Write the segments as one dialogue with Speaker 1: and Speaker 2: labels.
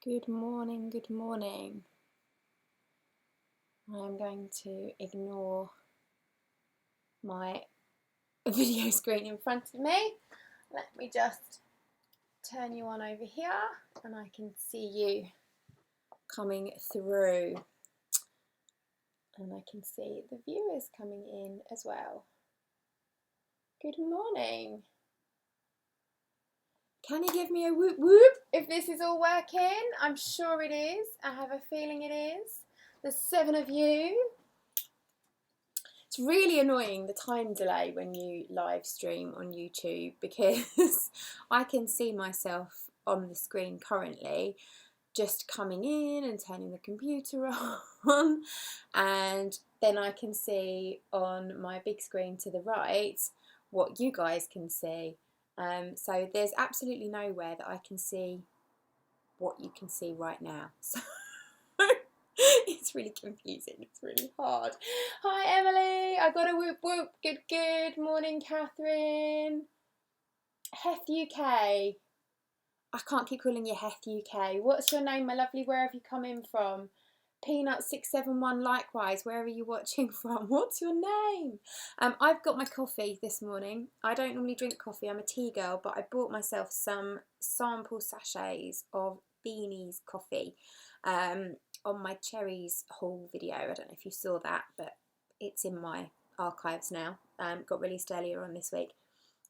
Speaker 1: Good morning, good morning. I'm going to ignore my video screen in front of me. Let me just turn you on over here and I can see you coming through. And I can see the viewers coming in as well. Good morning. Can you give me a whoop whoop if this is all working? I'm sure it is. I have a feeling it is. There's 7 of you. It's really annoying, the time delay when you live stream on YouTube, because I can see myself on the screen currently just coming in and turning the computer on, and then I can see on my big screen to the right what you guys can see. So there's absolutely nowhere that I can see what you can see right now. So it's really confusing. It's really hard. Hi, Emily. I got a whoop whoop. Good morning, Catherine. Heth UK. I can't keep calling you Heth UK. What's your name, my lovely? Where have you come in from? Peanut671, likewise. Where are you watching from? What's your name? I've got my coffee this morning. I don't normally drink coffee. I'm a tea girl, but I bought myself some sample sachets of Beanie's coffee. On my cherries haul video. I don't know if you saw that, but it's in my archives now. Got released earlier on this week.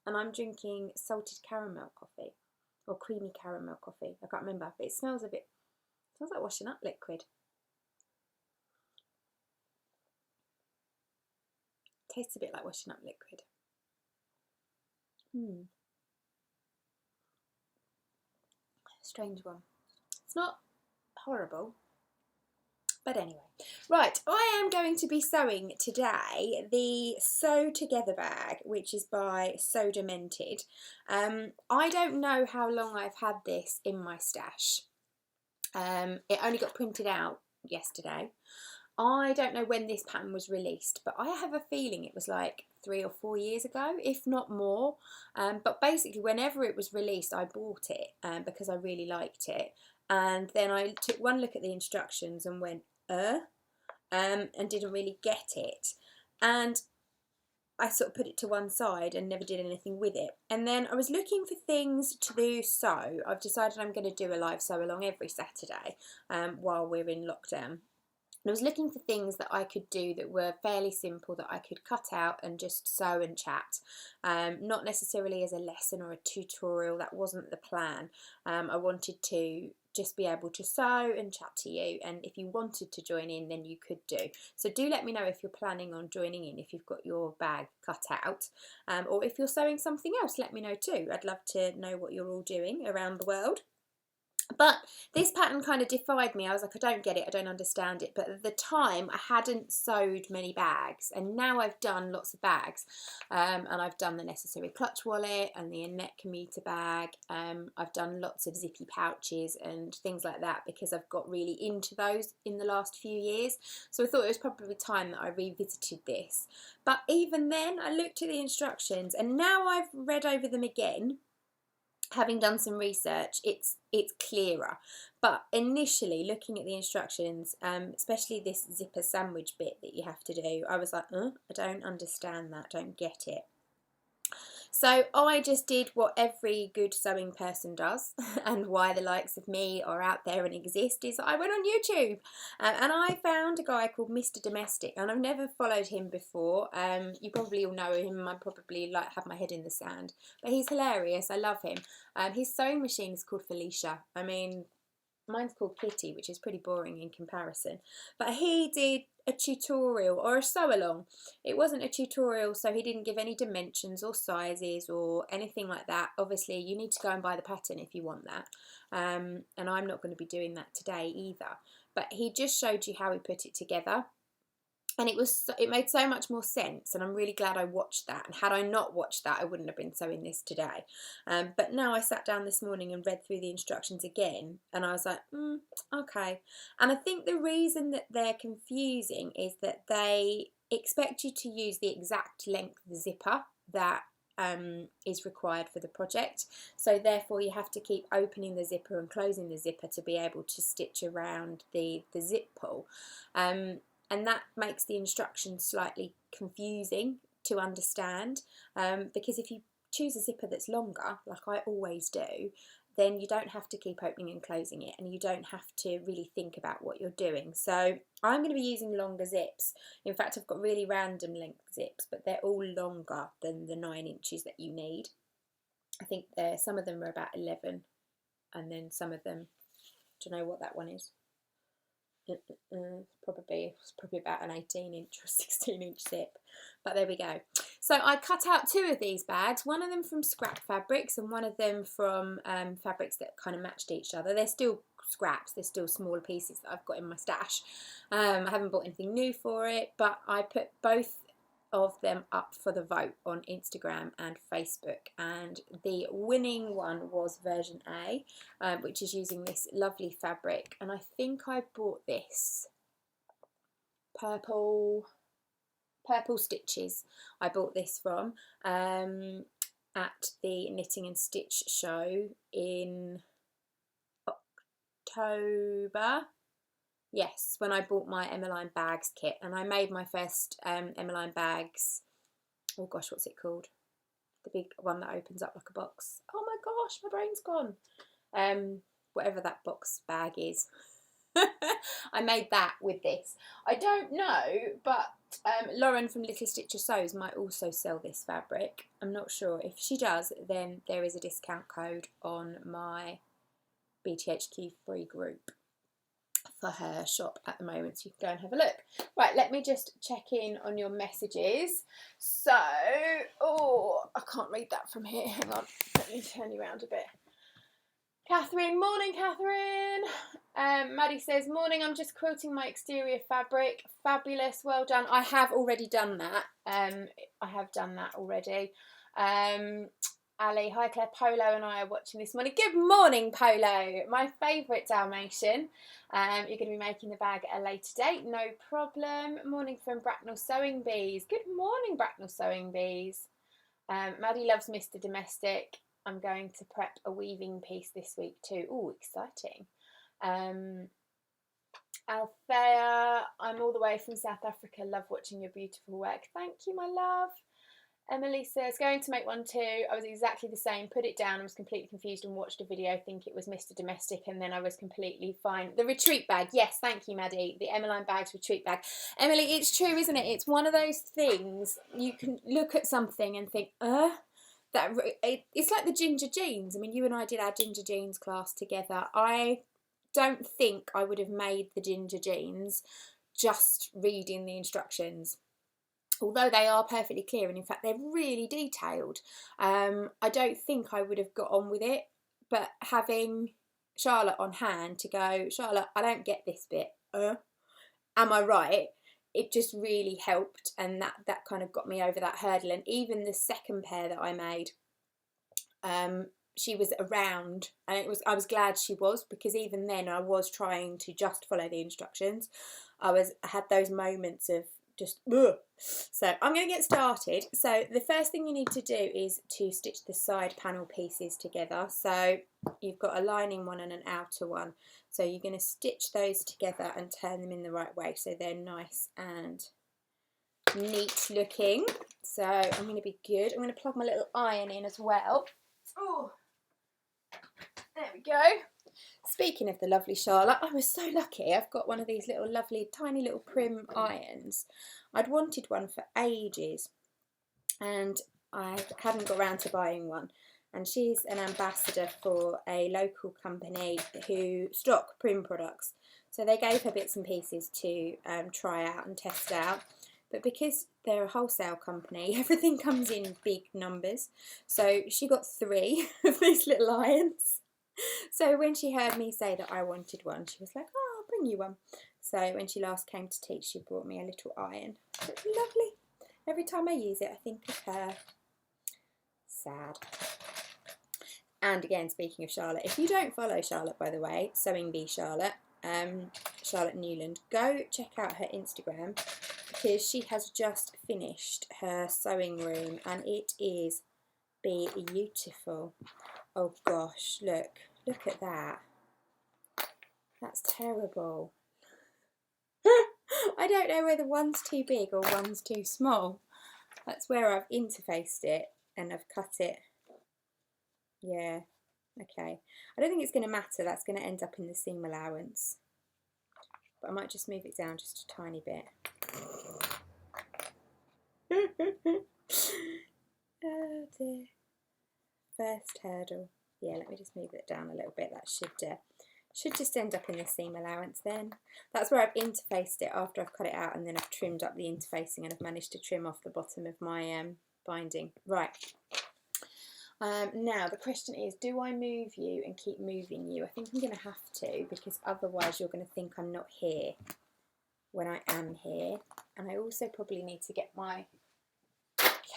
Speaker 1: And I'm drinking salted caramel coffee, or creamy caramel coffee. I can't remember, but it smells like washing up liquid. Tastes a bit like washing up liquid. Strange one. It's not horrible. But anyway, right, I am going to be sewing today the Sew Together bag, which is by Sew Demented. I don't know how long I've had this in my stash. It only got printed out yesterday. I don't know when this pattern was released, but I have a feeling it was like 3 or 4 years ago, if not more. But basically, whenever it was released, I bought it because I really liked it. And then I took one look at the instructions and went, and didn't really get it. And I sort of put it to one side and never did anything with it. And then I was looking for things to do sew. I've decided I'm going to do a live sew along every Saturday while we're in lockdown. And I was looking for things that I could do that were fairly simple, that I could cut out and just sew and chat. Not necessarily as a lesson or a tutorial, that wasn't the plan. I wanted to just be able to sew and chat to you, and if you wanted to join in, then you could do. So do let me know if you're planning on joining in, if you've got your bag cut out, or if you're sewing something else, let me know too. I'd love to know what you're all doing around the world. But this pattern kind of defied me. I was like, I don't get it, I don't understand it. But at the time, I hadn't sewed many bags, and now I've done lots of bags. And I've done the necessary clutch wallet and the Annette commuter bag. I've done lots of zippy pouches and things like that because I've got really into those in the last few years. So I thought it was probably time that I revisited this. But even then, I looked at the instructions, and now I've read over them again. Having done some research, it's clearer. But initially, looking at the instructions, especially this zipper sandwich bit that you have to do, I was like, I don't understand that, don't get it. So I just did what every good sewing person does, and why the likes of me are out there and exist is I went on YouTube and I found a guy called Mr. Domestic, and I've never followed him before. You probably all know him. I probably like have my head in the sand, but he's hilarious. I love him. His sewing machine is called Felicia. I mean, mine's called Kitty, which is pretty boring in comparison. But he did a tutorial or a sew along. It wasn't a tutorial, so he didn't give any dimensions or sizes or anything like that. Obviously, you need to go and buy the pattern if you want that. And I'm not going to be doing that today either. But he just showed you how he put it together. And it made so much more sense, and I'm really glad I watched that. And had I not watched that, I wouldn't have been sewing this today. But now I sat down this morning and read through the instructions again, and I was like, okay. And I think the reason that they're confusing is that they expect you to use the exact length zipper that is required for the project, so therefore you have to keep opening the zipper and closing the zipper to be able to stitch around the zip pull, and that makes the instructions slightly confusing to understand, because if you choose a zipper that's longer, like I always do, then you don't have to keep opening and closing it, and you don't have to really think about what you're doing. So I'm going to be using longer zips. In fact, I've got really random length zips, but they're all longer than the 9 inches that you need. I think some of them are about 11, and then some of them, do you know what that one is? It's probably about an 18-inch or 16-inch zip, but there we go. So I cut out 2 of these bags, one of them from scrap fabrics and one of them from fabrics that kind of matched each other. They're still scraps, they're still smaller pieces that I've got in my stash. I haven't bought anything new for it, but I put both of them up for the vote on Instagram and Facebook, and the winning one was version A, which is using this lovely fabric, and I think I bought this purple stitches. I bought this from at the Knitting and Stitch show in October. Yes, when I bought my Emmeline bags kit, and I made my first Emmeline bags, oh gosh, what's it called? The big one that opens up like a box. Oh my gosh, my brain's gone. Whatever that box bag is. I made that with this. I don't know, but Lauren from Little Stitcher Sews might also sell this fabric. I'm not sure. If she does, then there is a discount code on my BTHQ free group for her shop at the moment, so you can go and have a look. Right, let me just check in on your messages. So, oh, I can't read that from here. Hang on, let me turn you around a bit. Catherine, morning Catherine. Maddie says, morning, I'm just quilting my exterior fabric. Fabulous, well done. I have already done that. I have done that already. Ali, hi Claire, Polo and I are watching this morning. Good morning, Polo, my favourite Dalmatian. You're going to be making the bag at a later date, no problem. Morning from Bracknell Sewing Bees. Good morning, Bracknell Sewing Bees. Maddie loves Mr. Domestic. I'm going to prep a weaving piece this week too. Oh, exciting. Althea, I'm all the way from South Africa. Love watching your beautiful work. Thank you, my love. Emily says, going to make one too. I was exactly the same. Put it down. I was completely confused and watched a video. Think it was Mr. Domestic, and then I was completely fine. The retreat bag. Yes, thank you, Maddie. The Emmeline Bags retreat bag. Emily, it's true, isn't it? It's one of those things you can look at something and think, it's like the ginger jeans. I mean, you and I did our ginger jeans class together. I don't think I would have made the ginger jeans just reading the instructions. Although they are perfectly clear, and in fact they're really detailed, I don't think I would have got on with it. But having Charlotte on hand to go, Charlotte, I don't get this bit, am I right? It just really helped, and that kind of got me over that hurdle. And even the second pair that I made, she was around, and I was glad she was, because even then I was trying to just follow the instructions. I had those moments of just ugh. So I'm going to get started. So the first thing you need to do is to stitch the side panel pieces together. So you've got a lining one and an outer one, so you're going to stitch those together and turn them in the right way so they're nice and neat looking. So I'm going to be good. I'm going to plug my little iron in as well. Oh, there we go. Speaking of the lovely Charlotte, I was so lucky. I've got one of these little lovely tiny little prim irons. I'd wanted one for ages and I hadn't got around to buying one. And she's an ambassador for a local company who stock prim products. So they gave her bits and pieces to try out and test out. But because they're a wholesale company, everything comes in big numbers. So she got 3 of these little irons. So when she heard me say that I wanted one, she was like, oh, I'll bring you one. So when she last came to teach, she brought me a little iron. It's lovely. Every time I use it, I think of her. Sad. And again, speaking of Charlotte, if you don't follow Charlotte, by the way, Sewing Bee Charlotte, Charlotte Newland, go check out her Instagram, because she has just finished her sewing room and it is be beautiful. Oh gosh, look at that. That's terrible. I don't know whether one's too big or one's too small. That's where I've interfaced it and I've cut it. Yeah, okay. I don't think it's going to matter. That's going to end up in the seam allowance. But I might just move it down just a tiny bit. Oh dear. First hurdle. Yeah, let me just move it down a little bit. That should just end up in the seam allowance then. That's where I've interfaced it after I've cut it out, and then I've trimmed up the interfacing and I've managed to trim off the bottom of my binding. Right. Now the question is, do I move you and keep moving you? I think I'm going to have to, because otherwise you're going to think I'm not here when I am here. And I also probably need to get my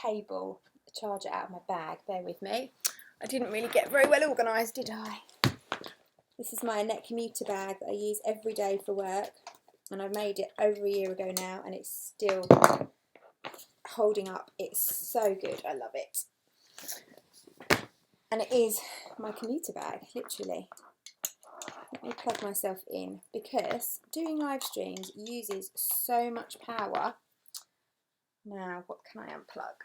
Speaker 1: cable charger out of my bag. Bear with me. I didn't really get very well organised, did I? This is my net commuter bag that I use every day for work, and I made it over a year ago now, and it's still holding up. It's so good. I love it. And it is my commuter bag, literally. Let me plug myself in, because doing live streams uses so much power. Now, what can I unplug?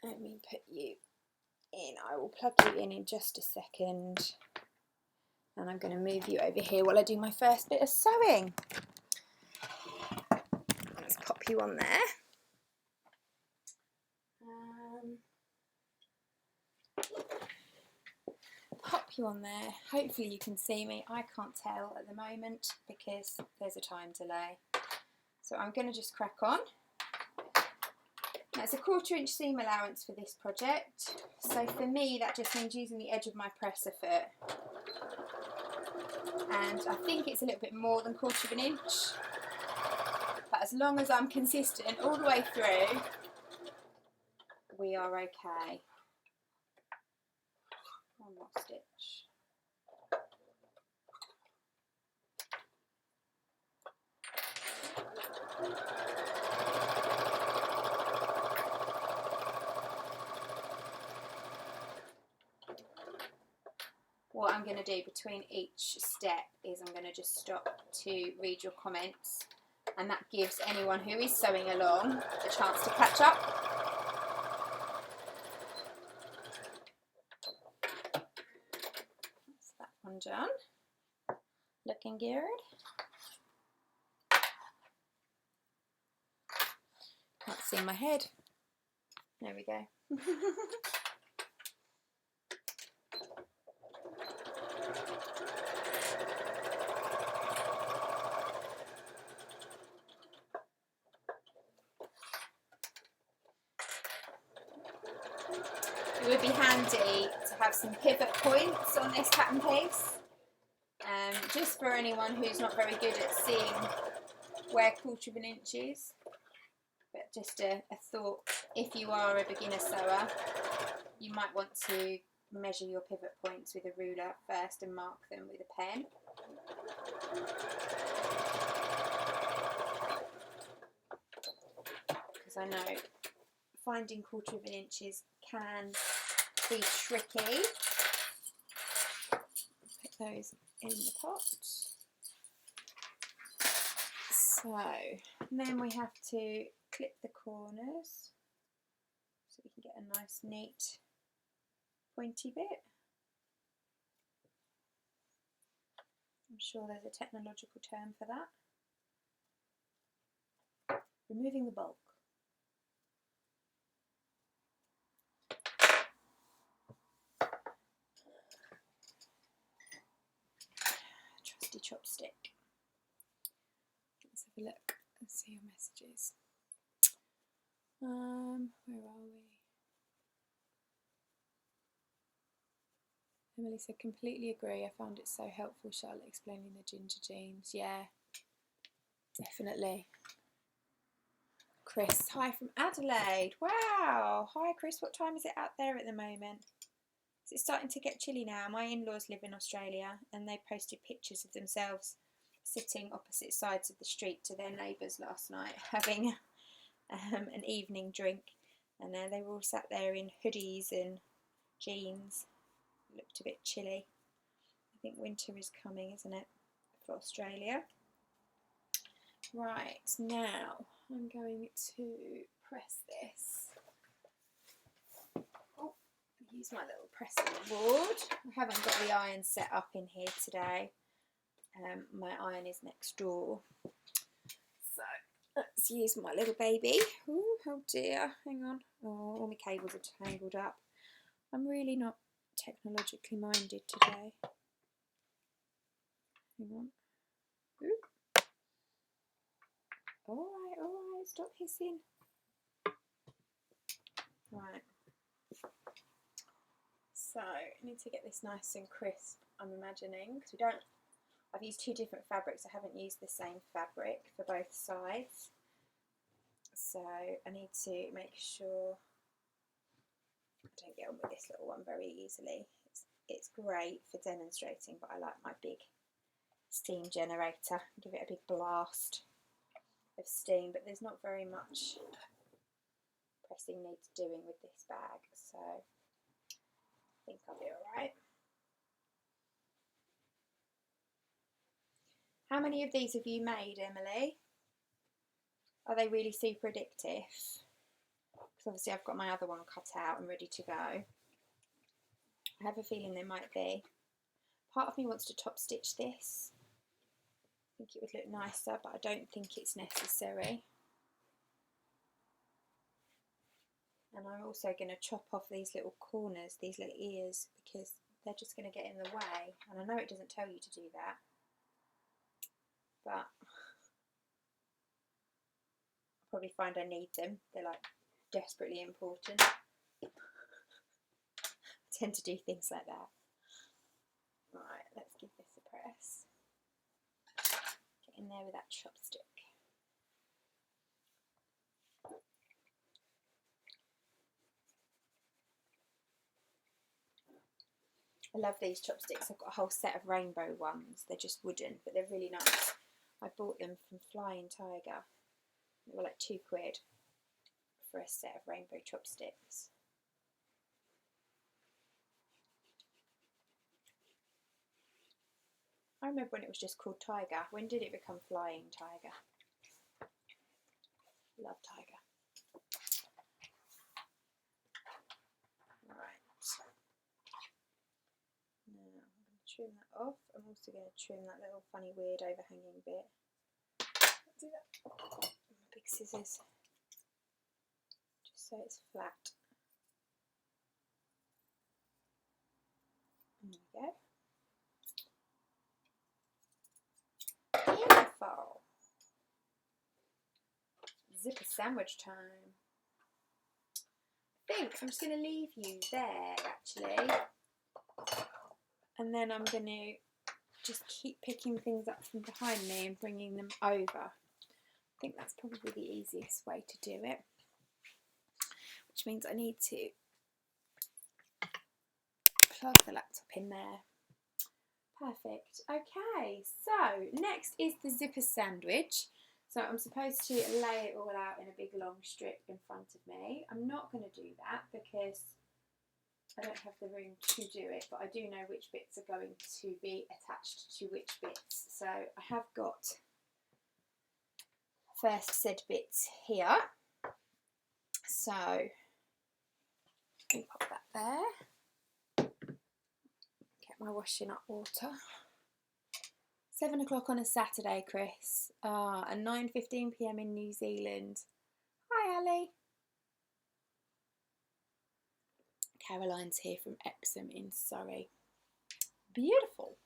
Speaker 1: Let me put you in. I will plug you in just a second. And I'm going to move you over here while I do my first bit of sewing. Let's pop you on there. Pop you on there. Hopefully you can see me. I can't tell at the moment because there's a time delay. So I'm going to just crack on. Now it's a 1/4 inch seam allowance for this project. So for me that just means using the edge of my presser foot. And I think it's a little bit more than 1/4 inch. But as long as I'm consistent all the way through, we are okay. One more stitch. What I'm going to do between each step is I'm going to just stop to read your comments, and that gives anyone who is sewing along a chance to catch up. That's that one done. Looking good. Can't see my head. There we go. It would be handy to have some pivot points on this pattern piece, just for anyone who's not very good at seeing where 1/4 inch is. But just a thought, if you are a beginner sewer, you might want to measure your pivot points with a ruler first and mark them with a pen. Because I know finding 1/4 inches can be tricky. Put those in the pot. So then we have to clip the corners so we can get a nice neat pointy bit. I'm sure there's a technological term for that. Removing the bulk. Trusty chopstick. Let's have a look and see your messages. Where are we? Emily said, completely agree. I found it so helpful, Charlotte, explaining the ginger jeans. Yeah, definitely. Chris, hi from Adelaide. Wow. Hi, Chris. What time is it out there at the moment? Is it starting to get chilly now? My in-laws live in Australia, and they posted pictures of themselves sitting opposite sides of the street to their neighbours last night, having an evening drink, and they were all sat there in hoodies and jeans. Looked a bit chilly. I think winter is coming, isn't it, for Australia? Right, now I'm going to press this. Oh, use my little pressing board. I haven't got the iron set up in here today. My iron is next door. So let's use my little baby. Oh dear, hang on. Oh, all my cables are tangled up. I'm really not technologically minded today. Hang on. Oop. Alright, stop hissing. Right. So, I need to get this nice and crisp, I'm imagining, because I've used two different fabrics. I haven't used the same fabric for both sides. So, I need to make sure I don't get on with this little one very easily. It's great for demonstrating, but I like my big steam generator. Give it a big blast of steam, but there's not very much pressing needs doing with this bag, so I think I'll be alright. How many of these have you made, Emily? Are they really super addictive? Because obviously I've got my other one cut out and ready to go. I have a feeling they might be. Part of me wants to top stitch this. I think it would look nicer, but I don't think it's necessary. And I'm also going to chop off these little corners, these little ears, because they're just going to get in the way. And I know it doesn't tell you to do that, but I'll probably find I need them. They're like desperately important. I tend to do things like that. Right, let's give this a press. Get in there with that chopstick. I love these chopsticks. I've got a whole set of rainbow ones. They're just wooden, but they're really nice. I bought them from Flying Tiger. They were like £2 for a set of rainbow chopsticks. I remember when it was just called Tiger. When did it become Flying Tiger? Love Tiger. Right. Now I'm going to trim that off. I'm also going to trim that little funny weird overhanging bit. Do that. Big scissors. Just so it's flat. There we go. Beautiful. Zipper sandwich time. I think I'm just going to leave you there actually, and then I'm going to just keep picking things up from behind me and bringing them over. I think that's probably the easiest way to do it, which means I need to plug the laptop in there. Perfect. Okay, so next is the zipper sandwich. So I'm supposed to lay it all out in a big long strip in front of me. I'm not going to do that because I don't have the room to do it, but I do know which bits are going to be attached to which bits. So I have got first said bits here. So let me pop that there. Get my washing up water. 7 o'clock on a Saturday, Chris. And 9:15 PM in New Zealand. Hi, Ali. Caroline's here from Epsom in Surrey. Beautiful.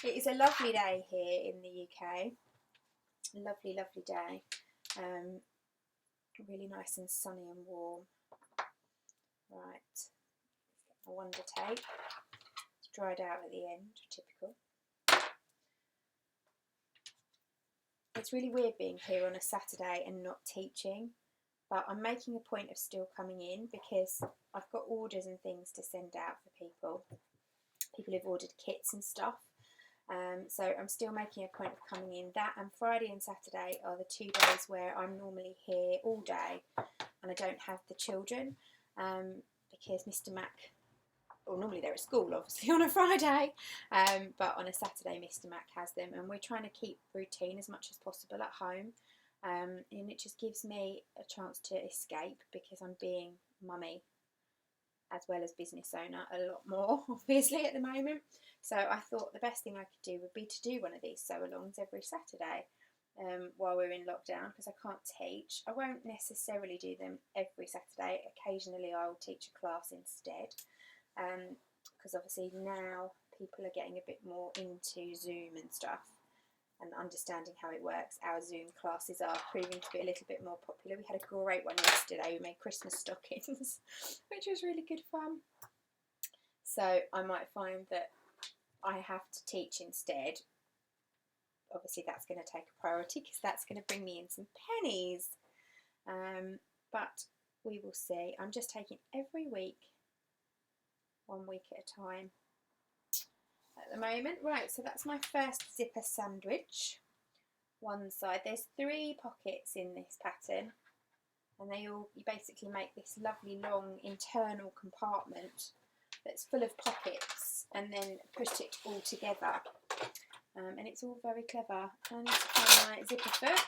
Speaker 1: It is a lovely day here in the UK. Lovely, lovely day. Really nice and sunny and warm. Right. Get my Wonder Tape. It's dried out at the end, typical. It's really weird being here on a Saturday and not teaching, but I'm making a point of still coming in because I've got orders and things to send out for people. People who've ordered kits and stuff, So I'm still making a point of coming in. That and Friday and Saturday are the 2 days where I'm normally here all day and I don't have the children, because Mr. Mac, well, normally they're at school obviously on a Friday, but on a Saturday Mr. Mac has them, and we're trying to keep routine as much as possible at home, and it just gives me a chance to escape, because I'm being mummy as well as business owner a lot more obviously at the moment. So I thought the best thing I could do would be to do one of these sew-alongs every Saturday while we're in lockdown, because I can't teach. I won't necessarily do them every Saturday. Occasionally I will teach a class instead, because obviously now people are getting a bit more into Zoom and stuff and understanding how it works. Our Zoom classes are proving to be a little bit more popular. We had a great one yesterday. We made Christmas stockings, which was really good fun. So I might find that I have to teach instead. Obviously that's going to take a priority, because that's going to bring me in some pennies. But we will see. I'm just taking every week, 1 week at a time at the moment. Right, so that's my first zipper sandwich. One side, there's 3 pockets in this pattern, and you basically make this lovely long internal compartment that's full of pockets, and then put it all together, and it's all very clever. I need to find my zipper foot.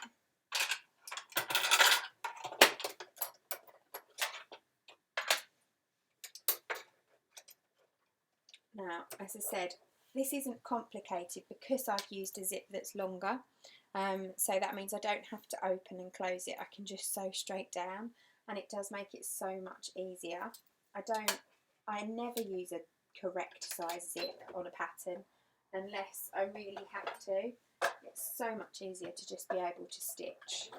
Speaker 1: Now, as I said, this isn't complicated because I've used a zip that's longer, so that means I don't have to open and close it. I can just sew straight down, and it does make it so much easier. I never use a correct size zip on a pattern unless I really have to. It's so much easier to just be able to stitch.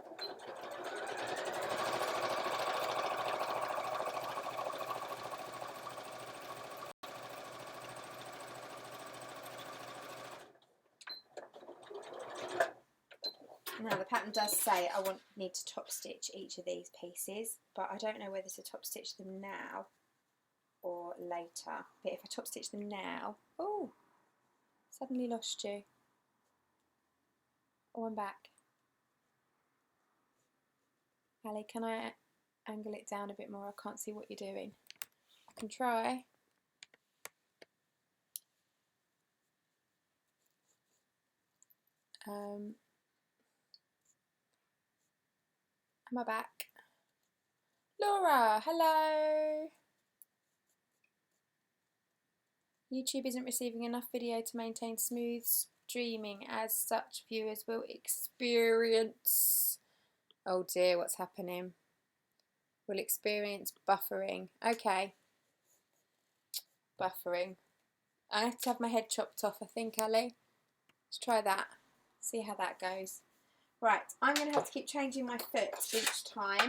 Speaker 1: Now the pattern does say I need to top stitch each of these pieces, but I don't know whether to top stitch them now or later. But if I top stitch them now, oh, suddenly lost you. Oh, I'm back. Ali, can I angle it down a bit more? I can't see what you're doing. I can try. Am I back? Laura, hello! YouTube isn't receiving enough video to maintain smooth streaming, as such viewers will experience... Oh dear, what's happening? Will experience buffering. Okay. Buffering. I have to have my head chopped off, I think, Ali. Let's try that. See how that goes. Right, I'm going to have to keep changing my foot each time,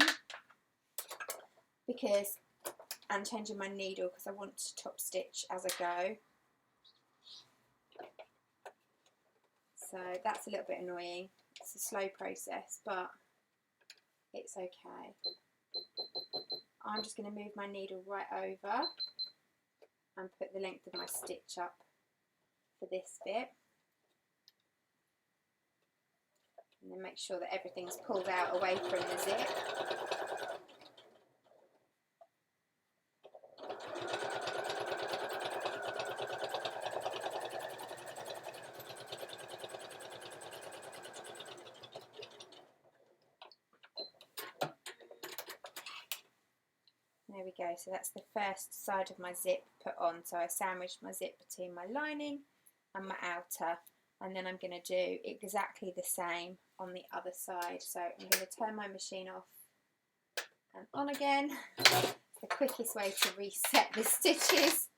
Speaker 1: because and changing my needle, because I want to top stitch as I go. So that's a little bit annoying. It's a slow process, but it's okay. I'm just going to move my needle right over and put the length of my stitch up for this bit. And then make sure that everything's pulled out away from the zip. There we go, so that's the first side of my zip put on. So I sandwiched my zip between my lining and my outer, and then I'm going to do exactly the same on the other side. So I'm going to turn my machine off and on again. It's the quickest way to reset the stitches,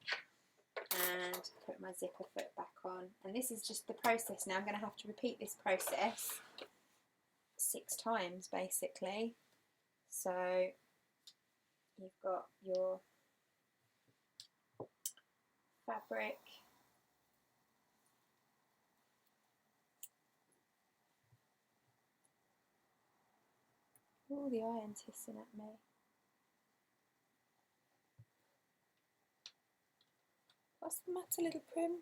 Speaker 1: and put my zipper foot back on. And this is just the process now. I'm going to have to repeat this process 6 times basically. So you've got your fabric, oh, the iron's hissing at me. What's the matter, little prim?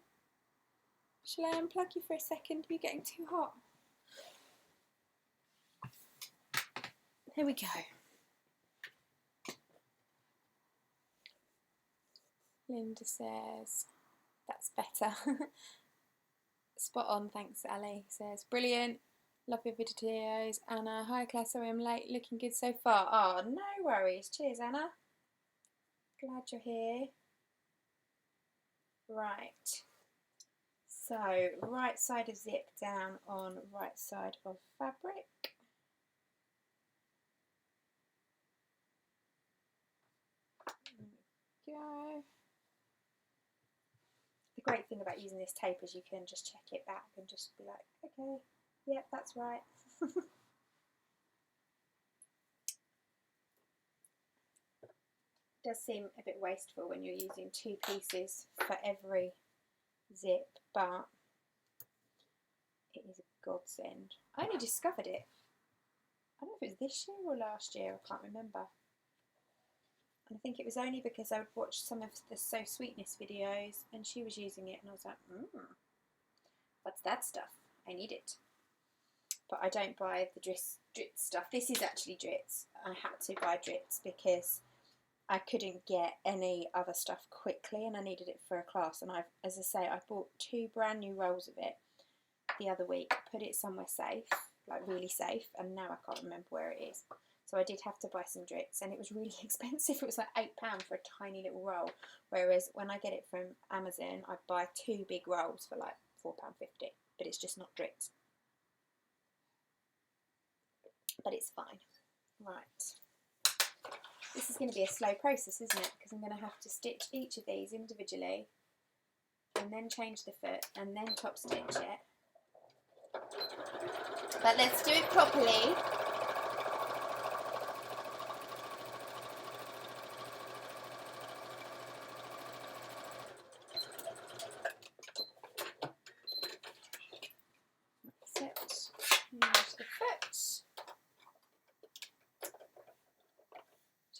Speaker 1: Shall I unplug you for a second? You're getting too hot. Here we go. Linda says, that's better. Spot on, thanks Ali. Says, brilliant. Love your videos. Anna, hi class, sorry I'm late. Looking good so far. Oh, no worries. Cheers, Anna. Glad you're here. Right. So, right side of zip down on right side of fabric. There we go. The great thing about using this tape is you can just check it back and just be like, okay, yep, that's right. Does seem a bit wasteful when you're using 2 pieces for every zip, but it is a godsend. I only discovered it, I don't know if it was this year or last year, I can't remember. And I think it was only because I would watch some of the So Sweetness videos and she was using it and I was like, what's that stuff? I need it. But I don't buy the Dritz stuff. This is actually Dritz. I had to buy Dritz because I couldn't get any other stuff quickly and I needed it for a class. And as I say, I bought 2 brand new rolls of it the other week, put it somewhere safe, like really safe, and now I can't remember where it is. So I did have to buy some Dritz and it was really expensive. It was like £8 for a tiny little roll. Whereas when I get it from Amazon, I buy 2 big rolls for like £4.50, but it's just not Dritz. But it's fine. Right. This is going to be a slow process, isn't it? Because I'm going to have to stitch each of these individually and then change the foot and then top stitch it. But let's do it properly. That's it. Change the foot.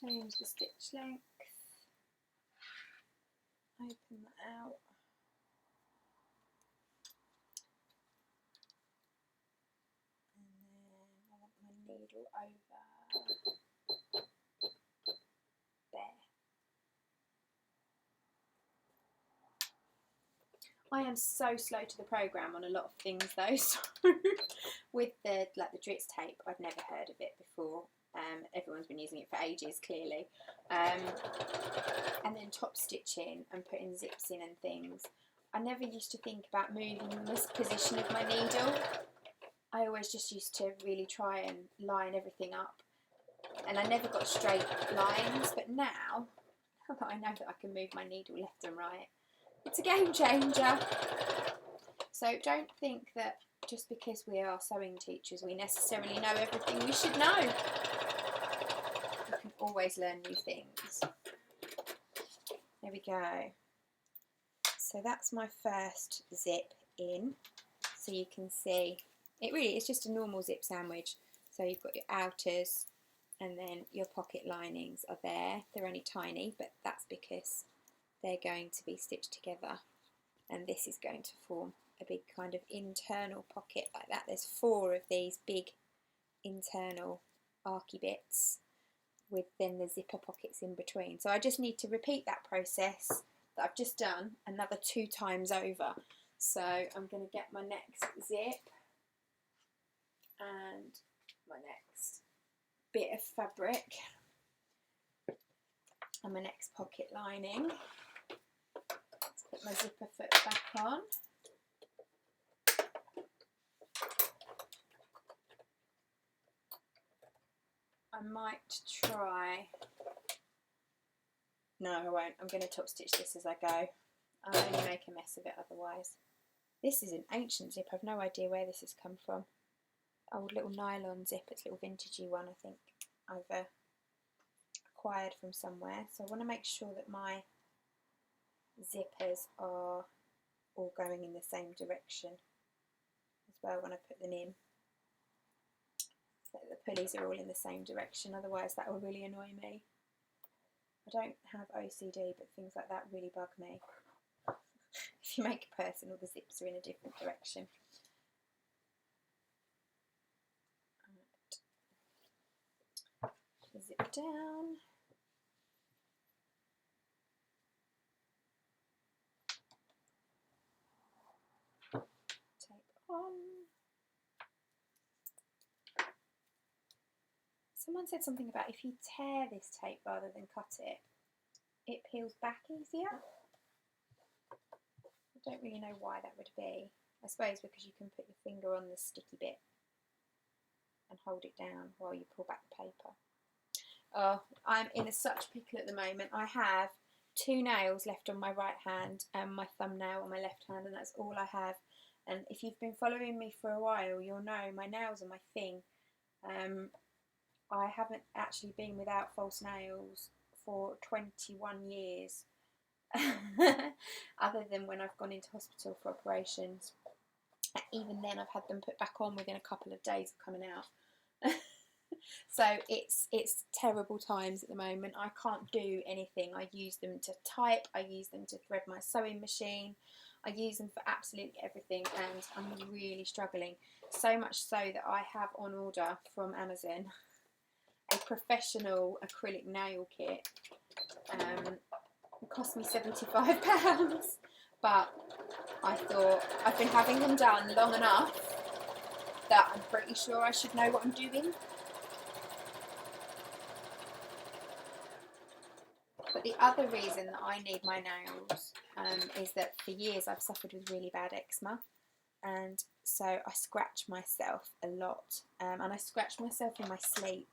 Speaker 1: Change the stitch length. Open that out. And then I want my needle over there. I am so slow to the programme on a lot of things though, so with the Dritz tape, I'd never heard of it before. Everyone's been using it for ages, clearly. And then top stitching and putting zips in and things. I never used to think about moving this position of my needle. I always just used to really try and line everything up. And I never got straight lines, but now that I know that I can move my needle left and right, it's a game changer. So don't think that just because we are sewing teachers we necessarily know everything we should know. You can always learn new things. There we go. So that's my first zip in. So you can see, it really is just a normal zip sandwich. So you've got your outers and then your pocket linings are there. They're only tiny, but that's because they're going to be stitched together. And this is going to form a big kind of internal pocket like that. There's 4 of these big internal archy bits with then the zipper pockets in between. So I just need to repeat that process that I've just done another 2 times over. So I'm going to get my next zip and my next bit of fabric and my next pocket lining. Let's put my zipper foot back on. I might try, no I won't, I'm going to top stitch this as I go. I'll only make a mess of it otherwise. This is an ancient zip, I've no idea where this has come from. Old little nylon zip, it's a little vintagey one I think I've acquired from somewhere. So I want to make sure that my zippers are all going in the same direction as well when I put them in. So the pulleys are all in the same direction, otherwise that will really annoy me. I don't have OCD, but things like that really bug me. If you make a person, all the zips are in a different direction. Right. Zip down. Tape on. Someone said something about if you tear this tape rather than cut it, it peels back easier. I don't really know why that would be. I suppose because you can put your finger on the sticky bit and hold it down while you pull back the paper. Oh, I'm in such a pickle at the moment. I have 2 nails left on my right hand and my thumbnail on my left hand, and that's all I have. And if you've been following me for a while, you'll know my nails are my thing. I haven't actually been without false nails for 21 years, other than when I've gone into hospital for operations. Even then I've had them put back on within a couple of days of coming out. So it's terrible times at the moment. I can't do anything. I use them to type, I use them to thread my sewing machine, I use them for absolutely everything, and I'm really struggling. So much so that I have on order from Amazon a professional acrylic nail kit. It cost me £75, but I thought I've been having them done long enough that I'm pretty sure I should know what I'm doing. But the other reason that I need my nails is that for years I've suffered with really bad eczema, and so I scratch myself a lot, and I scratch myself in my sleep.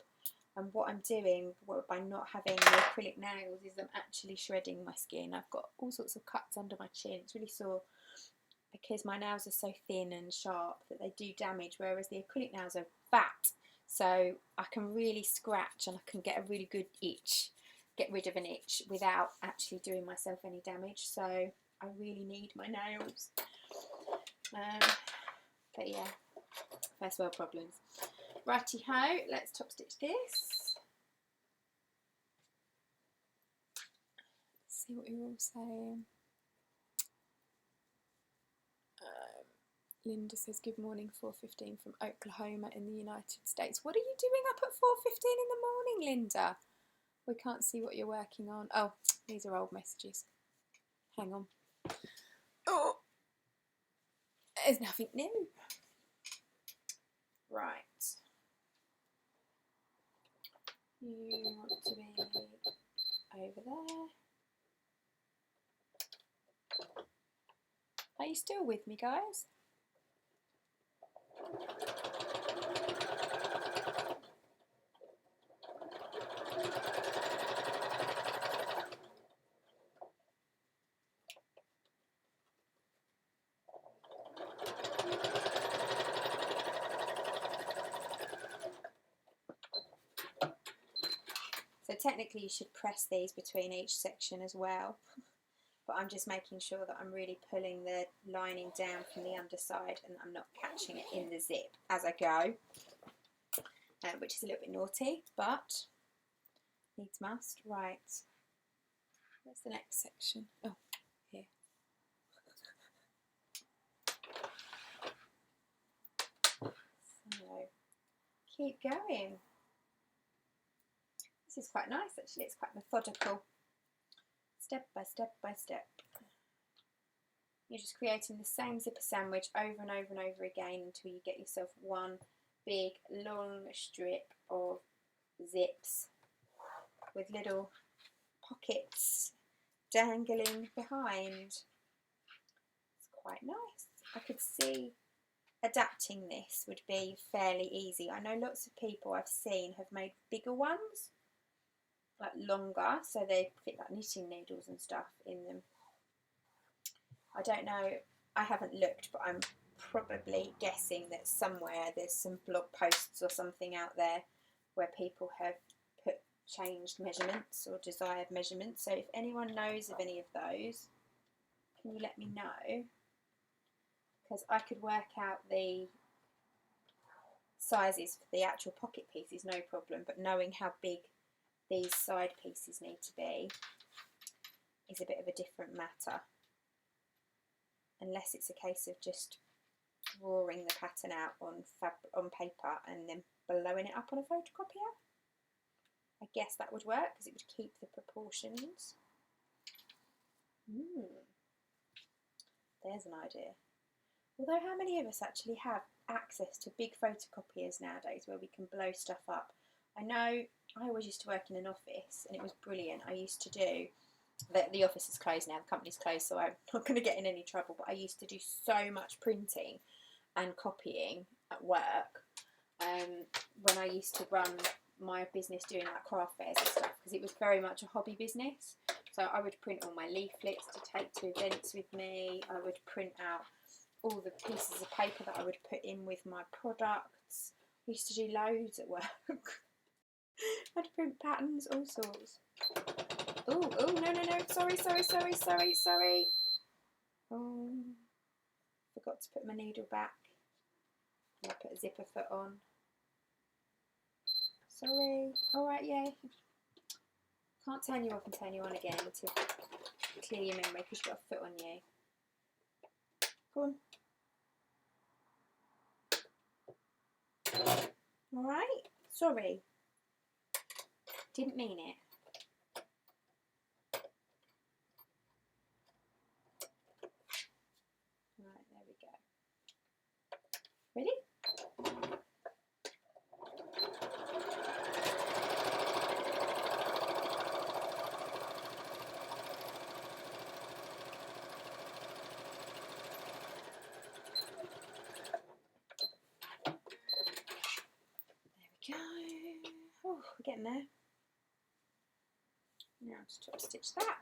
Speaker 1: And what I'm doing by not having the acrylic nails is I'm actually shredding my skin. I've got all sorts of cuts under my chin. It's really sore because my nails are so thin and sharp that they do damage, whereas the acrylic nails are fat. So I can really scratch and I can get a really good itch, get rid of an itch without actually doing myself any damage. So I really need my nails. But yeah, first world problems. Righty ho, let's top stitch this. Let's see what you're all saying. Linda says, good morning, 4:15 from Oklahoma in the United States. What are you doing up at 4:15 in the morning, Linda? We can't see what you're working on. Oh, these are old messages. Hang on. Oh, there's nothing new. Right. You want to be over there. Are you still with me, guys? So technically you should press these between each section as well, but I'm just making sure that I'm really pulling the lining down from the underside and I'm not catching it in the zip as I go, which is a little bit naughty, but needs must. Right, where's the next section? Oh, here. So keep going. This is quite nice actually, it's quite methodical. Step by step by step. You're just creating the same zipper sandwich over and over and over again until you get yourself one big long strip of zips with little pockets dangling behind. It's quite nice. I could see adapting this would be fairly easy. I know lots of people I've seen have made bigger ones, like longer, so they fit like knitting needles and stuff in them. I don't know, I haven't looked, but I'm probably guessing that somewhere there's some blog posts or something out there where people have changed measurements or desired measurements. So if anyone knows of any of those, can you let me know? Because I could work out the sizes for the actual pocket pieces, no problem, but knowing how big these side pieces need to be is a bit of a different matter. unless it's a case of just drawing the pattern out on paper and then blowing it up on a photocopier. I guess that would work because it would keep the proportions. There's an idea. Although how many of us actually have access to big photocopiers nowadays where we can blow stuff up? I know I always used to work in an office and it was brilliant. I used to do, the office is closed now, the company's closed, so I'm not going to get in any trouble, but I used to do so much printing and copying at work when I used to run my business doing like craft fairs and stuff, because it was very much a hobby business. So I would print all my leaflets to take to events with me. I would print out all the pieces of paper that I would put in with my products. We used to do loads at work. I'd print patterns, all sorts. Oh, no, sorry. Oh, forgot to put my needle back. I put a zipper foot on. Sorry. Alright, yeah. Can't turn you off and turn you on again to clear your memory because you've got a foot on you. Go on. Alright? Sorry. Didn't mean it. Right, there we go. Ready? Oh, we're getting there. Now just top stitch that.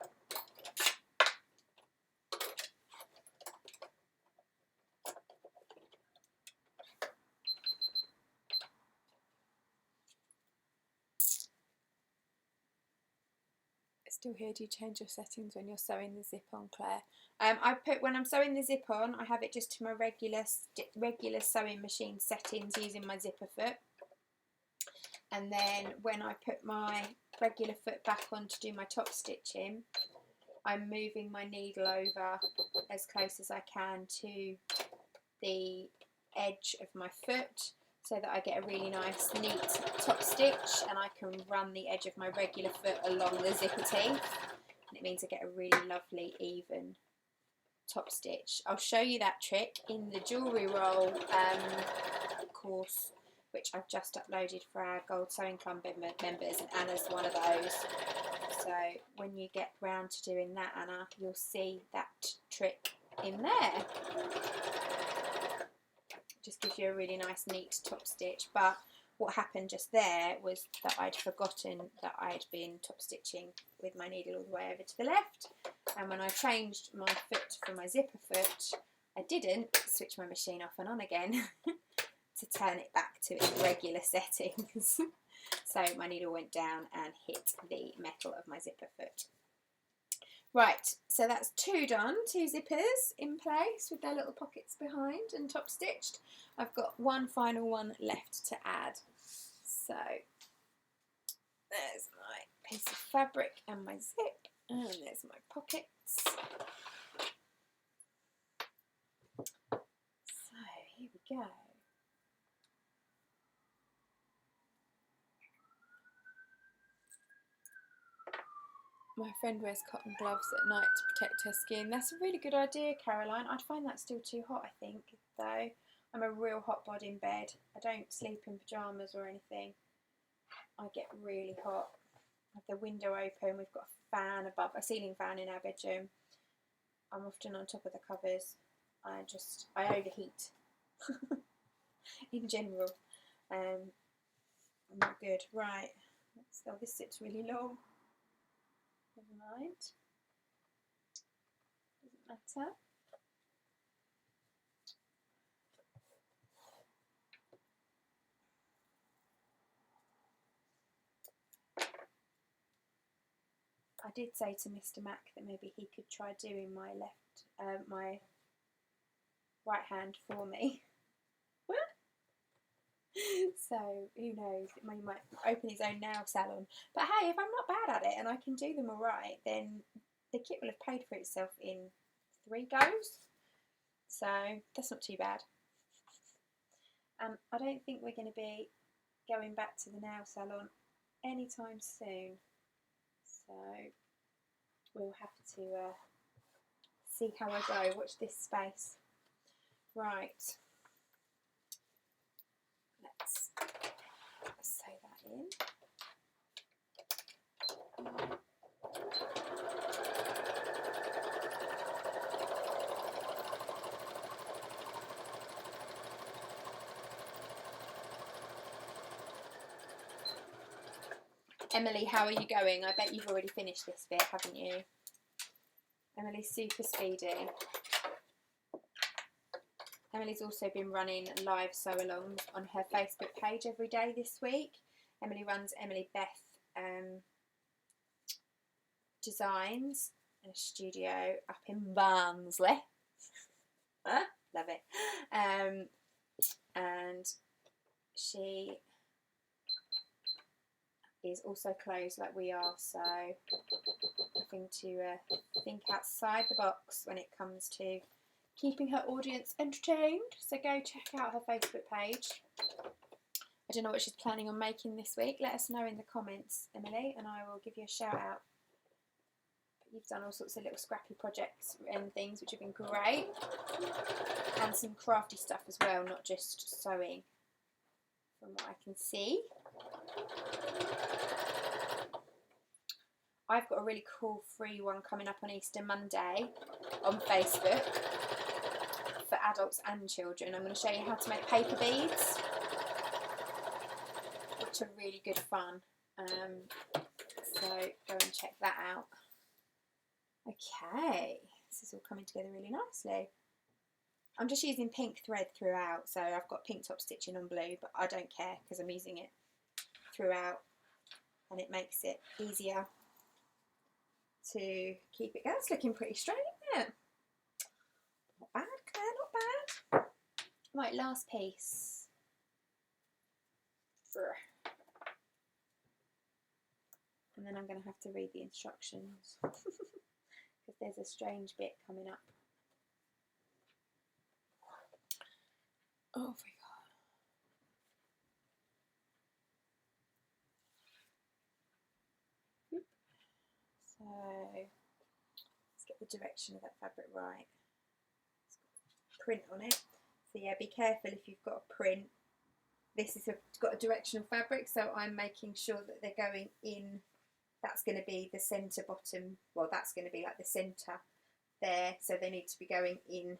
Speaker 1: Still here, do you change your settings when you're sewing the zip on, Claire? When I'm sewing the zip on, I have it just to my regular sewing machine settings using my zipper foot. And then when I put my regular foot back on to do my top stitching, I'm moving my needle over as close as I can to the edge of my foot so that I get a really nice neat top stitch, and I can run the edge of my regular foot along the zipper teeth, and it means I get a really lovely even top stitch. I'll show you that trick in the jewellery roll course, which I've just uploaded for our Gold Sewing Club members, and Anna's one of those. So when you get round to doing that, Anna, you'll see that trick in there. Just gives you a really nice neat top stitch. But what happened just there was that I'd forgotten that I'd been top stitching with my needle all the way over to the left, and when I changed my foot for my zipper foot, I didn't switch my machine off and on again to turn it back to its regular settings. So my needle went down and hit the metal of my zipper foot. Right, so that's 2 done, 2 zippers in place with their little pockets behind and top stitched. I've got one final one left to add. So there's my piece of fabric and my zip, and there's my pockets. So here we go. My friend wears cotton gloves at night to protect her skin. That's a really good idea, Caroline. I'd find that still too hot, I think, though. I'm a real hot bod in bed. I don't sleep in pyjamas or anything. I get really hot. I have the window open. We've got a fan above, a ceiling fan in our bedroom. I'm often on top of the covers. I overheat in general. I'm not good. Right. Oh, this zip's really long. Never mind. Doesn't matter. I did say to Mr. Mac that maybe he could try doing my my right hand for me. So who knows, he might open his own nail salon. But hey, if I'm not bad at it and I can do them alright, then the kit will have paid for itself in 3 goes. So that's not too bad. I don't think we're going to be going back to the nail salon anytime soon. So we'll have to see how I go. Watch this space. Right. Let's sew that in. Emily, how are you going? I bet you've already finished this bit, haven't you? Emily's super speedy. Emily's also been running live sew-alongs on her Facebook page every day this week. Emily runs Emily Beth Designs in a studio up in Barnsley. Love it. And she is also closed like we are, so nothing to think outside the box when it comes to keeping her audience entertained. So go check out her Facebook page. I don't know what she's planning on making this week. Let us know in the comments, Emily, and I will give you a shout out. But you've done all sorts of little scrappy projects and things which have been great, and some crafty stuff as well, not just sewing, from what I can see. I've got a really cool free one coming up on Easter Monday on Facebook for adults and children. I'm going to show you how to make paper beads, which are really good fun. So go and check that out. Okay, this is all coming together really nicely. I'm just using pink thread throughout, so I've got pink top stitching on blue, but I don't care because I'm using it throughout and it makes it easier to keep it going. It's looking pretty straight, isn't it? Not bad, Claire, not bad. Right, last piece. And then I'm going to have to read the instructions because there's a strange bit coming up. Oh my god. So let's get the direction of that fabric right. It's got a print on it. So yeah, be careful if you've got a print. This is got a directional fabric, so I'm making sure that they're going in. That's going to be the centre bottom. Well, that's going to be like the centre there. So they need to be going in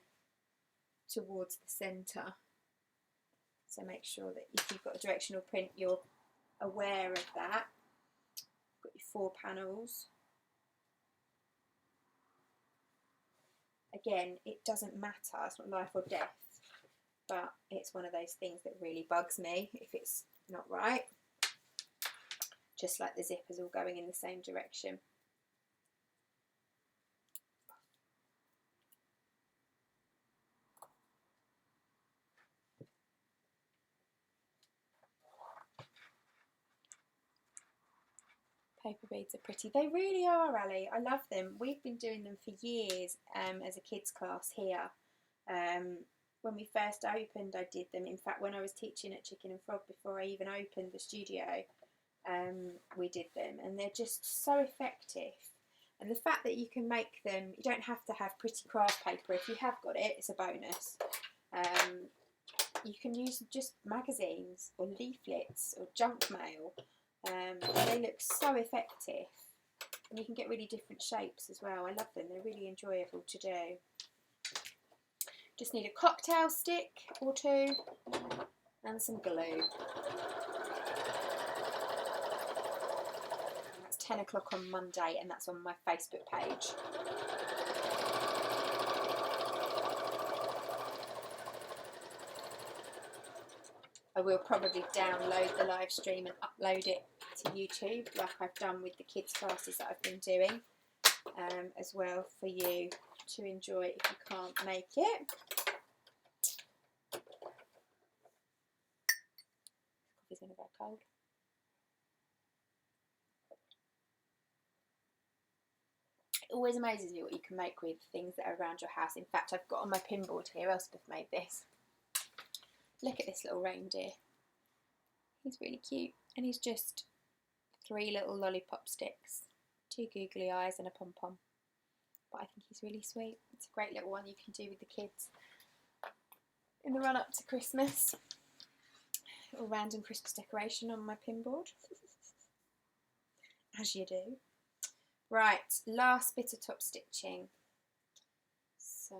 Speaker 1: towards the centre. So make sure that if you've got a directional print, you're aware of that. Got your 4 panels. Again, it doesn't matter, it's not life or death, but it's one of those things that really bugs me if it's not right. Just like the zippers all going in the same direction. Paper beads are pretty. They really are, Ali. I love them. We've been doing them for years as a kids class here. When we first opened, I did them. In fact, when I was teaching at Chicken and Frog, before I even opened the studio, we did them, and they're just so effective. And the fact that you can make them, you don't have to have pretty craft paper. If you have got it, it's a bonus. You can use just magazines or leaflets or junk mail. They look so effective, and you can get really different shapes as well. I love them, they're really enjoyable to do. Just need a cocktail stick or 2 and some glue. And that's 10 o'clock on Monday, and that's on my Facebook page. I will probably download the live stream and upload it to YouTube, like I've done with the kids' classes that I've been doing, as well, for you to enjoy if you can't make it. Coffee's going to go cold. It always amazes me what you can make with things that are around your house. In fact, I've got on my pin board here, Elspeth made this. Look at this little reindeer. He's really cute, and he's just 3 little lollipop sticks, 2 googly eyes and a pom-pom. But I think he's really sweet. It's a great little one you can do with the kids in the run up to Christmas. A little random Christmas decoration on my pin board. As you do. Right, last bit of top stitching. So,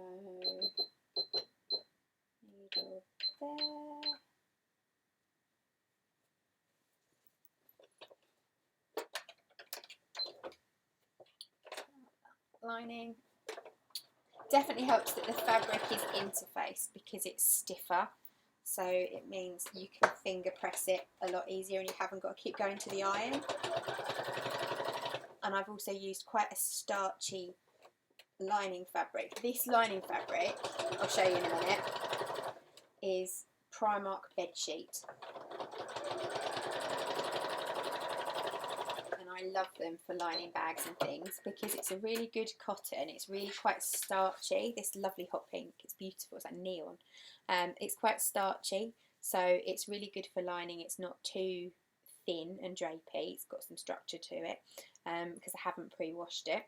Speaker 1: needle there. Lining. Definitely helps that the fabric is interfaced because it's stiffer, so it means you can finger press it a lot easier and you haven't got to keep going to the iron. And I've also used quite a starchy lining fabric. This lining fabric, I'll show you in a minute, is Primark bedsheet. I love them for lining bags and things because it's a really good cotton. It's really quite starchy. This lovely hot pink, it's beautiful, it's like neon. It's quite starchy, so it's really good for lining. It's not too thin and drapey. It's got some structure to it because I haven't pre-washed it.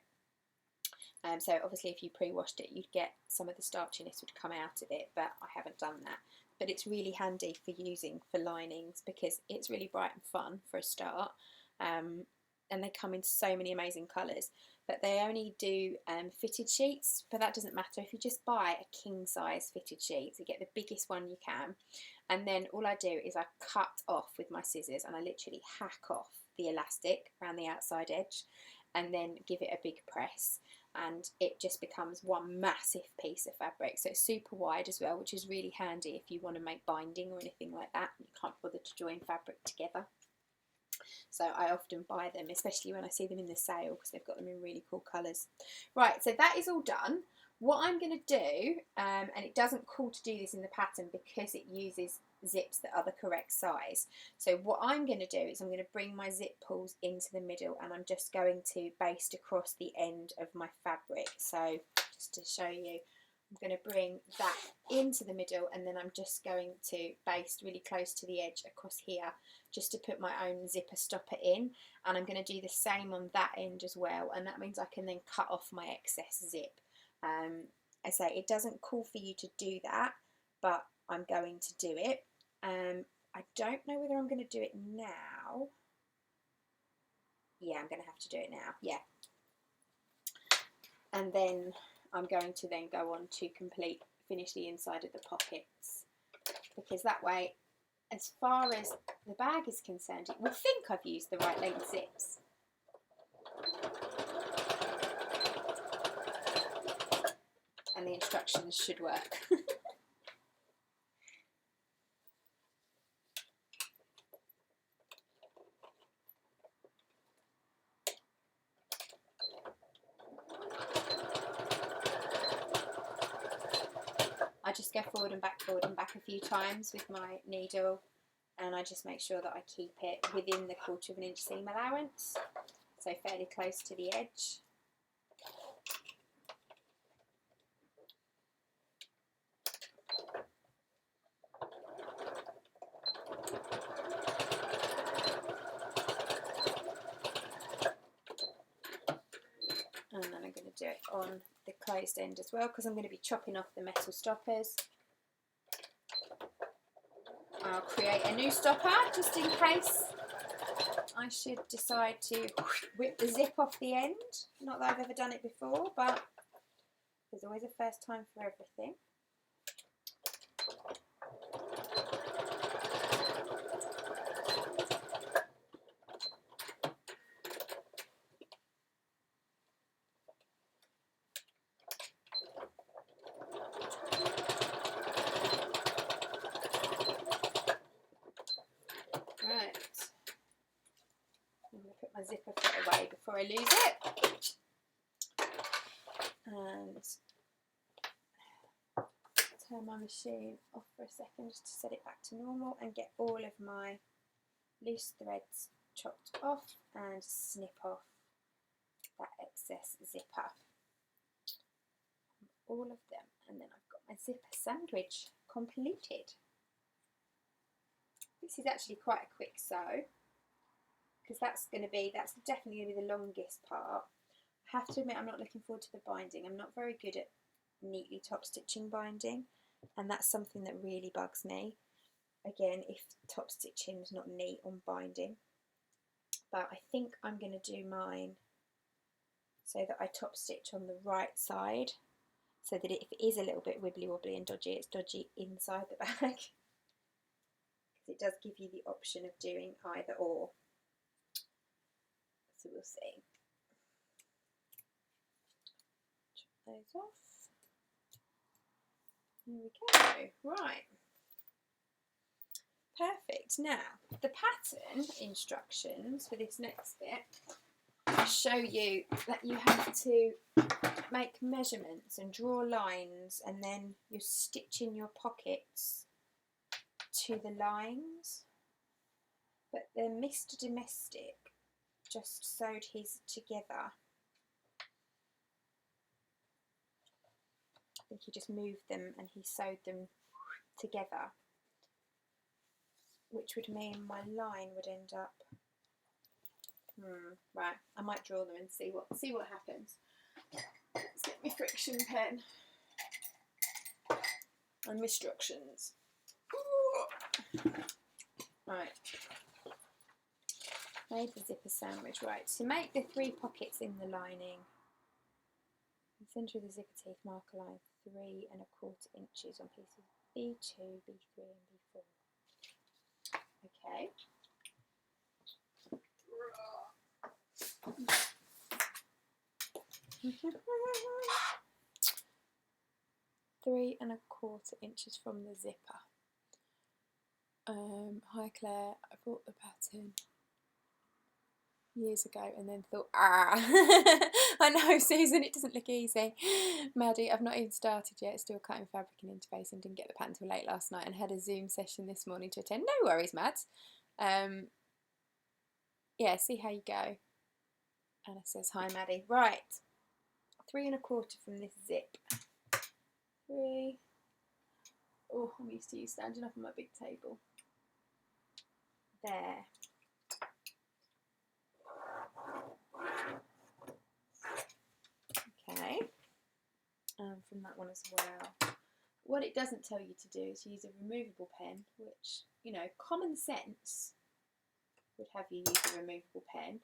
Speaker 1: So obviously if you pre-washed it, you'd get some of the starchiness would come out of it, but I haven't done that. But it's really handy for using for linings because it's really bright and fun for a start. And they come in so many amazing colours, but they only do fitted sheets, but that doesn't matter. If you just buy a king size fitted sheet, you get the biggest one you can, and then all I do is I cut off with my scissors and I literally hack off the elastic around the outside edge and then give it a big press, and it just becomes one massive piece of fabric. So it's super wide as well, which is really handy if you want to make binding or anything like that. You can't bother to join fabric together. So I often buy them, especially when I see them in the sale, because they've got them in really cool colours. Right, so that is all done. What I'm going to do, and it doesn't call to do this in the pattern because it uses zips that are the correct size. So what I'm going to do is I'm going to bring my zip pulls into the middle, and I'm just going to baste across the end of my fabric. So just to show you, I'm going to bring that into the middle, and then I'm just going to baste really close to the edge across here just to put my own zipper stopper in, and I'm going to do the same on that end as well, and that means I can then cut off my excess zip. I say it doesn't call for you to do that, but I'm going to do it. I don't know whether I'm going to do it now. Yeah, I'm going to have to do it now, yeah. And then I'm going to then go on to finish the inside of the pockets, because that way, as far as the bag is concerned, it will think I've used the right length zips. And the instructions should work. I just go forward and back a few times with my needle, and I just make sure that I keep it within the 1/4 of an inch seam allowance, so fairly close to the edge. And then I'm going to do it on the closed end as well, because I'm going to be chopping off the metal stoppers. I'll create a new stopper just in case I should decide to whip the zip off the end. Not that I've ever done it before, but there's always a first time for everything. Right, I'm going to put my zipper foot away before I lose it, and turn my machine off for a second just to set it back to normal and get all of my loose threads chopped off and snip off that excess zipper. all of them, and then I've got my zipper sandwich completed. This is actually quite a quick sew, because that's definitely going to be the longest part. I have to admit, I'm not looking forward to the binding. I'm not very good at neatly top stitching binding, and that's something that really bugs me. Again, if top stitching is not neat on binding. But I think I'm going to do mine so that I top stitch on the right side, so that if it is a little bit wibbly wobbly and dodgy, it's dodgy inside the bag, because it does give you the option of doing either or. So we'll see. Chop those off. There we go. Right. Perfect. Now, the pattern instructions for this next bit show you that you have to make measurements and draw lines, and then you stitch in your pockets to the lines. But then Mr. Domestic just sewed his together. I think he just moved them and he sewed them together, which would mean my line would end up. Right, I might draw them and see what happens. Let's get my friction pen and my instructions. Right, made the zipper sandwich. Right, to make the 3 pockets in the lining, in the centre of the zipper teeth, mark a line 3¼ inches on pieces B2, B3 and B4. Okay. 3¼ inches from the zipper. Hi Claire, I bought the pattern years ago and then thought, I know Susan, it doesn't look easy. Maddie, I've not even started yet, still cutting fabric and interfacing, didn't get the pattern till late last night and had a Zoom session this morning to attend. No worries, Mads. Yeah, see how you go. Anna says, hi Maddie. Right, 3¼ from this zip. 3. Oh, I'm used to you standing up on my big table. There. Okay. And from that one as well. What it doesn't tell you to do is use a removable pen, which, you know, common sense would have you use a removable pen.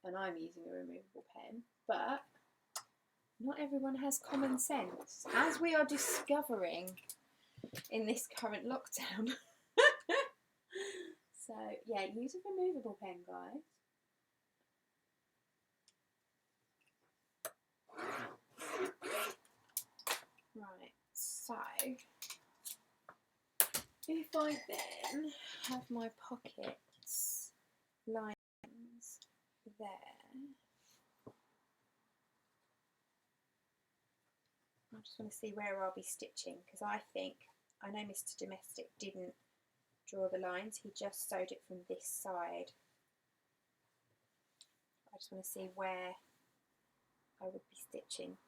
Speaker 1: And I'm using a removable pen, but not everyone has common sense, as we are discovering in this current lockdown. So yeah, use a removable pen, guys. Right, so if I then have my pockets lines there, I just want to see where I'll be stitching, because I know Mr. Domestic didn't draw the lines, he just sewed it from this side. I just want to see where I would be stitching.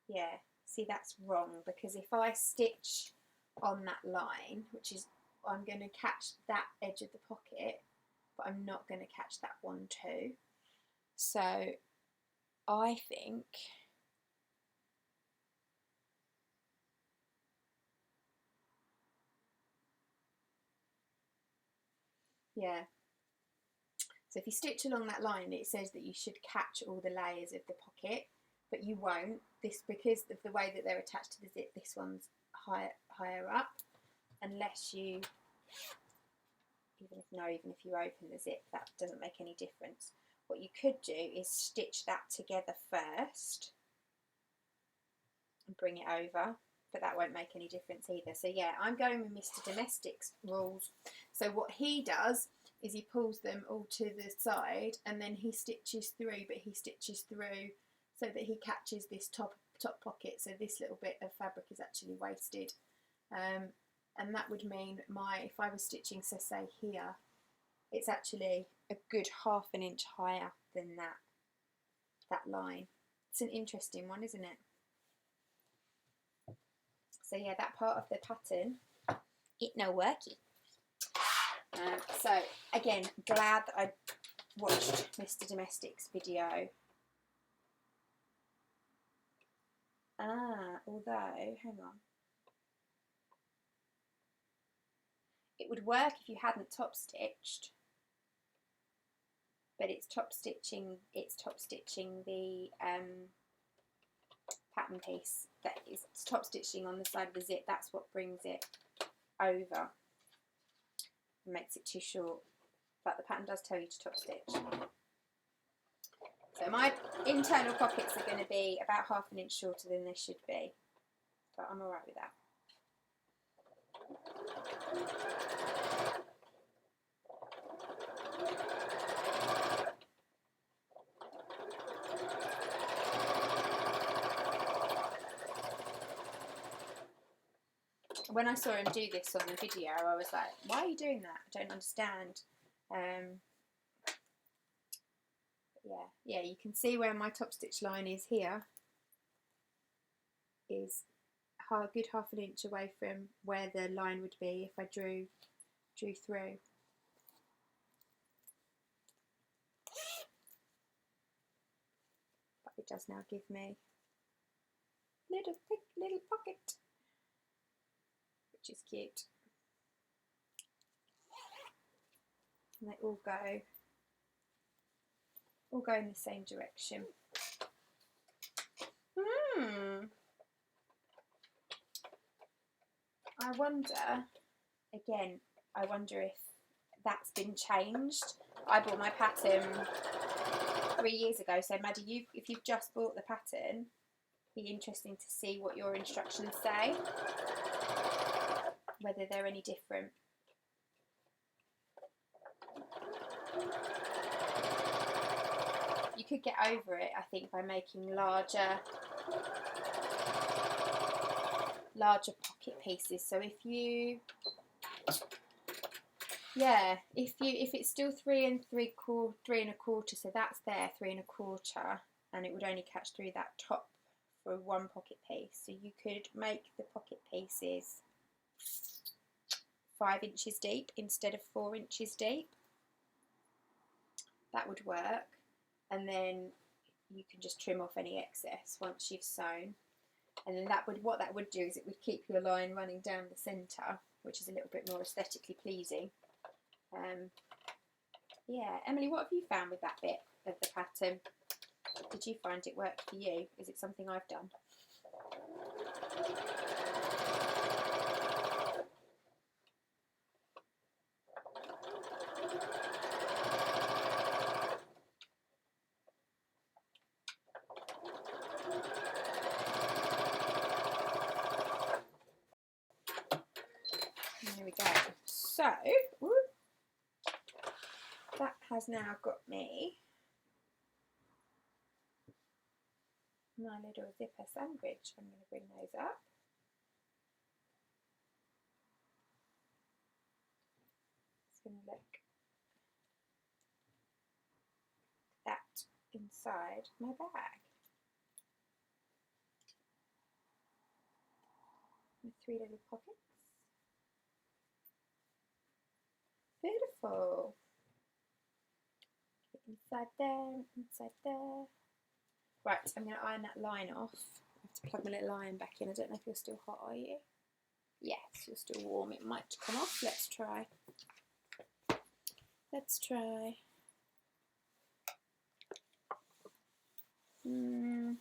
Speaker 1: Yeah, see, that's wrong, because if I stitch on that line, which is, I'm going to catch that edge of the pocket, but I'm not going to catch that one too. So I think yeah. So if you stitch along that line, it says that you should catch all the layers of the pocket, but you won't. This, because of the way that they're attached to the zip, this one's higher up, unless you, even if you open the zip, that doesn't make any difference. What you could do is stitch that together first and bring it over, but that won't make any difference either. So yeah, I'm going with Mr. Domestic's rules. So what he does is he pulls them all to the side and then he stitches through, but he stitches through so that he catches this top pocket, so this little bit of fabric is actually wasted. And that would mean if I was stitching, so say here, it's actually a good ½ inch higher than that line. It's an interesting one, isn't it? So yeah, that part of the pattern, it no working. So again, glad that I watched Mr. Domestic's video. Although, hang on. It would work if you hadn't top stitched, but it's top stitching the pattern piece that is top stitching on the side of the zip. That's what brings it over and makes it too short, but the pattern does tell you to top stitch. So my internal pockets are going to be about half an inch shorter than they should be, but I'm alright with that. When I saw him do this on the video, I was like, why are you doing that? I don't understand. Yeah, you can see where my top stitch line is here. Is a good half an inch away from where the line would be if I drew through. But it does now give me little pocket, which is cute. And they all go in the same direction. I wonder if that's been changed. I bought my pattern 3 years ago, so Maddie, if you've just bought the pattern, it'd be interesting to see what your instructions say, whether they're any different. You could get over it, I think, by making larger pocket pieces. So if it's still 3 3/4, so that's there 3 1/4, and it would only catch through that top for one pocket piece. So you could make the pocket pieces 5 inches deep instead of 4 inches deep. That would work, and then you can just trim off any excess once you've sewn. And then what that would do is it would keep your line running down the centre, which is a little bit more aesthetically pleasing. Yeah, Emily, what have you found with that bit of the pattern? Did you find it worked for you? Is it something I've done? There we go. So, that has now got me my little zipper sandwich. I'm going to bring those up. It's going to look that inside my bag. With 3 little pockets. Beautiful. Inside there, inside there. Right, I'm going to iron that line off. I have to plug my little iron back in. I don't know if you're still hot, are you? Yes, you're still warm. It might come off. Let's try. Let's try. No,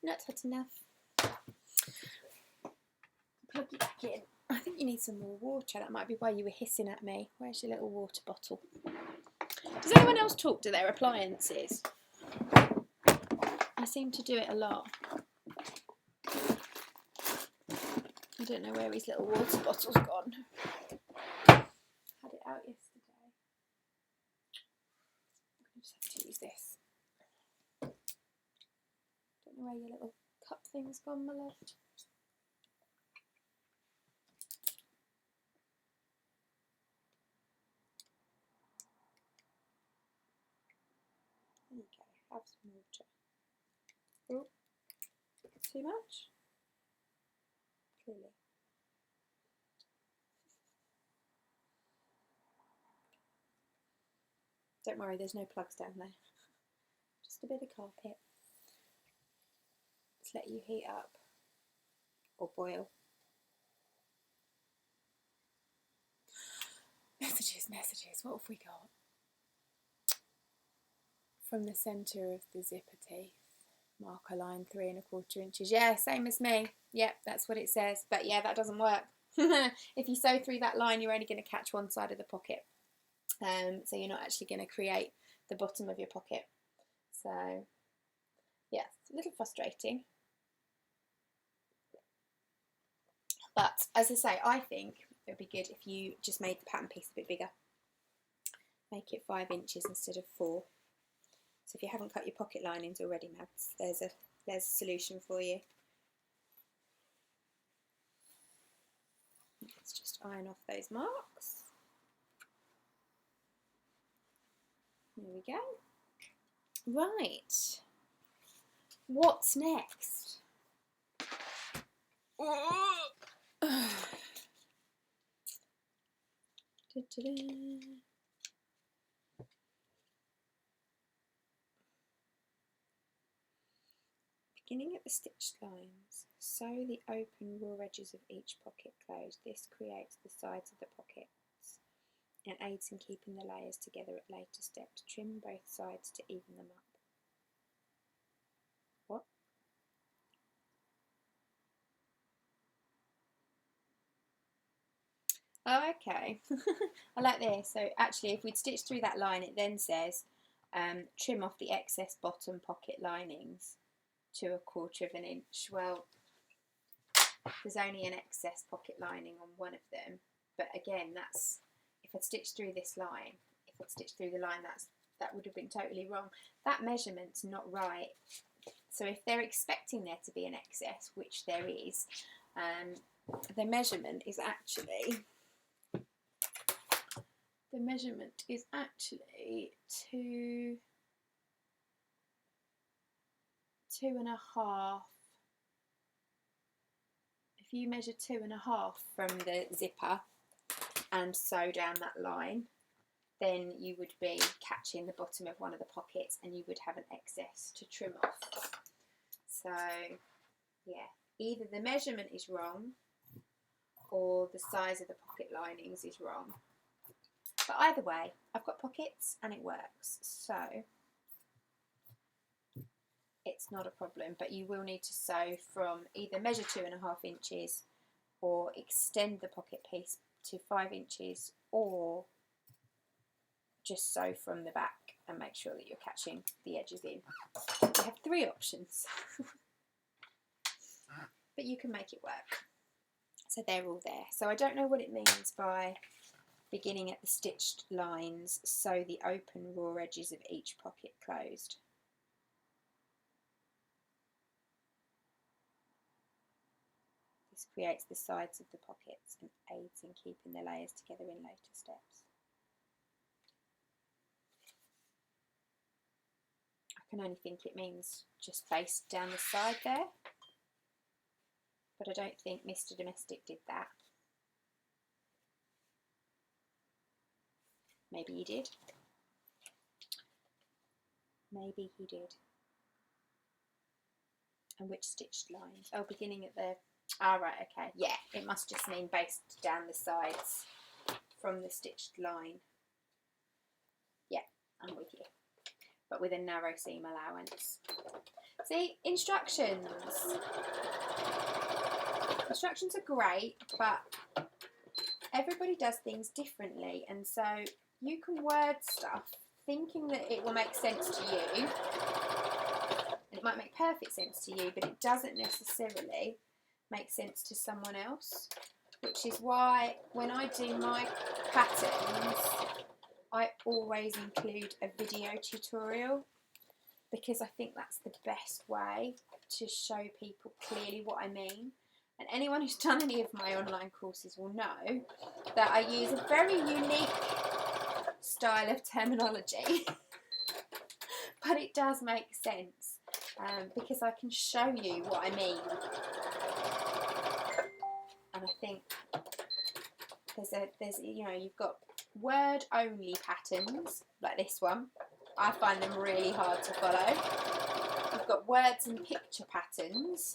Speaker 1: not hot enough. Plug it back in. I think you need some more water. That might be why you were hissing at me. Where's your little water bottle? Does anyone else talk to their appliances? I seem to do it a lot. I don't know where his little water bottle's gone. Had it out yesterday. I just have to use this. Don't know where your little cup thing's gone, my love. There you go, have some water. Oh, too much? Don't worry, there's no plugs down there. Just a bit of carpet. Let's let you heat up or boil. Messages, what have we got? From the centre of the zipper teeth, mark a line 3 1/4 inches. Yeah, same as me. Yep, that's what it says. But yeah, that doesn't work. If you sew through that line, you're only going to catch one side of the pocket. So you're not actually going to create the bottom of your pocket. So yeah, it's a little frustrating. But as I say, I think it would be good if you just made the pattern piece a bit bigger. Make it 5 inches instead of 4. So if you haven't cut your pocket linings already, Mads, there's a solution for you. Let's just iron off those marks. There we go. Right. What's next? Beginning at the stitched lines, sew the open raw edges of each pocket closed. This creates the sides of the pockets and aids in keeping the layers together at later steps. Trim both sides to even them up. What? Oh, okay. I like this. So actually, if we'd stitched through that line, it then says trim off the excess bottom pocket linings to 1/4 inch. Well, there's only an excess pocket lining on one of them, but again, that's if I'd stitched through this line, if I'd stitched through the line, that would have been totally wrong. That measurement's not right. So if they're expecting there to be an excess, which there is, the measurement is actually 2.5. If you measure 2.5 from the zipper and sew down that line, then you would be catching the bottom of one of the pockets and you would have an excess to trim off. So yeah, either the measurement is wrong or the size of the pocket linings is wrong. But either way, I've got pockets and it works, so it's not a problem. But you will need to sew from either measure 2.5 inches or extend the pocket piece to 5 inches, or just sew from the back and make sure that you're catching the edges in. You have 3 options. But you can make it work. So they're all there. So I don't know what it means by beginning at the stitched lines, sew the open raw edges of each pocket closed. This creates the sides of the pockets and aids in keeping the layers together in later steps. I can only think it means just baste down the side there, but I don't think Mr. Domestic did that. Maybe he did. Maybe he did. And which stitched lines? Oh, beginning at the... Ah, right, okay. Yeah, it must just mean baste down the sides from the stitched line. Yeah, I'm with you. But with a narrow seam allowance. See, instructions. Instructions are great, but everybody does things differently, and so you can word stuff thinking that it will make sense to you, and it might make perfect sense to you, but it doesn't necessarily make sense to someone else, which is why when I do my patterns, I always include a video tutorial, because I think that's the best way to show people clearly what I mean. And anyone who's done any of my online courses will know that I use a very unique style of terminology, but it does make sense because I can show you what I mean. And I think there's you know, you've got word only patterns like this one. I find them really hard to follow. We've got words and picture patterns,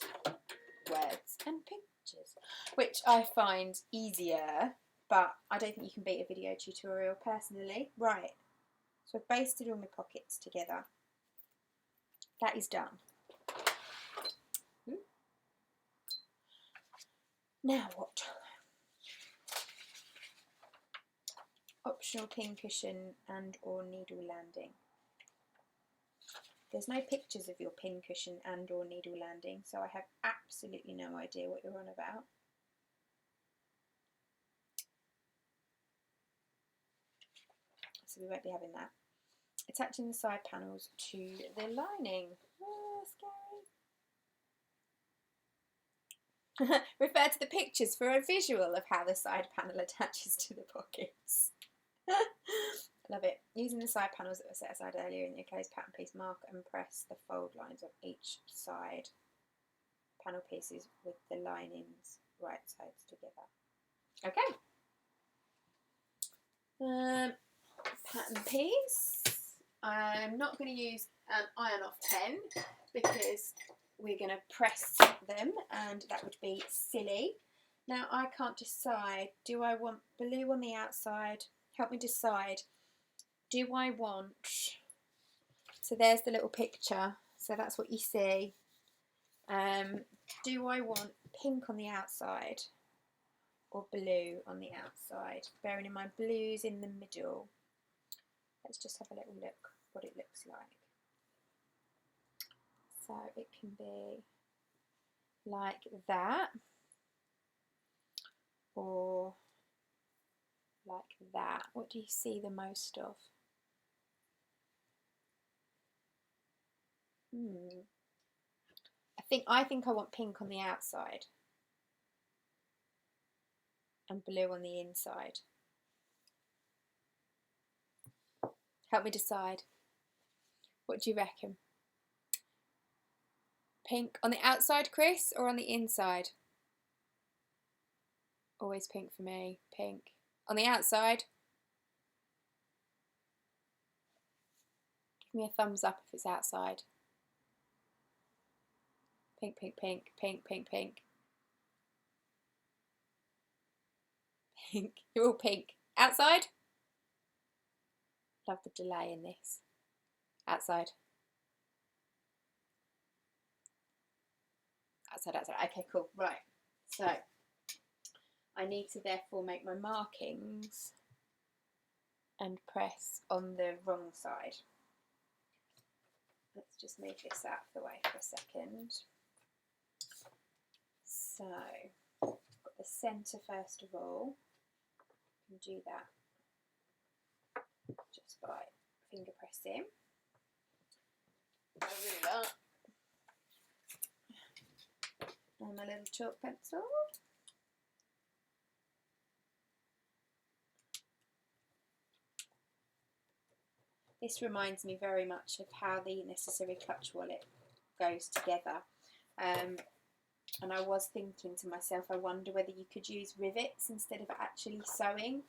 Speaker 1: words and pictures, which I find easier, but I don't think you can beat a video tutorial personally. Right, so I've basted all my pockets together. That is done. Now what? Optional pin cushion and or needle landing. There's no pictures of your pin cushion and or needle landing, so I have absolutely no idea what you're on about. So we won't be having that. Attaching the side panels to the lining. Oh, scary. Refer to the pictures for a visual of how the side panel attaches to the pockets. Love it. Using the side panels that were set aside earlier in the enclosed pattern piece, mark and press the fold lines on each side panel pieces with the linings right sides together. Okay. Pattern piece. I'm not going to use an iron-off pen because we're going to press them and that would be silly. Now I can't decide, do I want blue on the outside? Help me decide. Do I want, so there's the little picture, so that's what you see. Do I want pink on the outside or blue on the outside? Bearing in mind blue's in the middle. Let's just have a little look what it looks like. So it can be like that or like that. What do you see the most of? I think I want pink on the outside and blue on the inside. Help me decide. What do you reckon? Pink on the outside, Chris, or on the inside? Always pink for me. Pink. On the outside? Give me a thumbs up if it's outside. Pink, pink, pink, pink, pink, pink. Pink. You're all pink. Outside? Love the delay in this. Outside. Outside, outside. Okay, cool. Right. So, I need to therefore make my markings and press on the wrong side. Let's just move this out of the way for a second. So, got the centre first of all. You can do that just by finger pressing. My ruler and my little chalk pencil. This reminds me very much of how the Necessary Clutch wallet goes together. And I was thinking to myself, I wonder whether you could use rivets instead of actually sewing,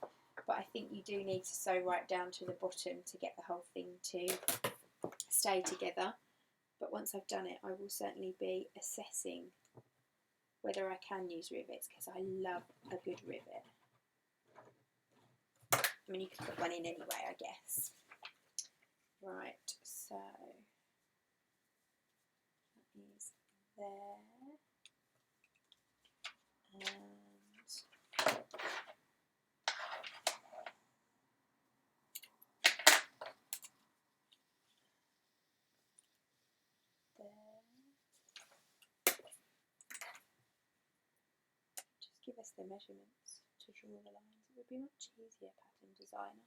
Speaker 1: but I think you do need to sew right down to the bottom to get the whole thing to stay together. But once I've done it, I will certainly be assessing whether I can use rivets, because I love a good rivet. I mean, you could put one in anyway, I guess. Right, so that is there. And there. Just give us the measurements to draw the lines. It would be much easier, pattern designer.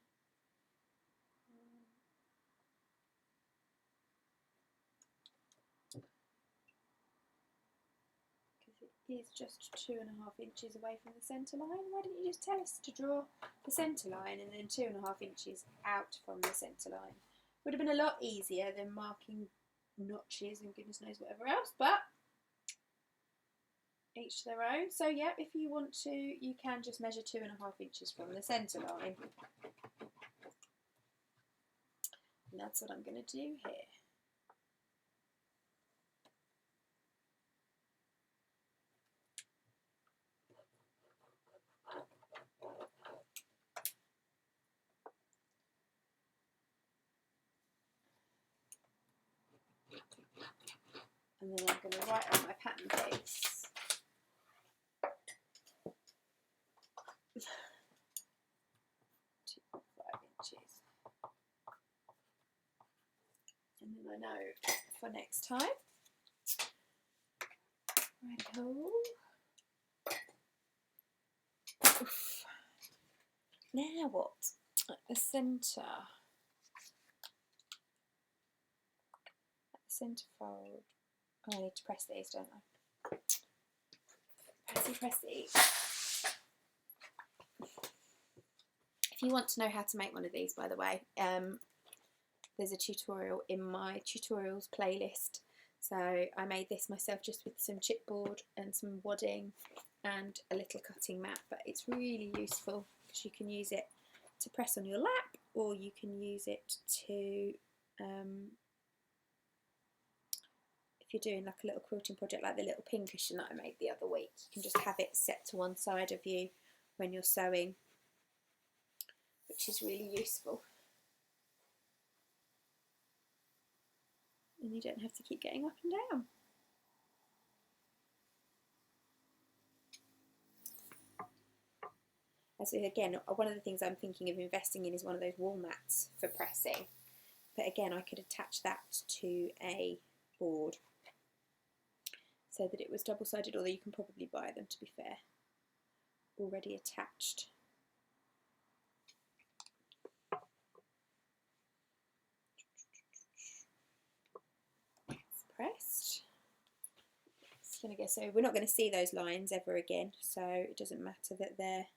Speaker 1: Is just 2.5 inches away from the centre line. Why didn't you just tell us to draw the centre line and then 2.5 inches out from the centre line? Would have been a lot easier than marking notches and goodness knows whatever else, but each to their own. So yeah, if you want to, you can just measure 2.5 inches from the centre line. And that's what I'm going to do here. And then I'm going to write on my pattern piece. Inches. And then I know for next time. Righto. Oof. Now what? At the centre. At the centre fold. Oh, I need to press these, don't I? Pressy. If you want to know how to make one of these, by the way, there's a tutorial in my tutorials playlist. So I made this myself just with some chipboard and some wadding and a little cutting mat, but it's really useful because you can use it to press on your lap, or you can use it to if you're doing like a little quilting project like the little pincushion that I made the other week, you can just have it set to one side of you when you're sewing, which is really useful. And you don't have to keep getting up and down. So again, one of the things I'm thinking of investing in is one of those wall mats for pressing. But again, I could attach that to a board so that it was double-sided, although you can probably buy them, to be fair, already attached. It's pressed. It's going to go, so we're not going to see those lines ever again, so it doesn't matter that they're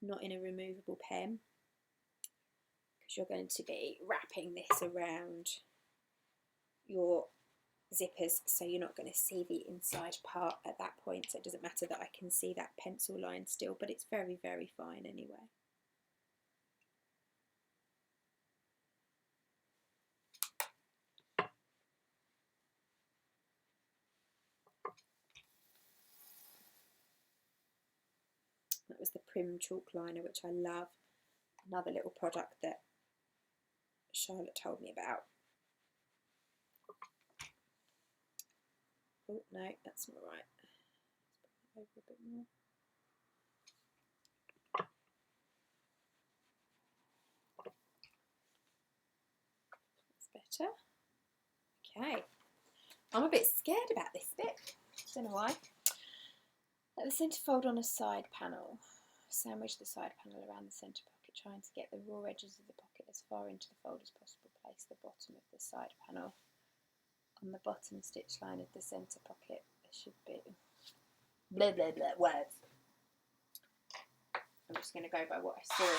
Speaker 1: not in a removable pen, because you're going to be wrapping this around your zippers, so you're not going to see the inside part at that point, so it doesn't matter that I can see that pencil line still, but it's very, very fine anyway. That was the Prim chalk liner, which I love. Another little product that Charlotte told me about. Oh no, that's not right. Let's put it over a bit more. That's better. Okay. I'm a bit scared about this bit. Don't know why. At the centre fold on a side panel. Sandwich the side panel around the centre pocket, trying to get the raw edges of the pocket as far into the fold as possible. Place the bottom of the side panel on the bottom stitch line of the centre pocket. There should be blah blah blah words. I'm just going to go by what I saw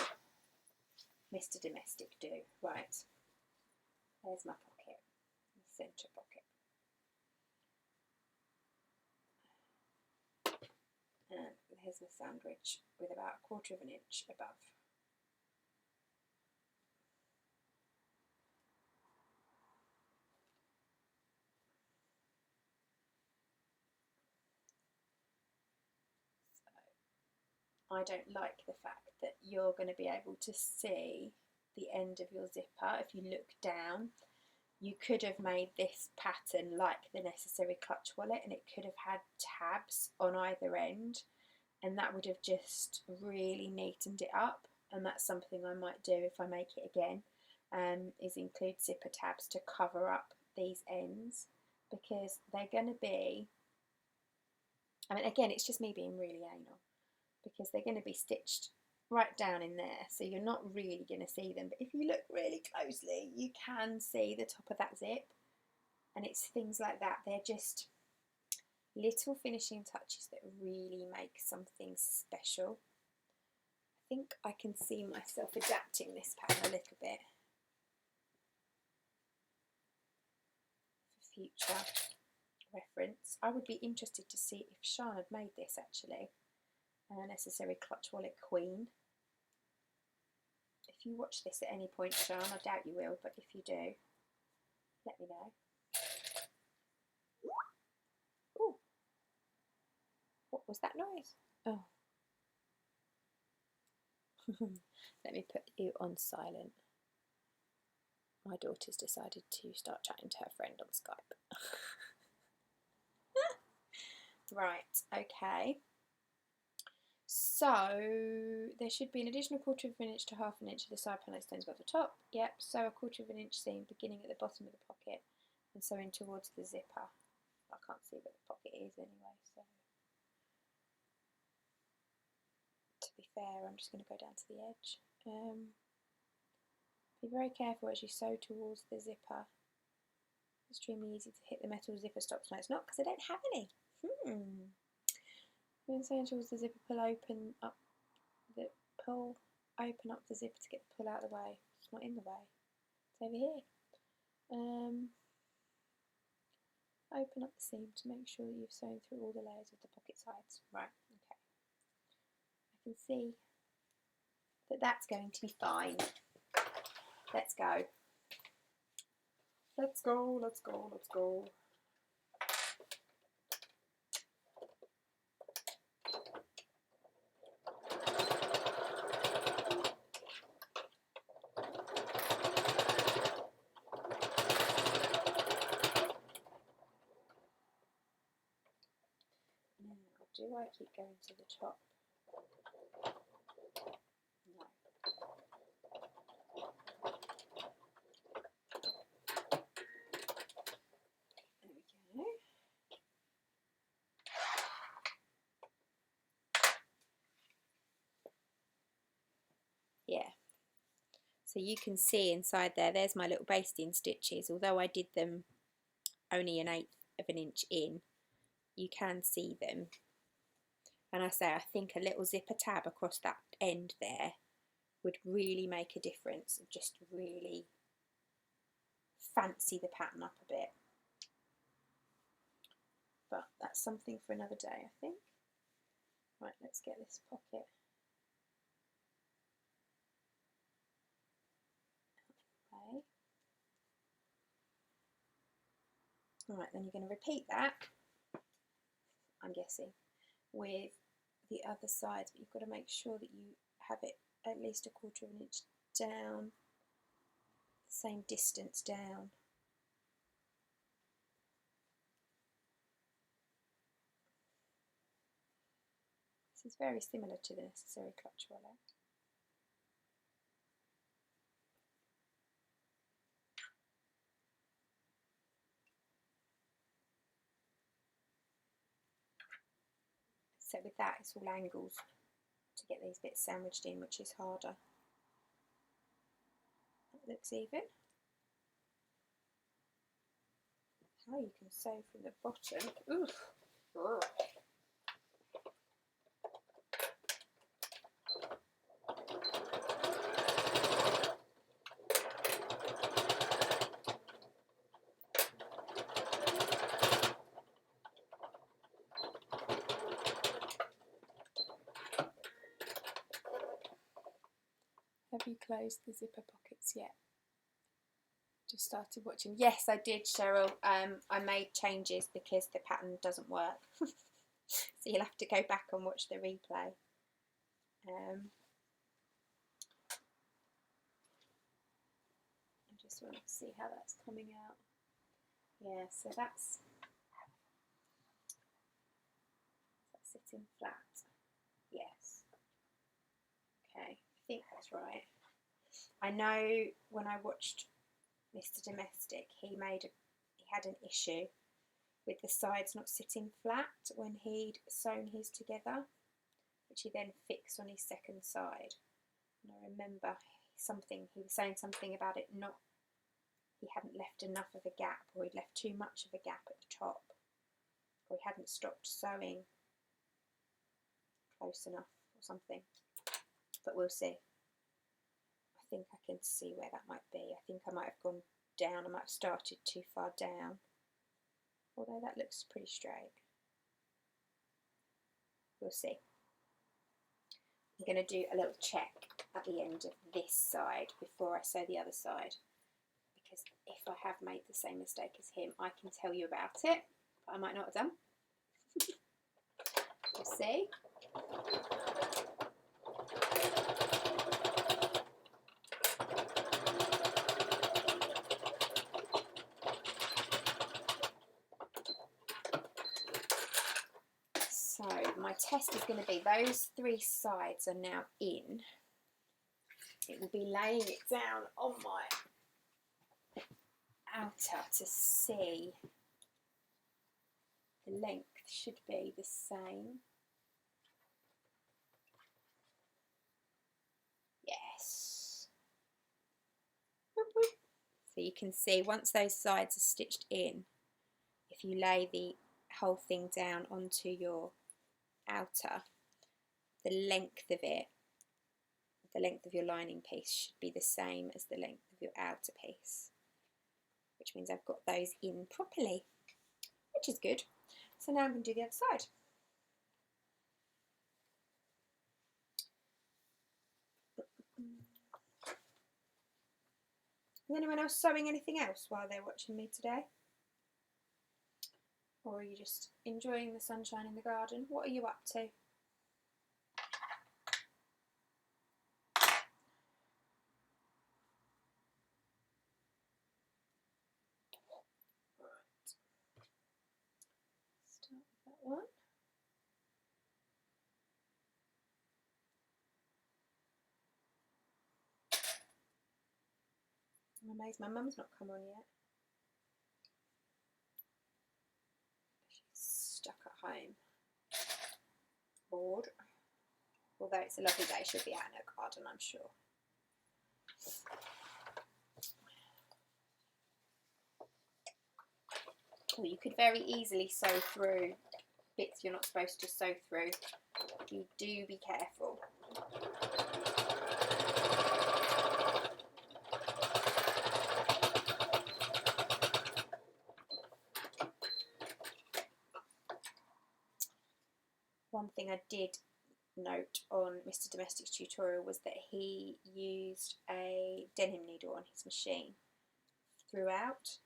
Speaker 1: Mr. Domestic do. Right, there's my pocket, the centre pocket. And here's my sandwich with about 1/4 inch above. So I don't like the fact that you're going to be able to see the end of your zipper if you look down. You could have made this pattern like the Necessary Clutch wallet, and it could have had tabs on either end, and that would have just really neatened it up. And that's something I might do if I make it again, is include zipper tabs to cover up these ends, because they're going to be, I mean, again, it's just me being really anal, because they're going to be stitched right down in there, so you're not really going to see them. But if you look really closely, you can see the top of that zip, and it's things like that. They're just little finishing touches that really make something special. I think I can see myself adapting this pattern a little bit for future reference. I would be interested to see if Sean had made this actually. Necessary Clutch Wallet Queen. If you watch this at any point, Sean, I doubt you will, but if you do, let me know. Ooh. What was that noise? Oh. Let me put you on silent. My daughter's decided to start chatting to her friend on Skype. Right, okay. So there should be an additional 1/4 of an inch to 1/2 an inch of the side panel extends above the top. Yep, sew a 1/4 of an inch seam beginning at the bottom of the pocket and sewing towards the zipper. I can't see where the pocket is anyway, so to be fair, I'm just going to go down to the edge. Be very careful as you sew towards the zipper. It's extremely easy to hit the metal zipper stops. No, it's not, because I don't have any. When sewing towards the zipper, pull up the zipper to get the pull out of the way. It's not in the way. It's over here. Open up the seam to make sure that you've sewn through all the layers of the pocket sides. Right, okay. I can see that that's going to be fine. Let's go. Let's go, let's go, let's go. Now, do I keep going to the top? No. There we go. Yeah. So you can see inside there, there's my little basting stitches. Although I did them only 1/8 of an inch in, you can see them. And I say, I think a little zipper tab across that end there would really make a difference, just really fancy the pattern up a bit. But that's something for another day, I think. Right, let's get this pocket. Okay. Alright, then you're going to repeat that, I'm guessing, with the other side, but you've got to make sure that you have it at least a 1/4 of an inch down, the same distance down. This is very similar to the Necessary Clutch Wallet. So with that, it's all angles to get these bits sandwiched in, which is harder. That looks even. How you can sew from the bottom. Oof. Ugh. Have you closed the zipper pockets yet? Just started watching. Yes, I did, Cheryl. I made changes because the pattern doesn't work. So you'll have to go back and watch the replay. I just want to see how that's coming out. Yeah, so that's sitting flat. Yes. Okay, I think that's right. I know when I watched Mr. Domestic, he had an issue with the sides not sitting flat when he'd sewn his together, which he then fixed on his second side. And I remember he was saying something about it he hadn't left enough of a gap, or he'd left too much of a gap at the top, or he hadn't stopped sewing close enough or something. But we'll see. I think I can see where that might be. I think I might have gone down. I might have started too far down. although that looks pretty straight. We'll see. I'm going to do a little check at the end of this side before I sew the other side, because if I have made the same mistake as him, I can tell you about it, but I might not have done. We'll see. So my test is going to be, those 3 sides are now in. It will be laying it down on my outer to see. The length should be the same. Yes. So you can see once those sides are stitched in, if you lay the whole thing down onto your outer, the length of it, the length of your lining piece should be the same as the length of your outer piece, which means I've got those in properly, which is good. So now I'm going to do the other side. Is anyone else sewing anything else while they're watching me today? Or are you just enjoying the sunshine in the garden? What are you up to? Right. Start with that one. I'm amazed my mum's not come on yet. She's stuck at home, bored. Although it's a lovely day, she'll be out in her garden, I'm sure. Well, you could very easily sew through bits you're not supposed to sew through. You do be careful. One thing I did note on Mr. Domestic's tutorial was that he used a denim needle on his machine throughout,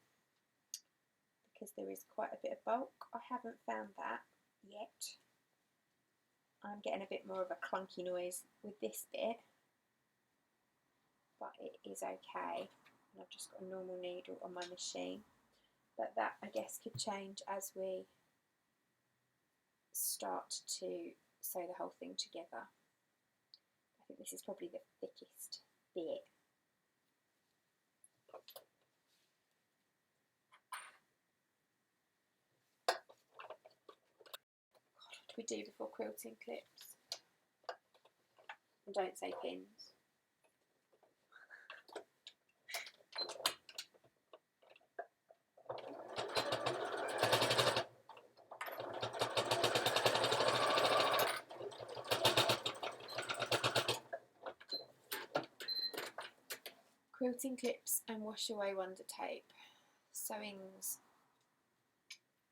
Speaker 1: because there is quite a bit of bulk. I haven't found that yet. I'm getting a bit more of a clunky noise with this bit, but it is okay. And I've just got a normal needle on my machine, but that I guess could change as we start to sew the whole thing together. I think this is probably the thickest bit. What do we do before quilting clips? And don't say pins. Quilting clips and wash away wonder tape. Sewing's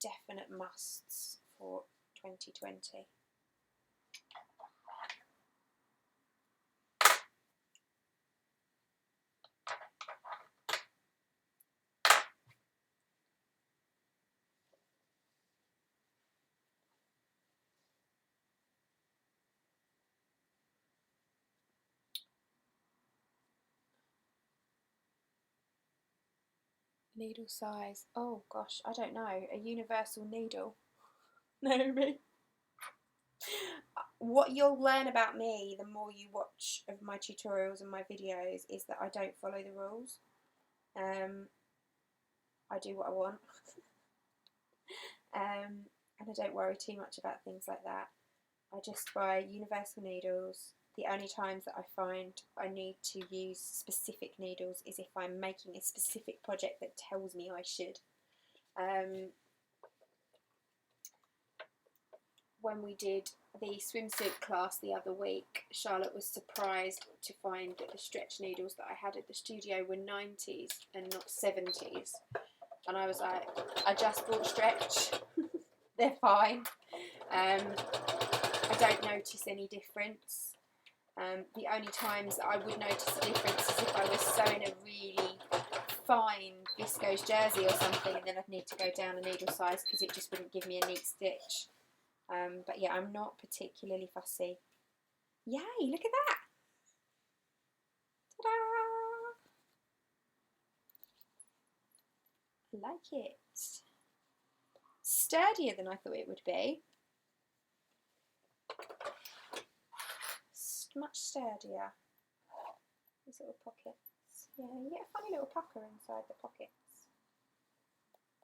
Speaker 1: definite musts for 2020. Needle size, oh gosh, I don't know, a universal needle. Naomi. What you'll learn about me the more you watch of my tutorials and my videos is that I don't follow the rules. I do what I want. And I don't worry too much about things like that. I just buy universal needles. The only times that I find I need to use specific needles is if I'm making a specific project that tells me I should. When we did the swimsuit class the other week, Charlotte was surprised to find that the stretch needles that I had at the studio were 90s and not 70s. and I was like, I just bought stretch. They're fine. I don't notice any difference. The only times that I would notice a difference is if I was sewing a really fine viscose jersey or something, and then I'd need to go down a needle size because it just wouldn't give me a neat stitch. But yeah, I'm not particularly fussy. Yay, look at that! Ta-da! I like it. Sturdier than I thought it would be. Much sturdier. These little pockets. Yeah, you get a funny little pucker inside the pockets.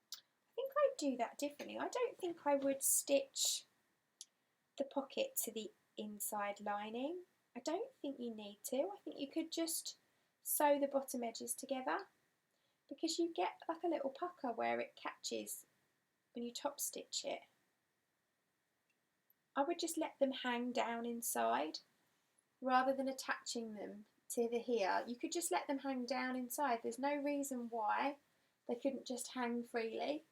Speaker 1: I think I'd do that differently. I don't think I would stitch the pocket to the inside lining. I don't think you need to. I think you could just sew the bottom edges together, because you get like a little pucker where it catches when you top stitch it. I would just let them hang down inside rather than attaching them to the here. You could just let them hang down inside. There's no reason why they couldn't just hang freely.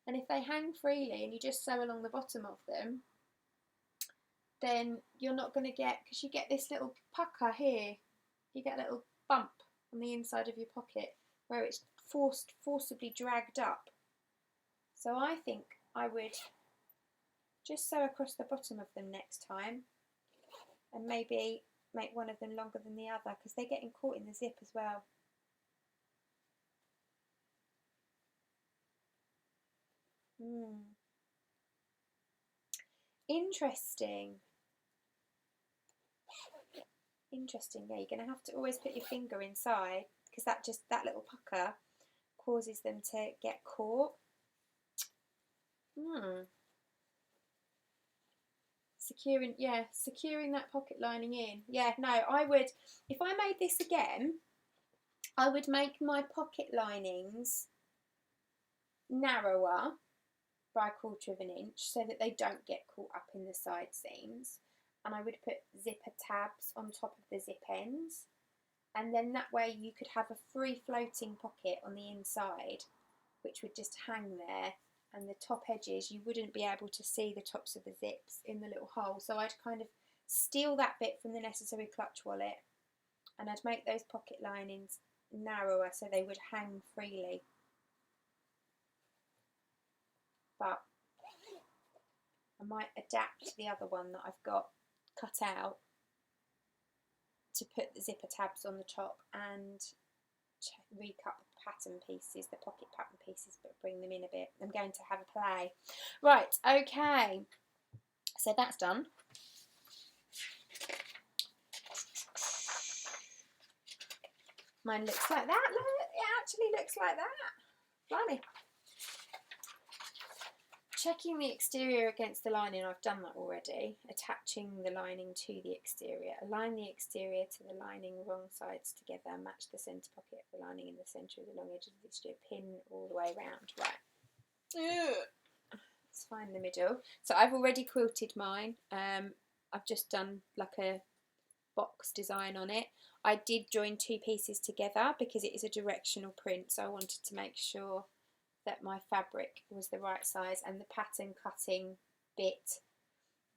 Speaker 1: And if they hang freely and you just sew along the bottom of them, then you're not going to get, because you get this little pucker here, you get a little bump on the inside of your pocket where it's forcibly dragged up. So I think I would just sew across the bottom of them next time, and maybe make one of them longer than the other, because they're getting caught in the zip as well. Interesting. Interesting. Yeah, you're going to have to always put your finger inside, because that little pucker causes them to get caught. Securing that pocket lining in. Yeah, no, I would, if I made this again, I would make my pocket linings narrower by 1/4 of an inch so that they don't get caught up in the side seams, and I would put zipper tabs on top of the zip ends, and then that way you could have a free floating pocket on the inside which would just hang there, and the top edges you wouldn't be able to see the tops of the zips in the little hole. So I'd kind of steal that bit from the necessary clutch wallet, and I'd make those pocket linings narrower so they would hang freely. But I might adapt the other one that I've got cut out to put the zipper tabs on the top and recut the pattern pieces, the pocket pattern pieces, but bring them in a bit. I'm going to have a play. Right, okay, so that's done. Mine looks like that. Look, it actually looks like that. Blimey. Checking the exterior against the lining, I've done that already. Attaching the lining to the exterior. Align the exterior to the lining, wrong sides together. Match the centre pocket of the lining in the centre of the long edge of the exterior. Pin all the way around. Right. Let's find the middle. So I've already quilted mine. I've just done like a box design on it. I did join 2 pieces together because it is a directional print, so I wanted to make sure that my fabric was the right size, and the pattern cutting bit,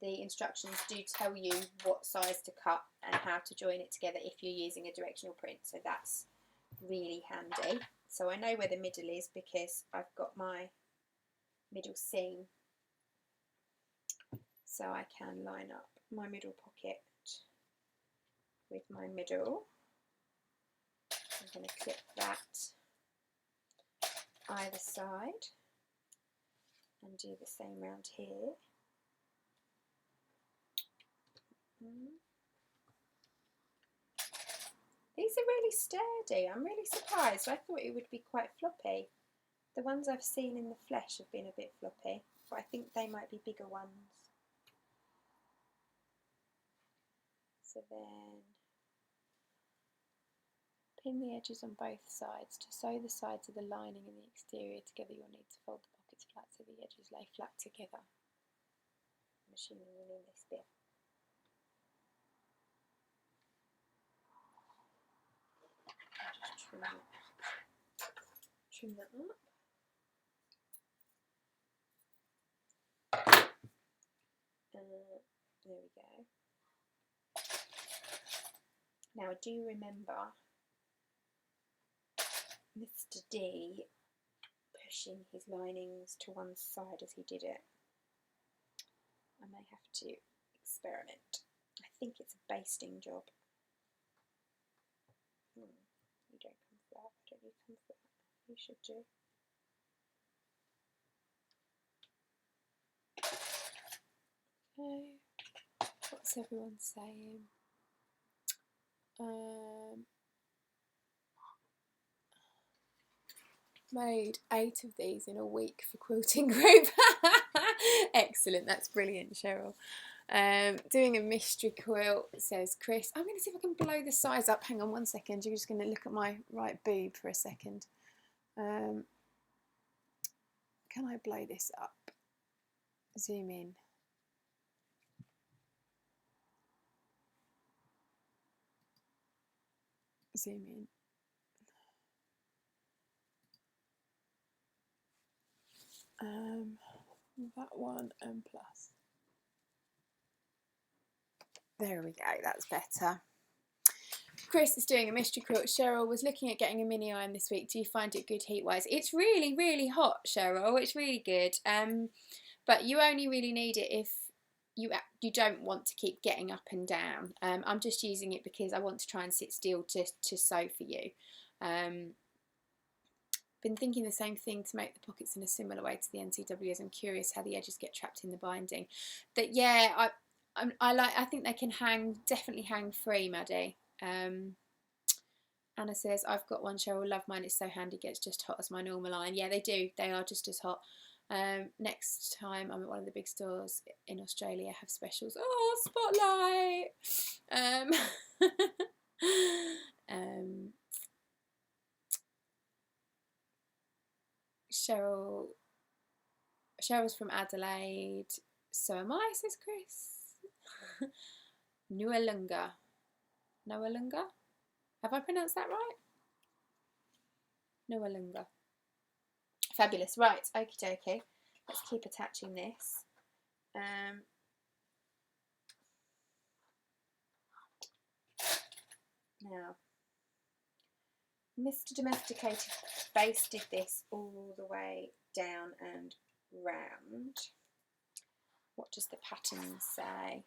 Speaker 1: the instructions do tell you what size to cut and how to join it together if you're using a directional print, so that's really handy. So I know where the middle is because I've got my middle seam, so I can line up my middle pocket with my middle. I'm going to clip that either side and do the same round here. These are really sturdy. I'm really surprised. I thought it would be quite floppy. The ones I've seen in the flesh have been a bit floppy, but I think they might be bigger ones. So then pin the edges on both sides. To sew the sides of the lining and the exterior together, you'll need to fold the pockets flat so the edges lay flat together. I'm assuming you mean this bit. I'll just trim that up. There we go. Now I do remember Mr. D pushing his linings to one side as he did it. I may have to experiment. I think it's a basting job. You don't come flat. Don't you come flat? You should do. Okay. What's everyone saying? Made 8 of these in a week for quilting group. Excellent, that's brilliant, Cheryl. Doing a mystery quilt, says Chris. I'm going to see if I can blow the size up. Hang on one second. You're just going to look at my right boob for a second. Can I blow this up? Zoom in. Zoom in. That one and plus. There we go, that's better. Chris is doing a mystery quilt. Cheryl was looking at getting a mini iron this week. Do you find it good heat-wise? It's really, really hot, Cheryl. It's really good. But you only really need it if you don't want to keep getting up and down. I'm just using it because I want to try and sit still to sew for you. Been thinking the same thing to make the pockets in a similar way to the NCWs. I'm curious how the edges get trapped in the binding. But yeah, I think they can definitely hang free, Maddie. Anna says, I've got one, Cheryl, love mine, it's so handy, gets just hot as my normal iron. Yeah, they do, they are just as hot. Next time I'm at one of the big stores in Australia, have specials. Oh, spotlight. Cheryl's from Adelaide, so am I, says Chris. Nualunga. Have I pronounced that right? Nualunga. Fabulous. Right, okie dokie. Let's keep attaching this. Now, Mr. Domesticated basted this all the way down and round. What does the pattern say?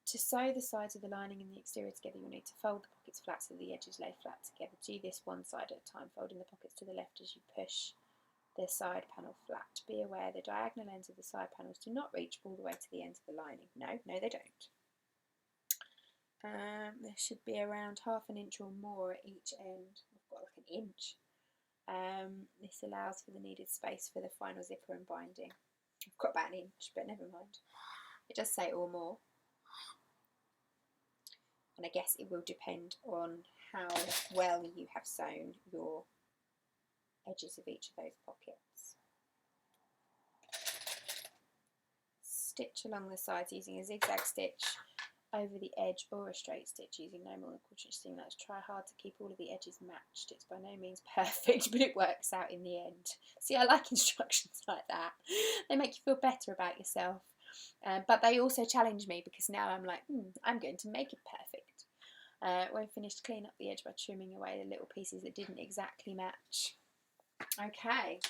Speaker 1: To sew the sides of the lining and the exterior together, you'll need to fold the pockets flat so the edges lay flat together. Do this one side at a time, folding the pockets to the left as you push the side panel flat. Be aware the diagonal ends of the side panels do not reach all the way to the end of the lining. No, they don't. There should be around ½ an inch or more at each end. I've got like an inch. This allows for the needed space for the final zipper and binding. I've got about an inch, but never mind. It does say or more. And I guess it will depend on how well you have sewn your edges of each of those pockets. Stitch along the sides using a zigzag stitch over the edge or a straight stitch using no more than a 1/4 inch seam. Let's try hard to keep all of the edges matched. It's by no means perfect, but it works out in the end. See, I like instructions like that. They make you feel better about yourself. But they also challenge me because now I'm like, I'm going to make it perfect. When finished, clean up the edge by trimming away the little pieces that didn't exactly match. Okay.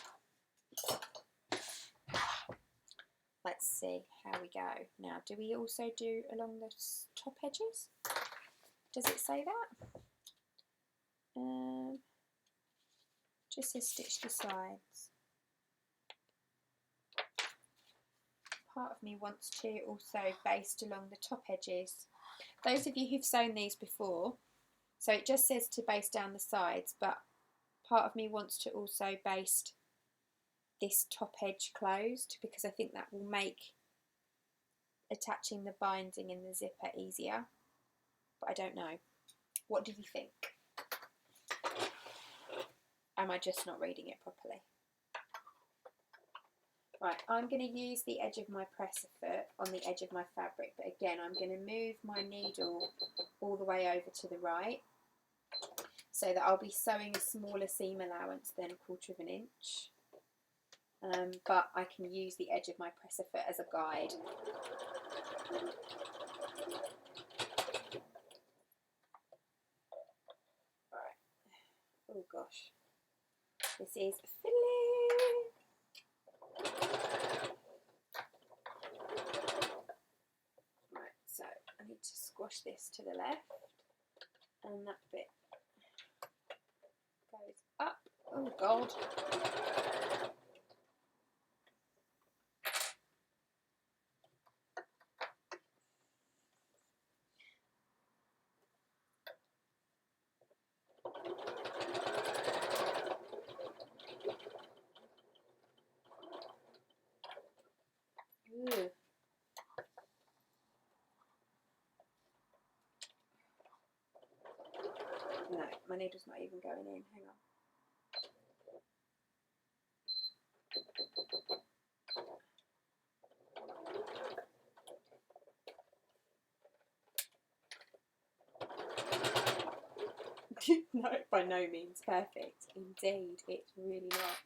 Speaker 1: Let's see how we go. Now, do we also do along the top edges? Does it say that? Just says stitch the sides. Part of me wants to also baste along the top edges. Those of you who've sewn these before, so it just says to baste down the sides, but part of me wants to also baste this top edge closed because I think that will make attaching the binding and the zipper easier, but I don't know. What do you think? Am I just not reading it properly? Right, I'm going to use the edge of my presser foot on the edge of my fabric, but again I'm going to move my needle all the way over to the right so that I'll be sewing a smaller seam allowance than 1/4 inch. but I can use the edge of my presser foot as a guide. Right. Oh gosh, this is fiddly. Right, so I need to squash this to the left, and that bit goes up. Oh God. Ooh. No, my needle's not even going in. Hang on. No, by no means perfect. Indeed, it's really not.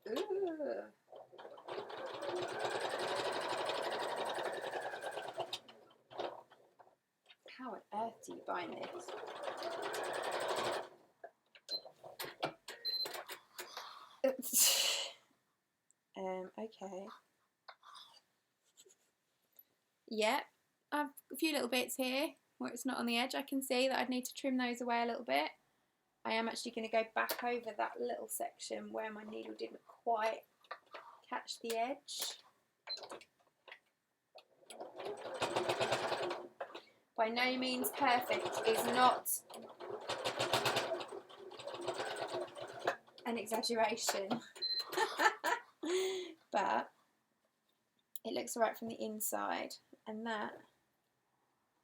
Speaker 1: Ooh. How on earth do you bind this? Okay. Yeah, I've a few little bits here where it's not on the edge. I can see that I'd need to trim those away a little bit. I am actually going to go back over that little section where my needle didn't quite catch the edge. By no means perfect is not an exaggeration. But it looks alright from the inside, and that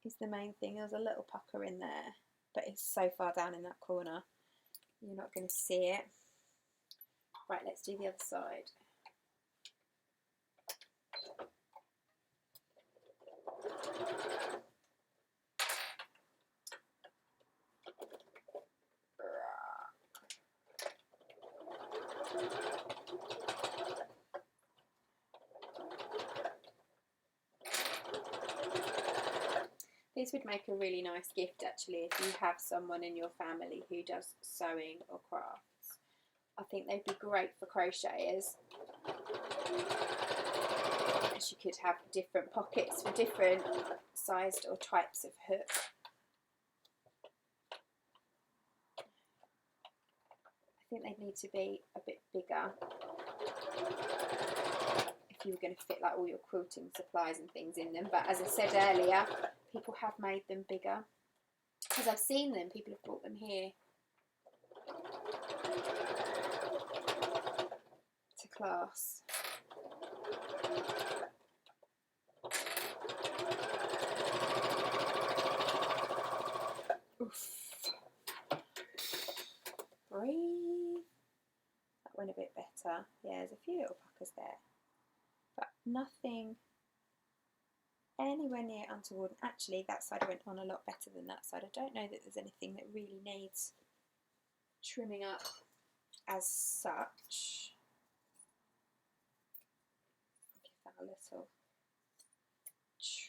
Speaker 1: is the main thing. There's a little pucker in there, but it's so far down in that corner you're not going to see it. Right, let's do the other side. This would make a really nice gift actually if you have someone in your family who does sewing or crafts. I think they'd be great for crocheters. As you could have different pockets for different sized or types of hook. I think they'd need to be a bit bigger if you were going to fit like all your quilting supplies and things in them, but as I said earlier, people have made them bigger because I've seen them, people have brought them here to class. Oof. Breathe. That went a bit better. Yeah, there's a few little puckers there, but nothing anywhere near untoward. And actually, that side went on a lot better than that side. I don't know that there's anything that really needs trimming up as such. I'll give that a little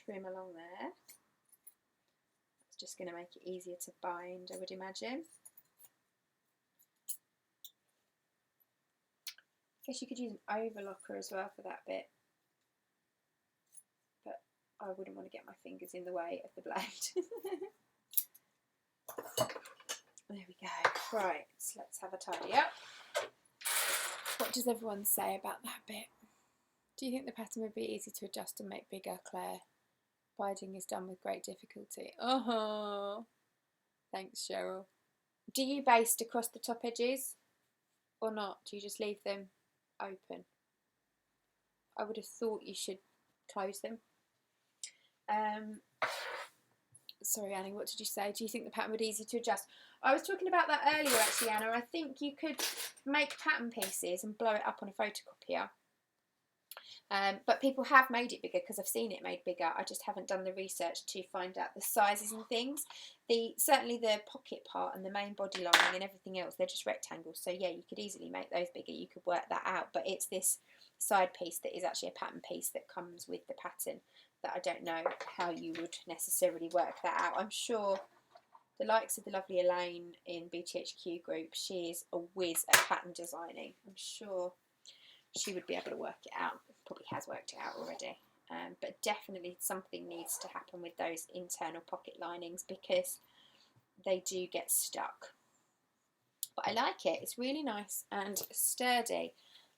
Speaker 1: trim along there. It's just going to make it easier to bind, I would imagine. I guess you could use an overlocker as well for that bit, but I wouldn't want to get my fingers in the way of the blade. There we go. Right, so let's have a tidy up. What does everyone say about that bit? Do you think the pattern would be easy to adjust and make bigger, Claire? Binding is done with great difficulty. Oh, thanks, Cheryl. Do you baste across the top edges or not? Do you just leave them open? I would have thought you should close them. Sorry, Annie, what did you say? Do you think the pattern would be easy to adjust? I was talking about that earlier, actually, Anna. I think you could make pattern pieces and blow it up on a photocopier. But people have made it bigger because I've seen it made bigger. I just haven't done the research to find out the sizes and things. Certainly the pocket part and the main body lining and everything else, they're just rectangles. So yeah, you could easily make those bigger. You could work that out. But it's this side piece that is actually a pattern piece that comes with the pattern that I don't know how you would necessarily work that out. I'm sure the likes of the lovely Elaine in BTHQ group, she is a whiz at pattern designing. I'm sure she would be able to work it out. Probably has worked it out already. But definitely something needs to happen with those internal pocket linings because they do get stuck. But I like it. It's really nice and sturdy.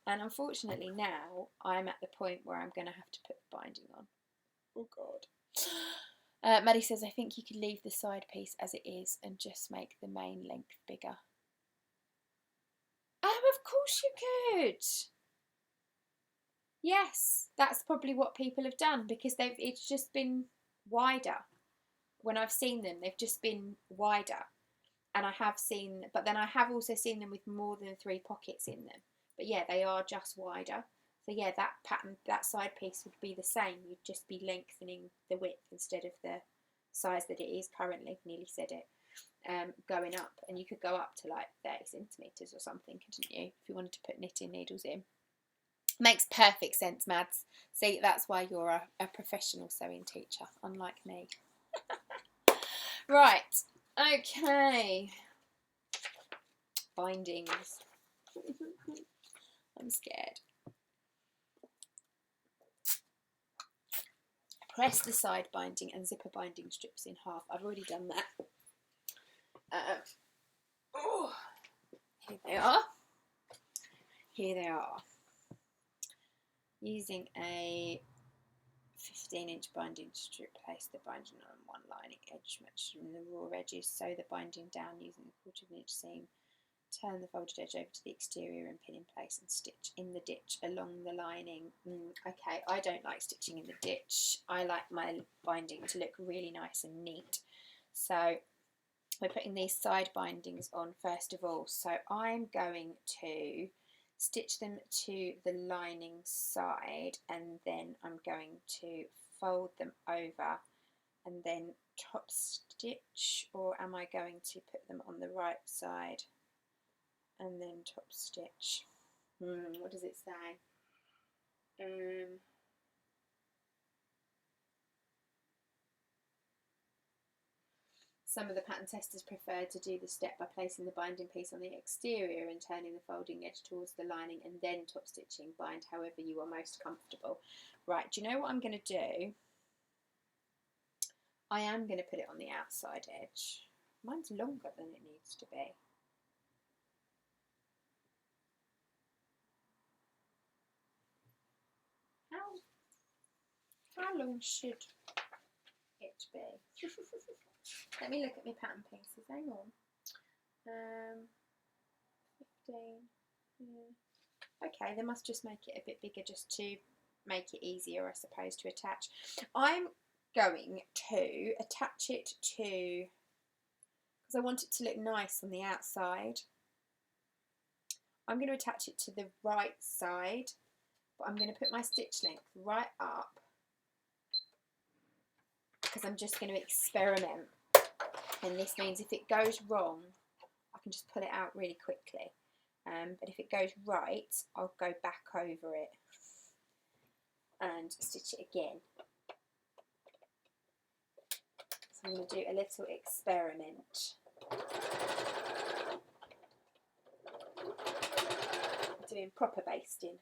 Speaker 1: And unfortunately now I'm at the point where I'm going to have to put the binding on. Oh God. Maddie says, I think you could leave the side piece as it is and just make the main length bigger. Oh, of course you could. Yes, that's probably what people have done because it's just been wider. When I've seen them, they've just been wider. And I have seen, but then I have also seen them with more than 3 pockets in them. But yeah, they are just wider. So yeah, that pattern, that side piece would be the same. You'd just be lengthening the width instead of the size that it is currently. Nearly said it. Going up, and you could go up to like 30 centimetres or something, couldn't you? If you wanted to put knitting needles in. Makes perfect sense, Mads. See, that's why you're a professional sewing teacher, unlike me. Right, okay. Bindings. I'm scared. Press the side binding and zipper binding strips in half. I've already done that. Oh, here they are. Here they are. Using a 15-inch binding strip, place the binding on one lining edge, match from the raw edges, sew the binding down using a 1/4 inch seam, turn the folded edge over to the exterior and pin in place and stitch in the ditch along the lining. Okay, I don't like stitching in the ditch. I like my binding to look really nice and neat. So we're putting these side bindings on first of all. So I'm going to stitch them to the lining side and then I'm going to fold them over and then top stitch, or am I going to put them on the right side and then top stitch? What does it say? Some of the pattern testers prefer to do the step by placing the binding piece on the exterior and turning the folding edge towards the lining and then top stitching. Bind however you are most comfortable. Right, do you know what I'm going to do? I am going to put it on the outside edge. Mine's longer than it needs to be. How long should it be? Let me look at my pattern pieces. Hang on. 15. Yeah. Okay, they must just make it a bit bigger just to make it easier, I suppose, to attach. I'm going to attach it to, because I want it to look nice on the outside, I'm going to attach it to the right side, but I'm going to put my stitch length right up because I'm just going to experiment. And this means if it goes wrong, I can just pull it out really quickly. But if it goes right, I'll go back over it and stitch it again. So I'm going to do a little experiment. Doing proper basting.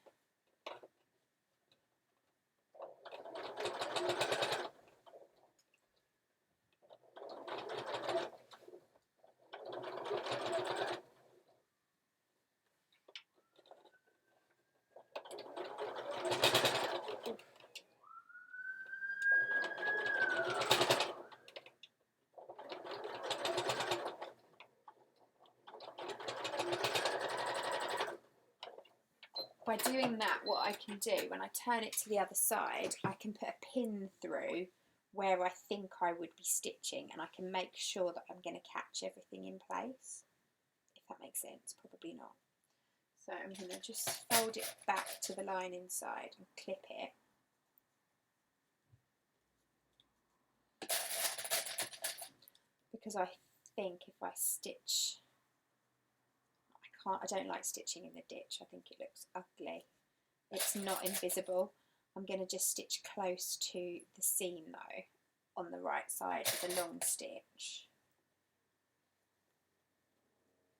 Speaker 1: By doing that, what I can do, when I turn it to the other side, I can put a pin through where I think I would be stitching, and I can make sure that I'm going to catch everything in place. If that makes sense, probably not. So I'm going to just fold it back to the line inside and clip it. Because I think if I stitch, I don't like stitching in the ditch. I think it looks ugly. It's not invisible. I'm going to just stitch close to the seam though, on the right side with a long stitch.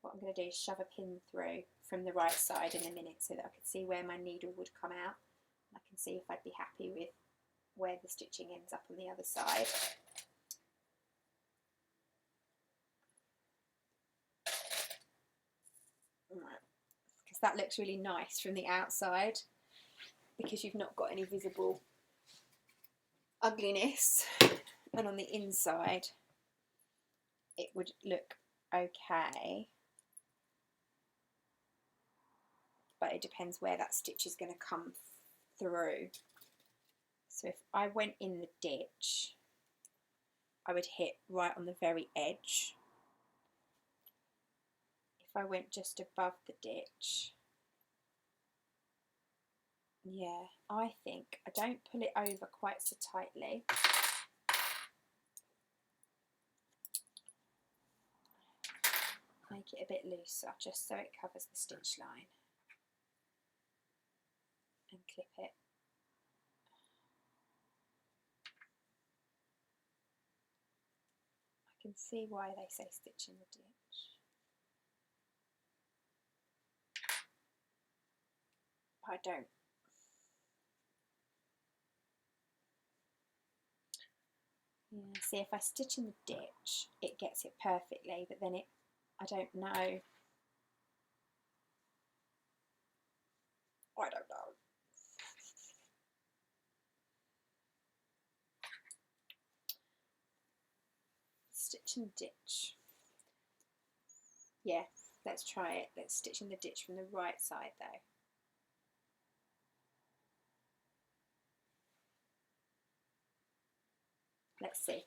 Speaker 1: What I'm going to do is shove a pin through from the right side in a minute so that I can see where my needle would come out. I can see if I'd be happy with where the stitching ends up on the other side. Because that looks really nice from the outside, because you've not got any visible ugliness, and on the inside it would look okay, but it depends where that stitch is going to come through. So if I went in the ditch, I would hit right on the very edge. If I went just above the ditch, yeah, I think I don't pull it over quite so tightly. Make it a bit looser just so it covers the stitch line, and clip it. I can see why they say stitch in the ditch. I don't. Yeah, see, if I stitch in the ditch, it gets it perfectly, but then I don't know. I don't know. Stitch in the ditch. Yeah, let's try it. Let's stitch in the ditch from the right side though. Let's see.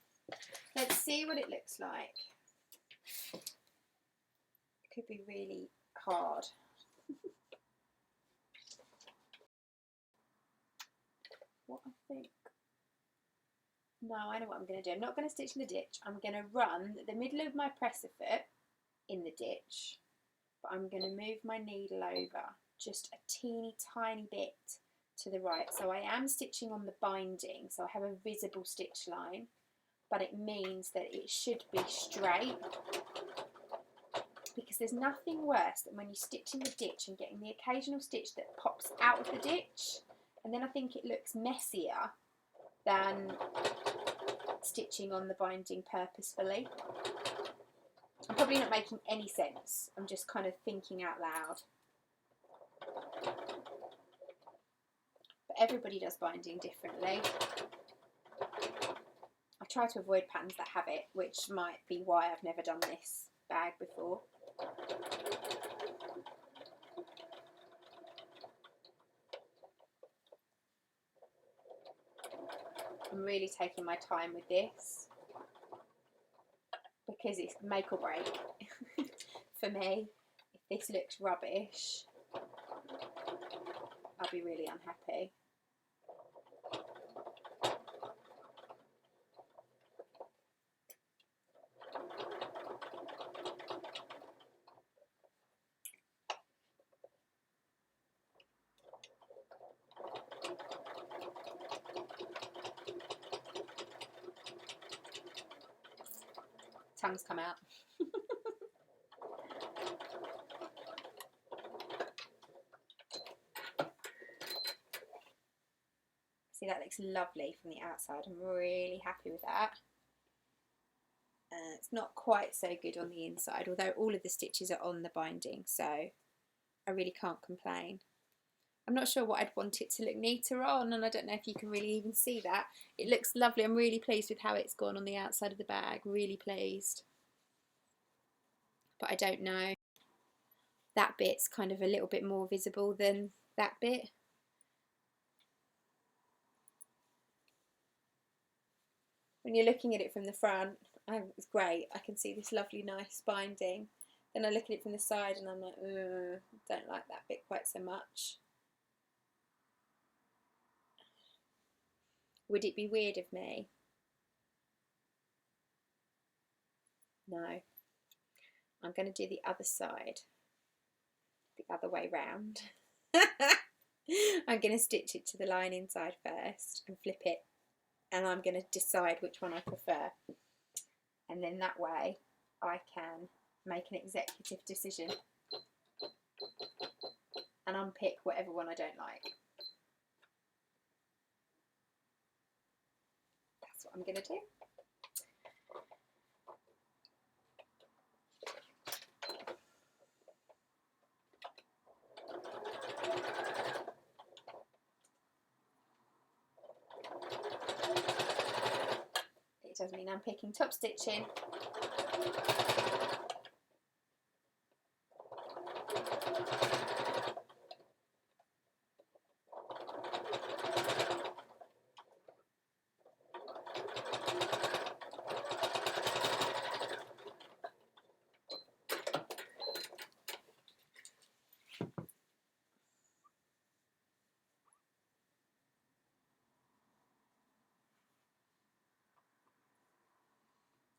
Speaker 1: Let's see what it looks like. It could be really hard. What I think. No, I know what I'm going to do. I'm not going to stitch in the ditch. I'm going to run the middle of my presser foot in the ditch, but I'm going to move my needle over just a teeny tiny bit to the right. So I am stitching on the binding, so I have a visible stitch line, but it means that it should be straight, because there's nothing worse than when you stitch in the ditch and getting the occasional stitch that pops out of the ditch, and then I think it looks messier than stitching on the binding purposefully. I'm probably not making any sense. I'm just kind of thinking out loud. But everybody does binding differently. I try to avoid patterns that have it, which might be why I've never done this bag before. I'm really taking my time with this, because it's make or break for me. If this looks rubbish, I'll be really unhappy. Tongues come out. See, that looks lovely from the outside. I'm really happy with that. It's not quite so good on the inside, although all of the stitches are on the binding, so I really can't complain. I'm not sure what I'd want it to look neater on, and I don't know if you can really even see that. It looks lovely. I'm really pleased with how it's gone on the outside of the bag, really pleased. But I don't know. That bit's kind of a little bit more visible than that bit. When you're looking at it from the front, it's great. I can see this lovely, nice binding. Then I look at it from the side and I'm like, don't like that bit quite so much. Would it be weird of me? No. I'm going to do the other side, the other way round. I'm going to stitch it to the lining side first and flip it, and I'm going to decide which one I prefer. And then that way I can make an executive decision and unpick whatever one I don't like. That's what I'm going to do. It does mean unpicking top stitching.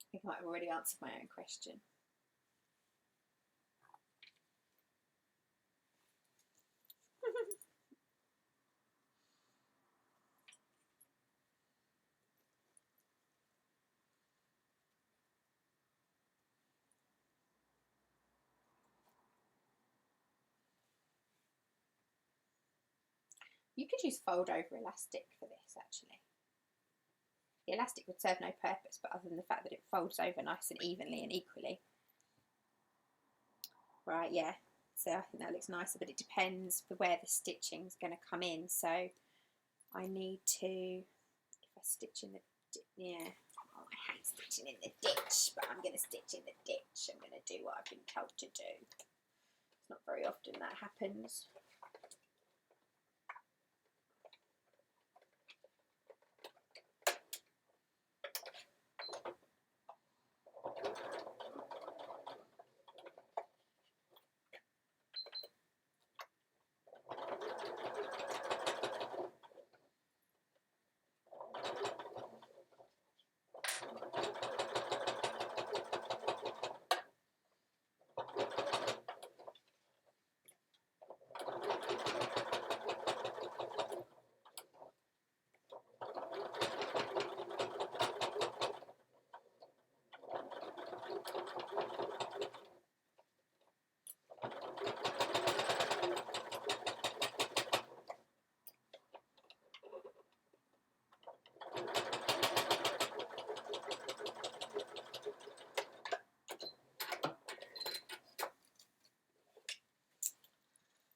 Speaker 1: I think I might have already answered my own question. You could use fold over elastic for this actually. The elastic would serve no purpose, but other than the fact that it folds over nice and evenly and equally. Right, yeah, so I think that looks nicer, but it depends for where the stitching is going to come in. So I need to, if I stitch in the, yeah, oh, I hate stitching in the ditch, but I'm going to stitch in the ditch. I'm going to do what I've been told to do. It's not very often that happens.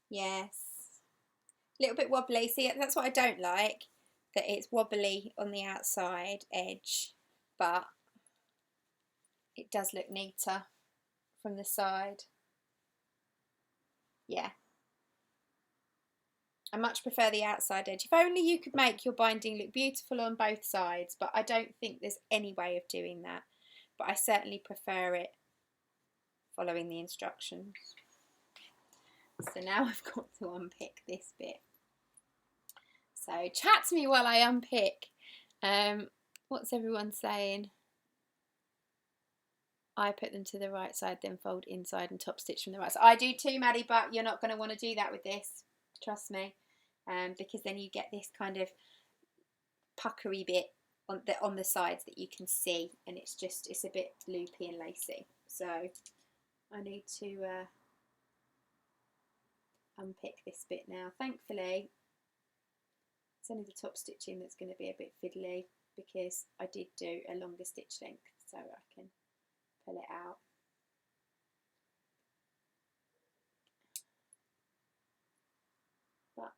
Speaker 1: Yes, a little bit wobbly. See, that's what I don't like, that it's wobbly on the outside edge, but it does look neater from the side. Yeah, I much prefer the outside edge. If only you could make your binding look beautiful on both sides, but I don't think there's any way of doing that. But I certainly prefer it following the instructions. So now I've got to unpick this bit. So chat to me while I unpick. What's everyone saying? I put them to the right side, then fold inside and top stitch from the right side. I do too, Maddie, but you're not going to want to do that with this. Trust me. Because then you get this kind of puckery bit on the sides that you can see, and it's a bit loopy and lacy. So I need to unpick this bit now. Thankfully, it's only the top stitching that's going to be a bit fiddly, because I did do a longer stitch length, so I can pull it out. But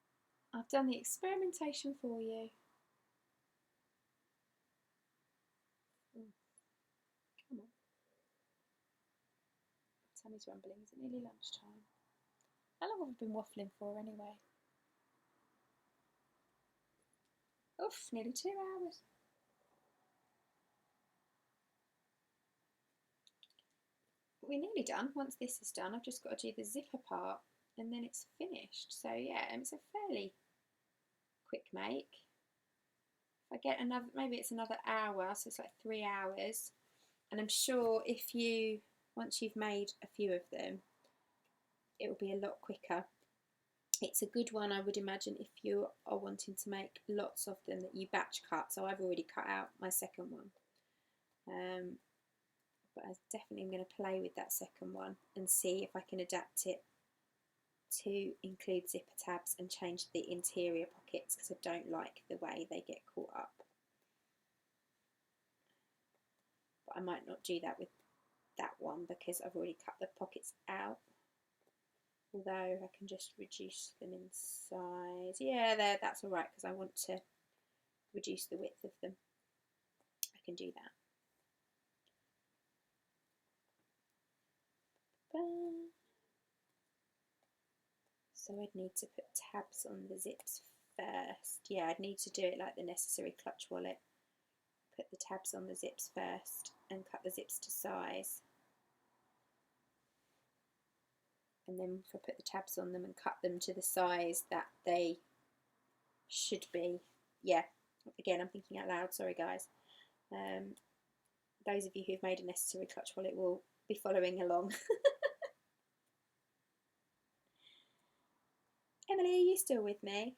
Speaker 1: I've done the experimentation for you. Come on. Tammy's rumbling. Is it nearly lunchtime? How long have I been waffling for anyway? Oof, nearly 2 hours. we're nearly done. Once this is done, I've just got to do the zipper part and then it's finished. So yeah, it's a fairly quick make. If I get another, maybe it's another hour, so it's like 3 hours. And I'm sure if you, once you've made a few of them, it will be a lot quicker. It's a good one, I would imagine, if you are wanting to make lots of them, that you batch cut. So I've already cut out my second one. But I definitely am going to play with that second one and see if I can adapt it to include zipper tabs and change the interior pockets, because I don't like the way they get caught up. But I might not do that with that one because I've already cut the pockets out. Although I can just reduce them in size. Yeah, that's all right, because I want to reduce the width of them. I can do that. So I'd need to put tabs on the zips first. Yeah, I'd need to do it like the necessary clutch wallet. Put the tabs on the zips first and cut the zips to size. And then if I put the tabs on them and cut them to the size that they should be. Yeah, again, I'm thinking out loud, sorry guys. Those of you who've made a necessary clutch wallet will be following along. Emily, are you still with me?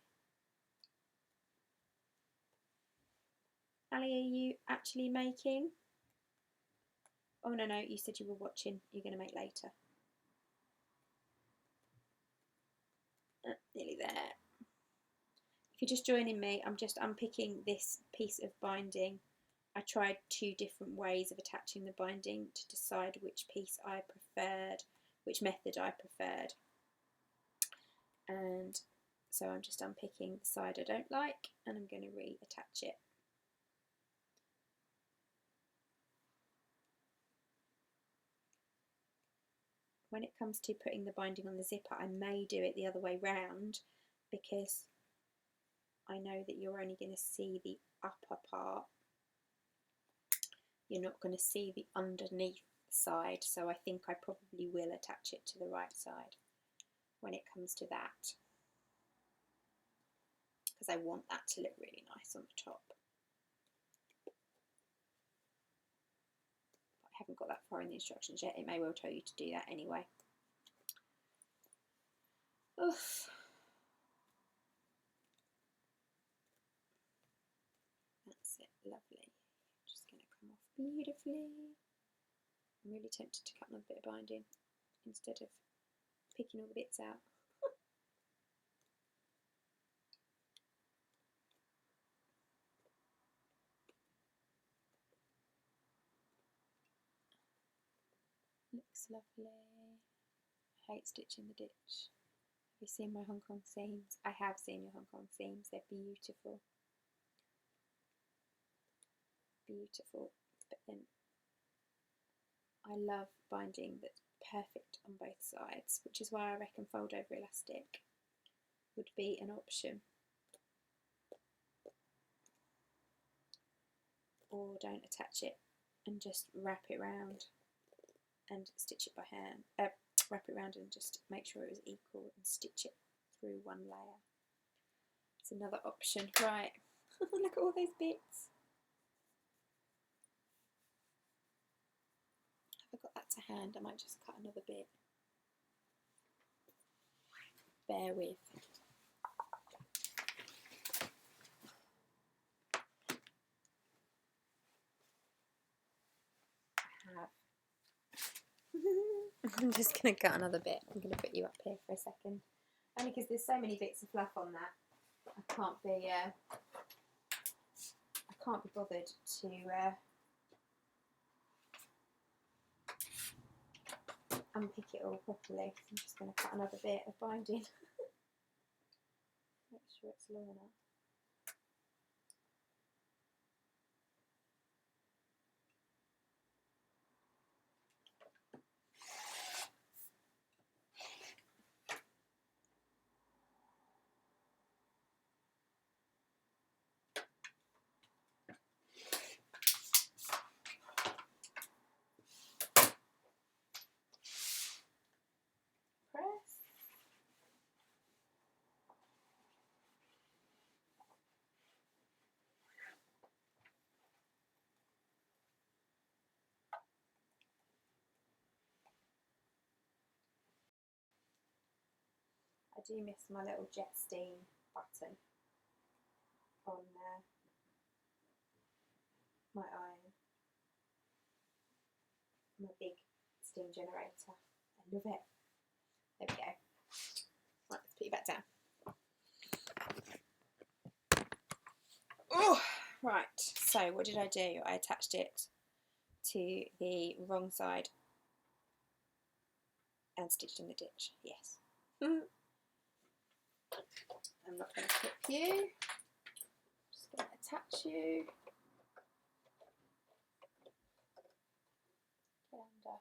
Speaker 1: Ali, are you actually making? Oh no, you said you were watching. You're going to make later. Nearly there. If you're just joining me, I'm just unpicking this piece of binding. I tried 2 different ways of attaching the binding to decide which piece I preferred, which method I preferred. And so I'm just unpicking the side I don't like, and I'm going to reattach it. When it comes to putting the binding on the zipper, I may do it the other way round, because I know that you're only going to see the upper part. You're not going to see the underneath side, so I think I probably will attach it to the right side when it comes to that, because I want that to look really nice on the top. But I haven't got that far in the instructions yet. It may well tell you to do that anyway. Oof. That's it, lovely. Just going to come off beautifully. I'm really tempted to cut another bit of binding instead of picking all the bits out. Looks lovely. I hate stitching the ditch. Have you seen my Hong Kong seams? I have seen your Hong Kong seams. They're beautiful. Beautiful. But then I love binding that's perfect on both sides, which is why I reckon fold over elastic would be an option. Or don't attach it and just wrap it round and stitch it by hand. Wrap it around and just make sure it was equal and stitch it through one layer. It's another option. Right, look at all those bits. If I got that to hand, I might just cut another bit. Bear with. I'm just going to cut another bit. I'm going to put you up here for a second. Only because there's so many bits of fluff on that. I can't be bothered to unpick it all properly. So I'm just going to cut another bit of binding. Make sure it's long enough. do miss my little jet steam button on my iron. My big steam generator. I love it. There we go. Right, let's put you back down. Oh, right. So what did I do? I attached it to the wrong side and stitched in the ditch. Yes. I'm not going to clip you. Just going to attach you. Get under.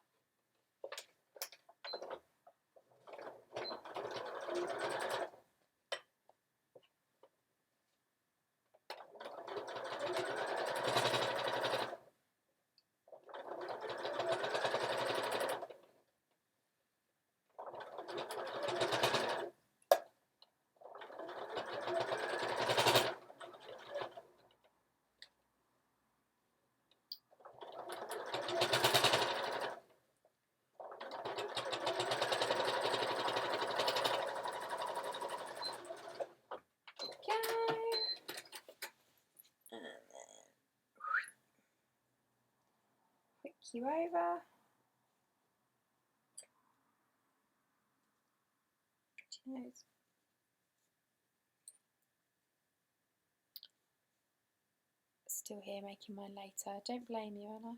Speaker 1: You over. Nose. Still here making mine later. Don't blame you, Anna.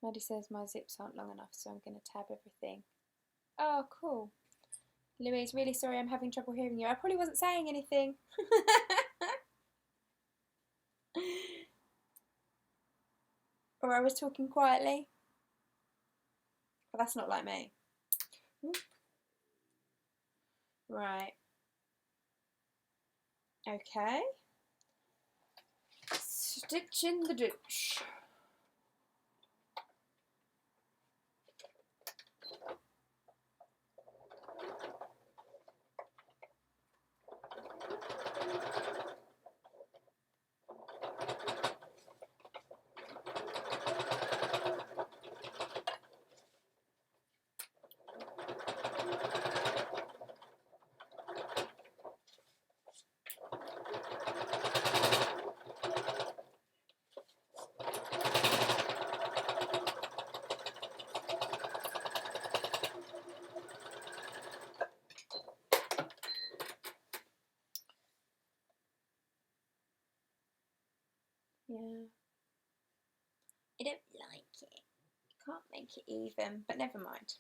Speaker 1: Maddie says my zips aren't long enough, so I'm going to tab everything. Oh, cool. Louise, really sorry I'm having trouble hearing you. I probably wasn't saying anything. Or I was talking quietly. But that's not like me. Right. Okay. Stitch in the ditch. Yeah. I don't like it. Can't make it even, but never mind.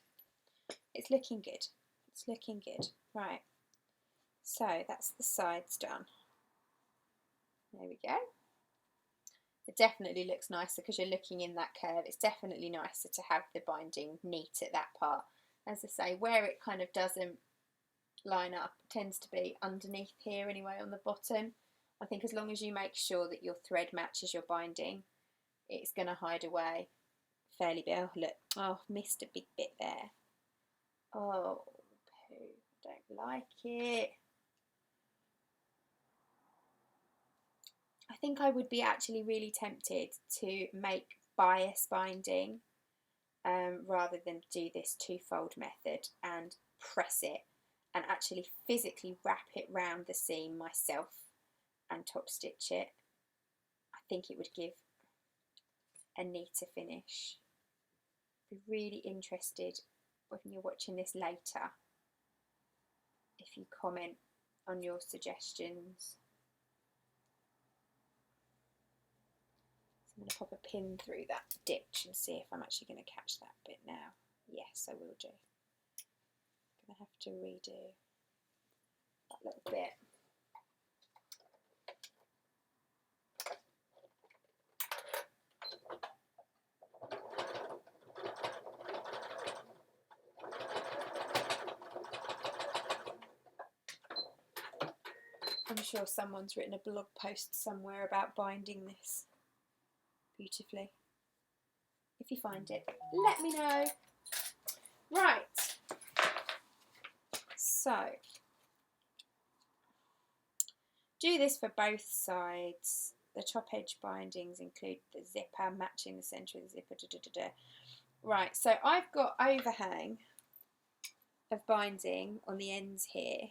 Speaker 1: It's looking good. It's looking good. Right. So that's the sides done. There we go. It definitely looks nicer because you're looking in that curve. It's definitely nicer to have the binding neat at that part. As I say, where it kind of doesn't line up tends to be underneath here anyway on the bottom. I think as long as you make sure that your thread matches your binding, it's going to hide away fairly well. Oh, look, oh, missed a big bit there. Oh, poo, don't like it. I think I would be actually really tempted to make bias binding rather than do this two-fold method and press it and actually physically wrap it round the seam myself and top stitch it. I think it would give a neater finish. Be really interested when you're watching this later if you comment on your suggestions. So I'm going to pop a pin through that ditch and see if I'm actually going to catch that bit now. Yes, I will do. I'm going to have to redo that little bit. I'm sure someone's written a blog post somewhere about binding this beautifully. If you find it, let me know. Right. So, do this for both sides. The top edge bindings include the zipper, matching the centre of the zipper. Right, so I've got overhang of binding on the ends here.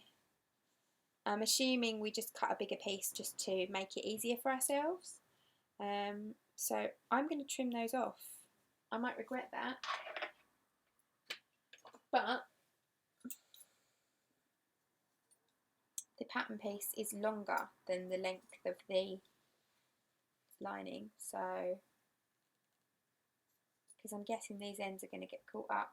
Speaker 1: I'm assuming we just cut a bigger piece just to make it easier for ourselves. So I'm going to trim those off. I might regret that, but the pattern piece is longer than the length of the lining, so because I'm guessing these ends are going to get caught up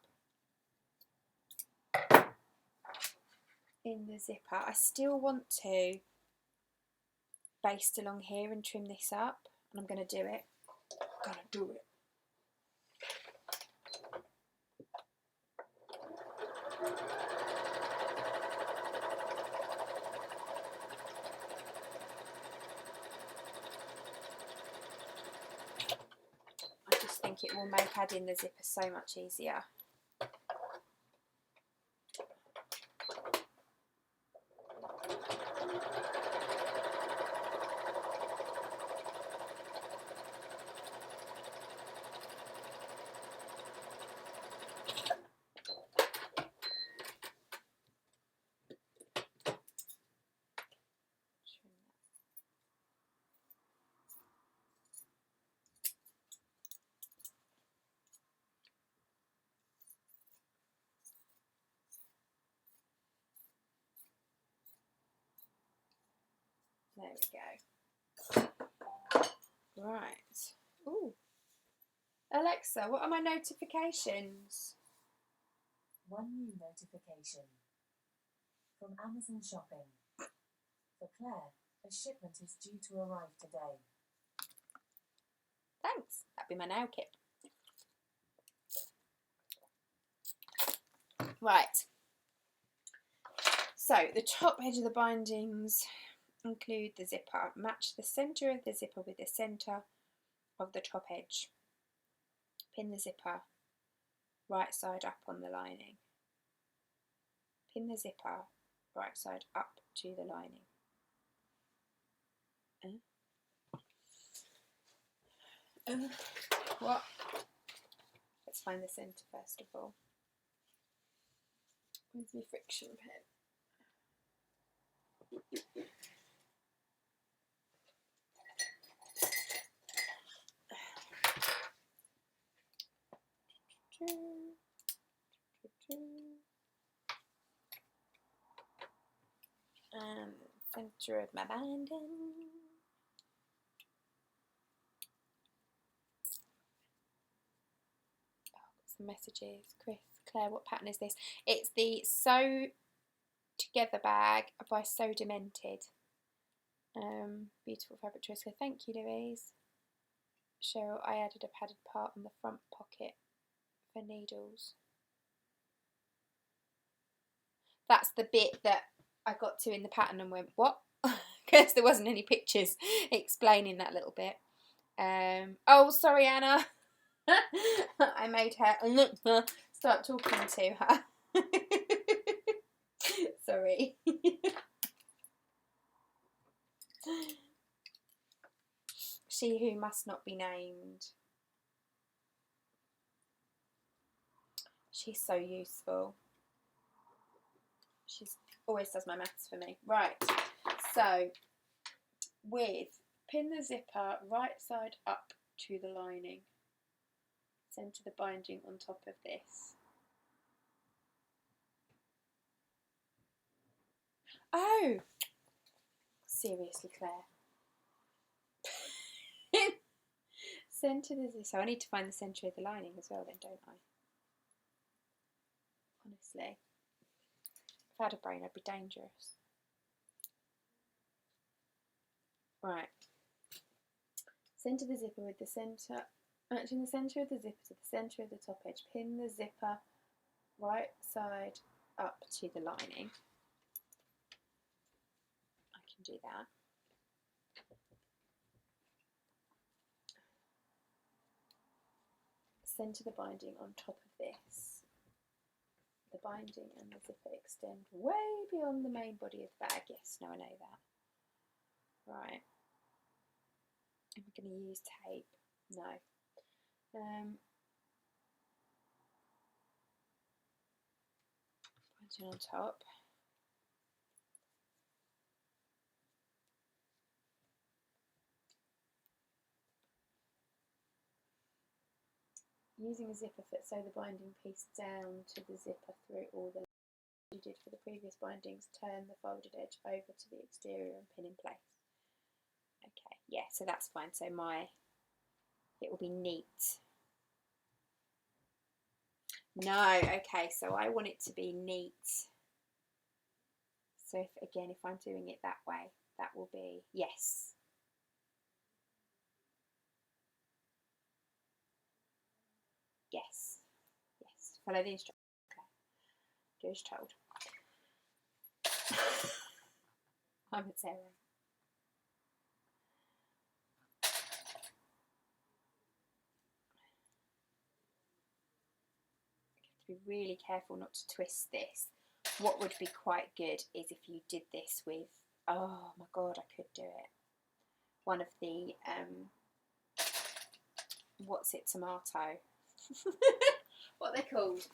Speaker 1: in the zipper. I still want to baste along here and trim this up, and I'm going to do it. I'm going to do it. I just think it will make adding the zipper so much easier. There we go. Right. Ooh. Alexa, what are my notifications?
Speaker 2: One new notification from Amazon Shopping. For Claire, a shipment is due to arrive today.
Speaker 1: Thanks. That'd be my nail kit. Right. So the top edge of the bindings include the zipper. Match the centre of the zipper with the centre of the top edge. Pin the zipper right side up on the lining. Pin the zipper right side up to the lining. What? Let's find the centre first of all. Where's my friction pen? Centre of my binding. Some messages. Chris, Claire, what pattern is this? It's the Sew Together bag by Sew Demented. Beautiful fabric choice. So thank you, Louise. Cheryl, I added a padded part on the front pocket for needles. That's the bit that I got to in the pattern and went, what? Because there wasn't any pictures explaining that little bit. Oh, sorry, Anna. I made her start talking to her. Sorry. She who must not be named. She's so useful. She always does my maths for me. Right, so with pin the zipper right side up to the lining. Centre the binding on top of this. Oh! Seriously, Claire. Centre the zipper. So I need to find the centre of the lining as well then, don't I? Honestly. If I had a brain, I'd be dangerous. Right. Centre the zipper with the centre, matching the centre of the zipper to the centre of the top edge. Pin the zipper right side up to the lining. I can do that. Centre the binding on top of this. The binding and the zipper extend way beyond the main body of the bag. Yes, no, I know that. Right. Am I going to use tape? No. Turn on top. Using a zipper foot, sew the binding piece down to the zipper through all the you did for the previous bindings. Turn the folded edge over to the exterior and pin in place. Okay, yeah, so that's fine. So it will be neat. No, okay, so I want it to be neat. So if I'm doing it that way, that will be, yes. Yes, yes, follow the instructions. Okay, do as told. I'm at Sarah. You have to be really careful not to twist this. What would be quite good is if you did this with, oh my god, I could do it. One of the, what's it, tomato? What are they called?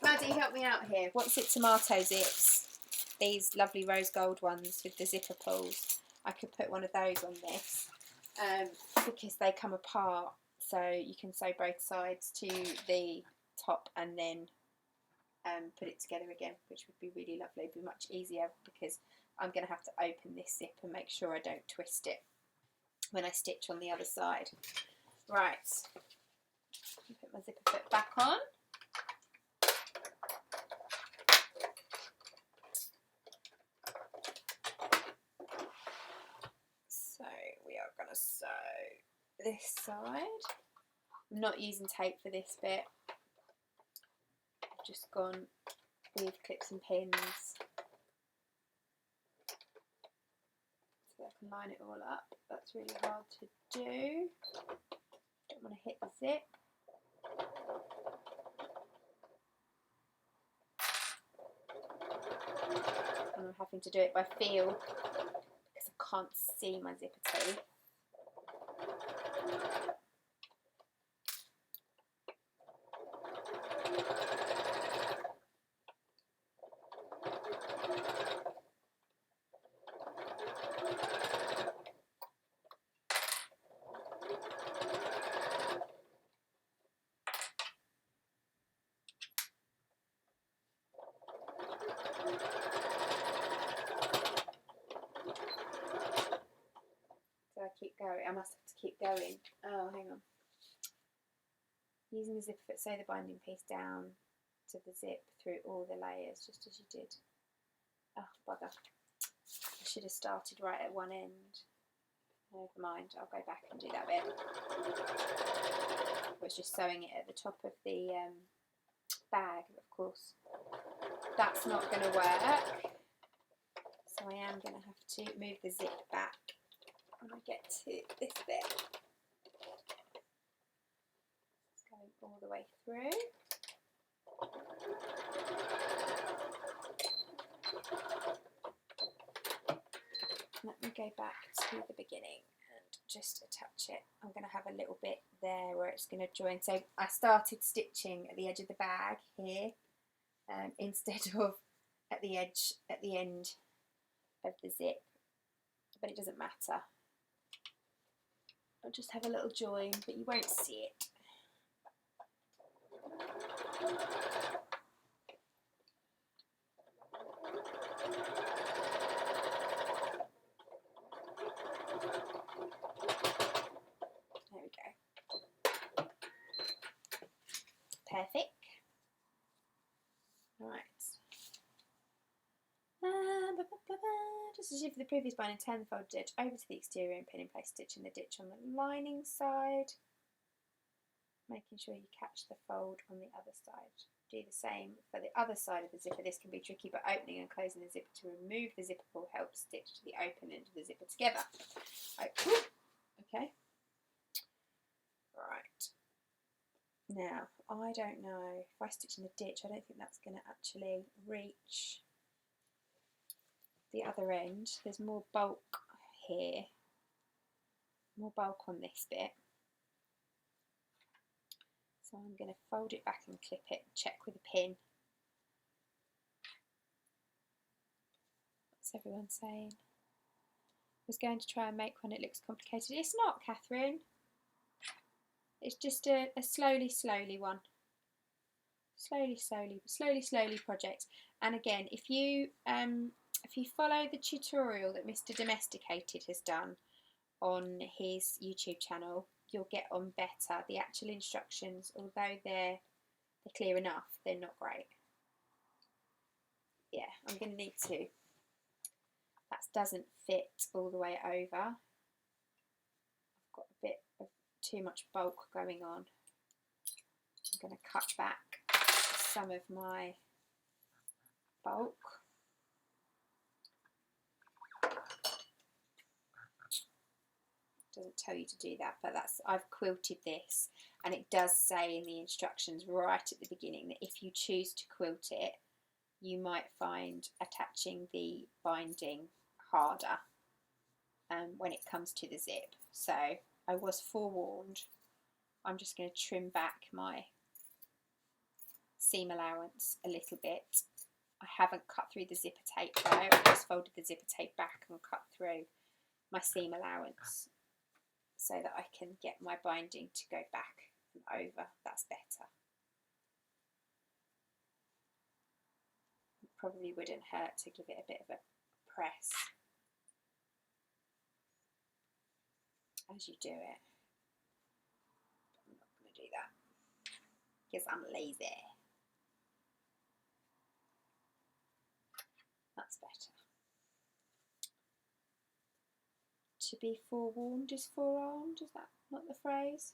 Speaker 1: Maddie, help me out here. What's it, tomato zips? These lovely rose gold ones with the zipper pulls. I could put one of those on this because they come apart, so you can sew both sides to the top and then put it together again, which would be really lovely. It'd be much easier because I'm going to have to open this zip and make sure I don't twist it when I stitch on the other side. Right, put my zipper foot back on. So we are going to sew this side. I'm not using tape for this bit. I've just gone with clips and pins so I can line it all up. That's really hard to do. Don't want to hit the zip. And I'm having to do it by feel because I can't see my zipper teeth. So I keep going. I must have to keep going. Oh, hang on. Using the zipper foot, sew the binding piece down to the zip through all the layers, just as you did. Oh, bugger. I should have started right at one end. Never mind, I'll go back and do that bit. I was just sewing it at the top of the bag, of course. That's not going to work. So I am going to have to move the zip back when I get to this bit. It's going all the way through. Let me go back to the beginning and just attach it. I'm going to have a little bit there where it's going to join. So I started stitching at the edge of the bag here instead of at the edge, at the end of the zip, but it doesn't matter. I'll just have a little join, but you won't see it. There we go. Perfect. Right. Just as you did for the previous binding, turn the folded edge over to the exterior and pin in place, stitching the ditch on the lining side, making sure you catch the fold on the other side. Do the same for the other side of the zipper. This can be tricky, but opening and closing the zipper to remove the zipper pull helps stitch the open end of the zipper together. Okay. Right. Now, I don't know, if I stitch in the ditch, I don't think that's going to actually reach the other end. There's more bulk here, more bulk on this bit. So I'm going to fold it back and clip it, check with a pin. What's everyone saying? I was going to try and make one, it looks complicated. It's not, Catherine. It's just a slowly one. Slowly project. And again, if you follow the tutorial that Mr. Domesticated has done on his YouTube channel, you'll get on better. The actual instructions, although they're clear enough, they're not great. Yeah, I'm going to need to. That doesn't fit all the way over. I've got a bit of too much bulk going on. I'm going to cut back some of my bulk. Doesn't tell you to do that, but I've quilted this, and it does say in the instructions right at the beginning that if you choose to quilt it, you might find attaching the binding harder when it comes to the zip. So I was forewarned. I'm just going to trim back my seam allowance a little bit. I haven't cut through the zipper tape though. I just folded the zipper tape back and cut through my seam allowance so that I can get my binding to go back and over. That's better. It probably wouldn't hurt to give it a bit of a press as you do it. But I'm not going to do that because I'm lazy. That's better. To be forewarned is forearmed, is that not the phrase?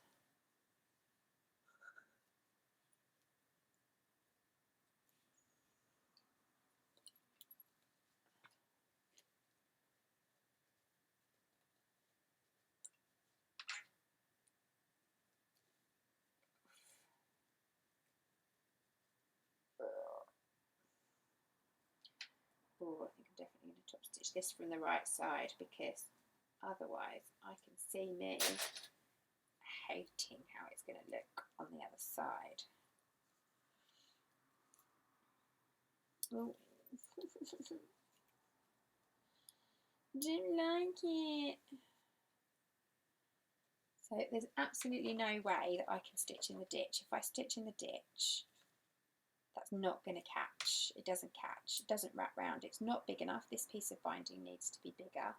Speaker 1: Oh, I think I'm definitely going to top stitch this from the right side because otherwise I can see me hating how it's going to look on the other side. Oh. Don't like it. So there's absolutely no way that I can stitch in the ditch. If I stitch in the ditch, that's not going to catch. It doesn't catch. It doesn't wrap round. It's not big enough. This piece of binding needs to be bigger.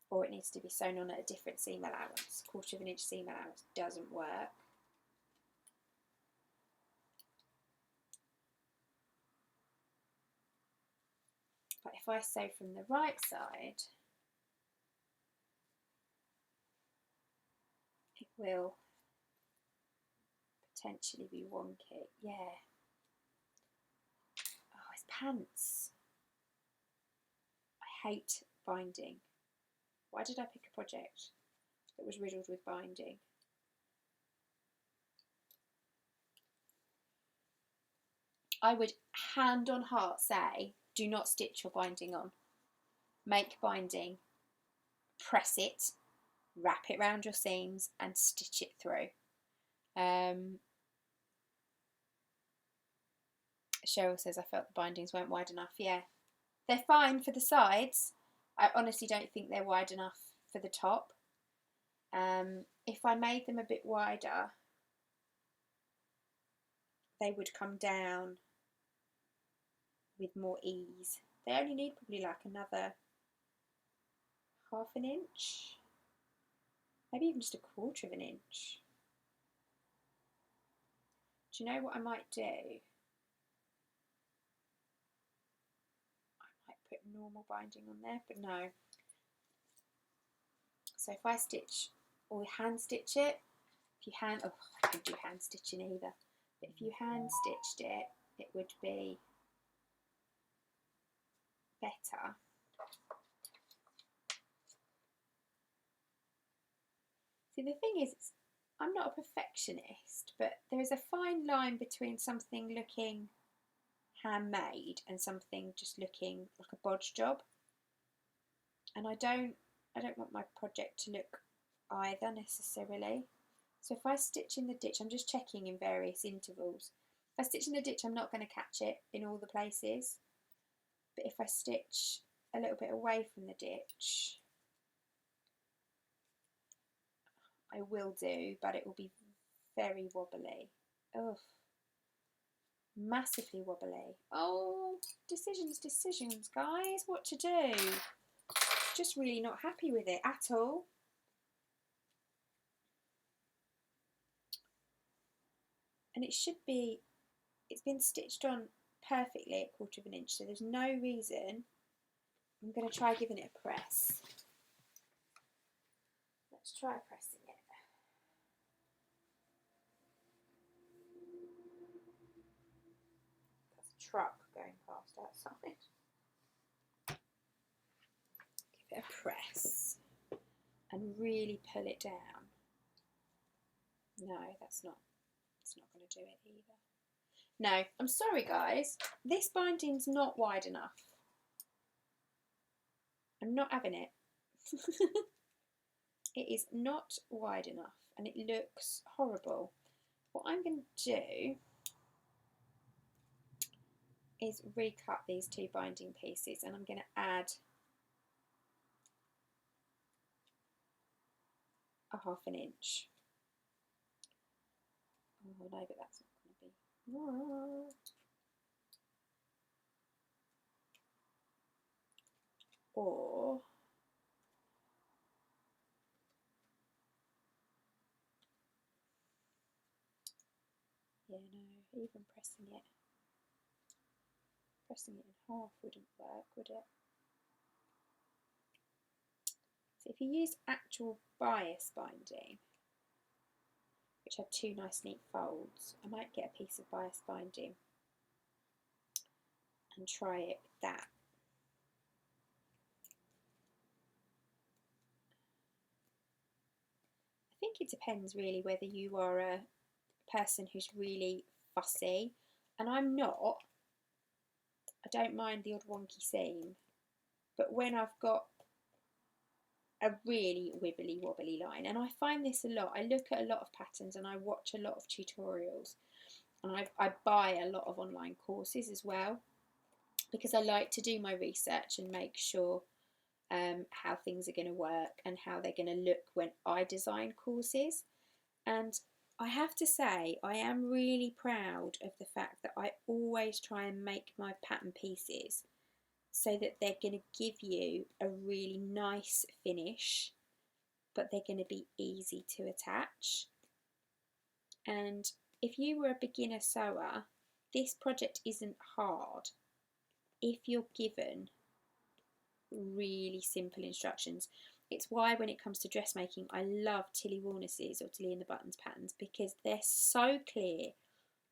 Speaker 1: Or it needs to be sewn on at a different seam allowance. 1/4 of an inch seam allowance doesn't work. But if I sew from the right side, it will potentially be wonky. Yeah. Oh, it's pants. I hate binding. Why did I pick a project that was riddled with binding? I would hand on heart say, do not stitch your binding on. Make binding, press it, wrap it round your seams and stitch it through. Cheryl says, I felt the bindings weren't wide enough. Yeah, they're fine for the sides. I honestly don't think they're wide enough for the top. If I made them a bit wider, they would come down with more ease. They only need probably like another 1/2 an inch, maybe even just 1/4 of an inch. Do you know what I might do? I might put normal binding on there, but no. So if I stitch or hand stitch it, if you hand, oh, I couldn't do hand stitching either, but if you hand stitched it, it would be better. See, the thing is, I'm not a perfectionist, but there is a fine line between something looking handmade and something just looking like a bodge job. And I don't want my project to look either necessarily. So if I stitch in the ditch, I'm just checking in various intervals. If I stitch in the ditch, I'm not going to catch it in all the places. But if I stitch a little bit away from the ditch, I will do, but it will be very wobbly. Ugh. Massively wobbly. Oh, decisions, guys. What to do? Just really not happy with it at all. And it should be, it's been stitched on perfectly at 1/4 inch, so there's no reason. I'm going to try giving it a press. Let's try pressing it. That's a truck going past outside. Give it a press and really pull it down. No, that's not. It's not going to do it either. No, I'm sorry guys. This binding's not wide enough. I'm not having it. It is not wide enough and it looks horrible. What I'm going to do is recut these 2 binding pieces, and I'm going to add a 1/2 inch. Oh no, but that's not going to be. No. Or yeah, no, even pressing it in half wouldn't work, would it? So if you use actual bias binding, which had 2 nice neat folds, I might get a piece of bias binding and try it with that. I think it depends really whether you are a person who's really fussy, and I'm not. I don't mind the odd wonky seam, but when I've got a really wibbly wobbly line, and I find this a lot, I look at a lot of patterns and I watch a lot of tutorials, and I buy a lot of online courses as well, because I like to do my research and make sure how things are going to work and how they're going to look when I design courses. And I have to say, I am really proud of the fact that I always try and make my pattern pieces so that they're going to give you a really nice finish, but they're going to be easy to attach. And if you were a beginner sewer, this project isn't hard if you're given really simple instructions. It's why when it comes to dressmaking, I love Tilly Warnes's or Tilly and the Buttons patterns, because they're so clear,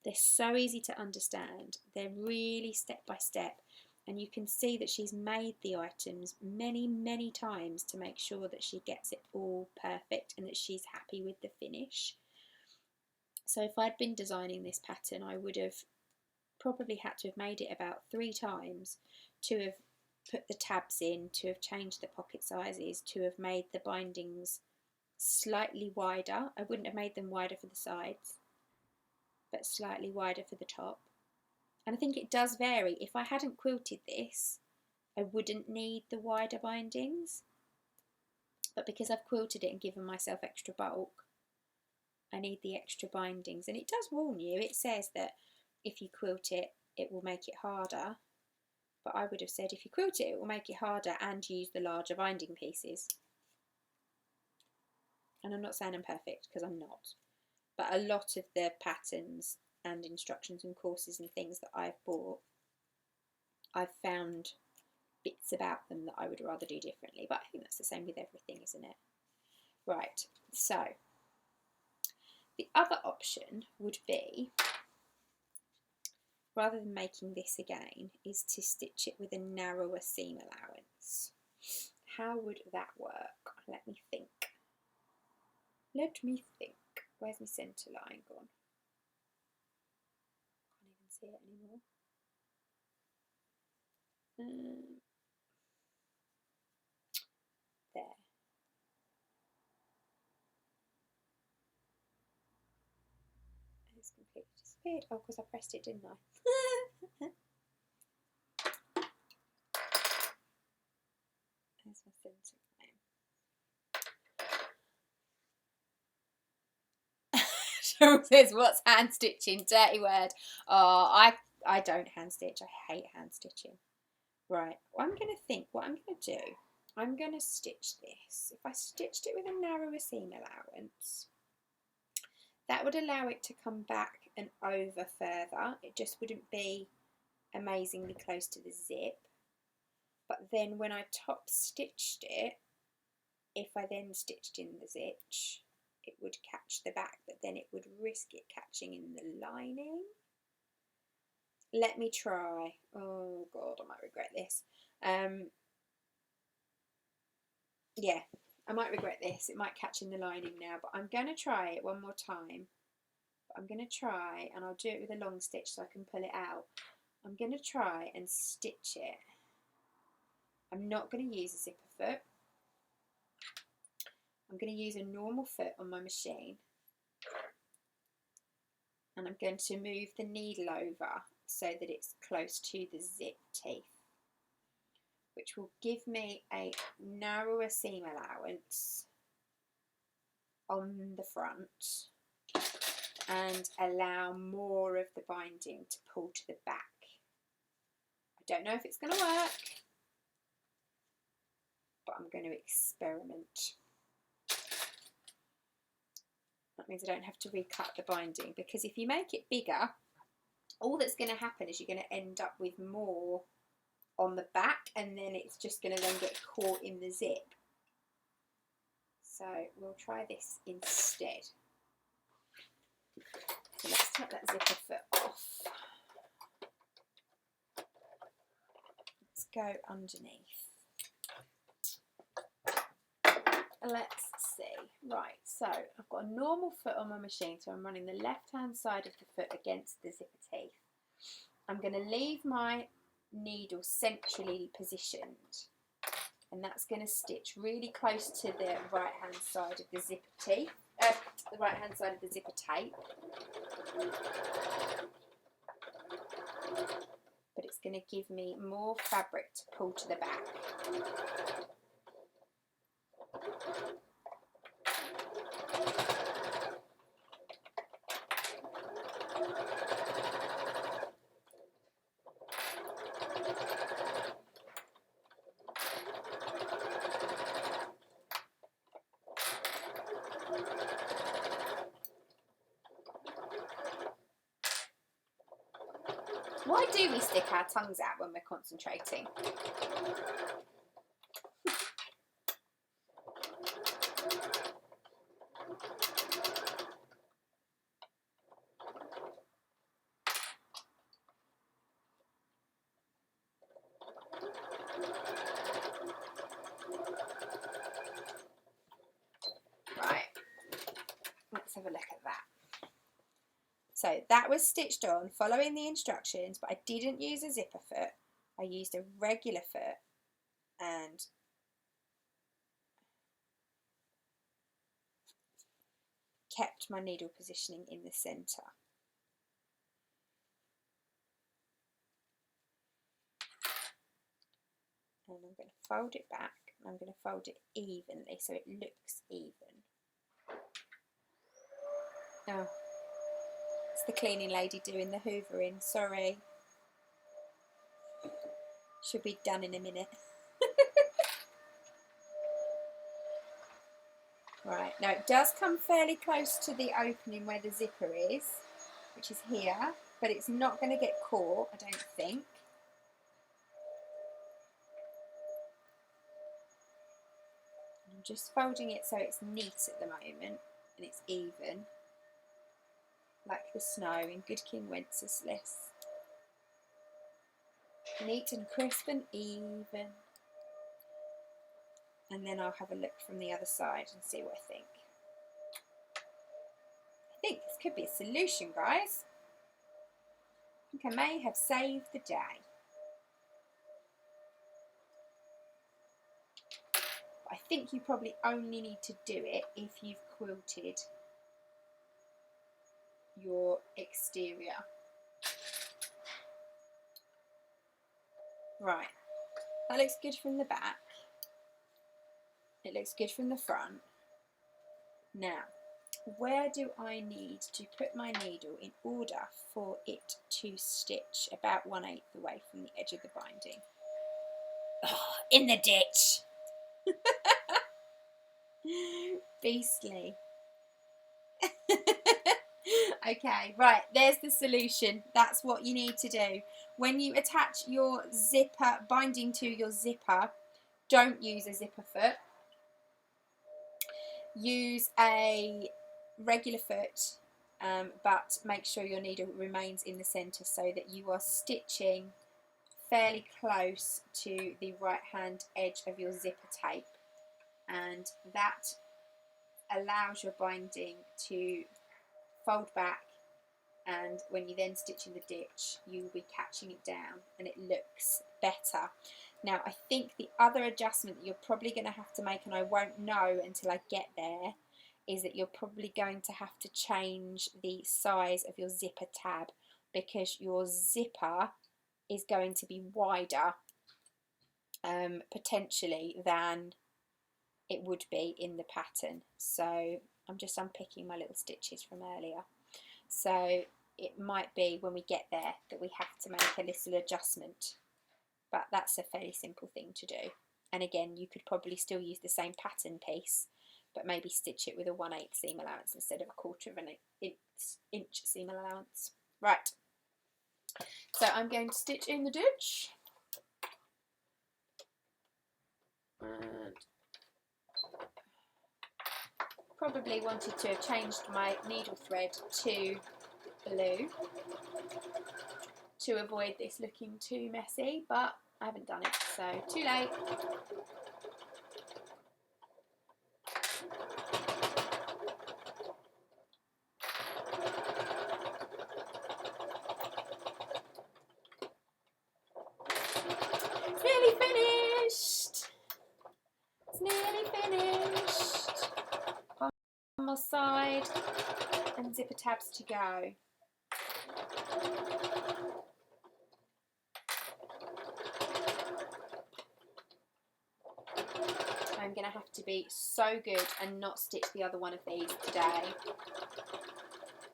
Speaker 1: they're so easy to understand, they're really step by step, and you can see that she's made the items many times to make sure that she gets it all perfect and that she's happy with the finish. So if I'd been designing this pattern, I would have probably had to have made it about 3 times to have put the tabs in, to have changed the pocket sizes, to have made the bindings slightly wider. I wouldn't have made them wider for the sides, but slightly wider for the top. And I think it does vary. If I hadn't quilted this, I wouldn't need the wider bindings, but because I've quilted it and given myself extra bulk, I need the extra bindings. And it does warn you, it says that if you quilt it, it will make it harder. But I would have said if you quilt it, it will make it harder and use the larger binding pieces. And I'm not saying I'm perfect, because I'm not. But a lot of the patterns and instructions and courses and things that I've bought, I've found bits about them that I would rather do differently. But I think that's the same with everything, isn't it? Right, so the other option would be, rather than making this again, is to stitch it with a narrower seam allowance. How would that work? Let me think. Where's my centre line gone? Can't even see it anymore. There. It's completely disappeared. Oh, because I pressed it, didn't I? There's my centre frame. Cheryl says, what's hand stitching? Dirty word. Oh, I don't hand stitch. I hate hand stitching. Right, well, I'm going to think what I'm going to do. I'm going to stitch this. If I stitched it with a narrower seam allowance, that would allow it to come back and over further. It just wouldn't be amazingly close to the zip. But then when I top stitched it, if I then stitched in the zitch, it would catch the back, but then it would risk it catching in the lining. Let me try. Oh God, I might regret this. Yeah, I might regret this. It might catch in the lining now, but I'm going to try it one more time. I'm going to try, and I'll do it with a long stitch so I can pull it out. I'm going to try and stitch it. I'm not going to use a zipper foot. I'm going to use a normal foot on my machine, and I'm going to move the needle over so that it's close to the zip teeth, which will give me a narrower seam allowance on the front and allow more of the binding to pull to the back. I don't know if it's going to work, but I'm going to experiment. That means I don't have to recut the binding, because if you make it bigger, all that's going to happen is you're going to end up with more on the back, and then it's just going to then get caught in the zip. So we'll try this instead. So let's take that zipper foot off. Let's go underneath. Let's see. Right, so I've got a normal foot on my machine, so I'm running the left hand side of the foot against the zipper teeth. I'm going to leave my needle centrally positioned, and that's going to stitch really close to the right hand side of the zipper teeth, the right hand side of the zipper tape. But it's going to give me more fabric to pull to the back. Why do we stick our tongues out when we're concentrating? Right, let's have a look at that. So that was stitched on following the instructions, but I didn't use a zipper foot. I used a regular foot and kept my needle positioning in the centre. And I'm going to fold it back, and I'm going to fold it evenly so it looks even. Oh, it's the cleaning lady doing the hoovering, sorry. Should be done in a minute. Right, now it does come fairly close to the opening where the zipper is, which is here, but it's not going to get caught, I don't think. I'm just folding it so it's neat at the moment and it's even, like the snow in Good King Wenceslas. Neat and crisp and even. And then I'll have a look from the other side and see what I think. I think this could be a solution, guys. I think I may have saved the day. But I think you probably only need to do it if you've quilted your exterior. Right, that looks good from the back. It looks good from the front. Now, where do I need to put my needle in order for it to stitch about 1/8 the way from the edge of the binding? Oh, in the ditch. Beastly. Okay, right, there's the solution. That's what you need to do. When you attach your zipper binding to your zipper, don't use a zipper foot. Use a regular foot, but make sure your needle remains in the centre so that you are stitching fairly close to the right hand edge of your zipper tape, and that allows your binding to fold back, and when you then stitch in the ditch you will be catching it down and it looks better. Now, I think the other adjustment that you're probably going to have to make, and I won't know until I get there, is that you're probably going to have to change the size of your zipper tab, because your zipper is going to be wider potentially than it would be in the pattern. So I'm just unpicking my little stitches from earlier. So it might be when we get there that we have to make a little adjustment, but that's a fairly simple thing to do. And again, you could probably still use the same pattern piece, but maybe stitch it with a 1/8 seam allowance instead of a 1/4 of an inch seam allowance. Right, so I'm going to stitch in the ditch. And probably wanted to have changed my needle thread to blue to avoid this looking too messy, but I haven't done it, so too late. It's nearly finished. It's nearly finished. One more side and zipper tabs to go. I'm going to have to be so good and not stitch the other one of these today.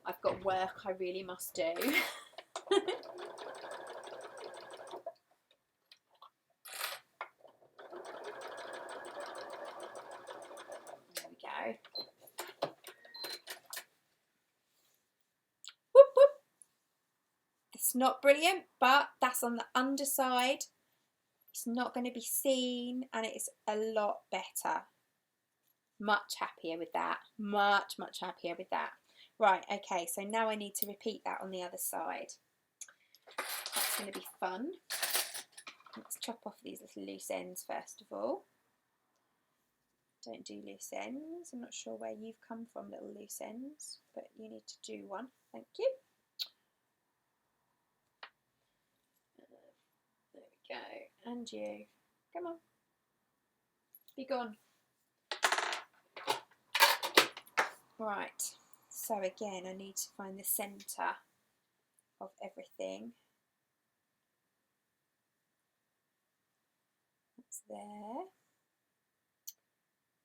Speaker 1: I've got work I really must do. There we go. Whoop, whoop. It's not brilliant, but that's on the underside. It's not going to be seen, and it's a lot better. Much happier with that. Much happier with that. Right, okay, so now I need to repeat that on the other side. That's going to be fun. Let's chop off these little loose ends first of all. Don't do loose ends. I'm not sure where you've come from, little loose ends, but you need to do one. Thank you. There we go. And you. Come on. Be gone. Right. So again, I need to find the centre of everything. That's there.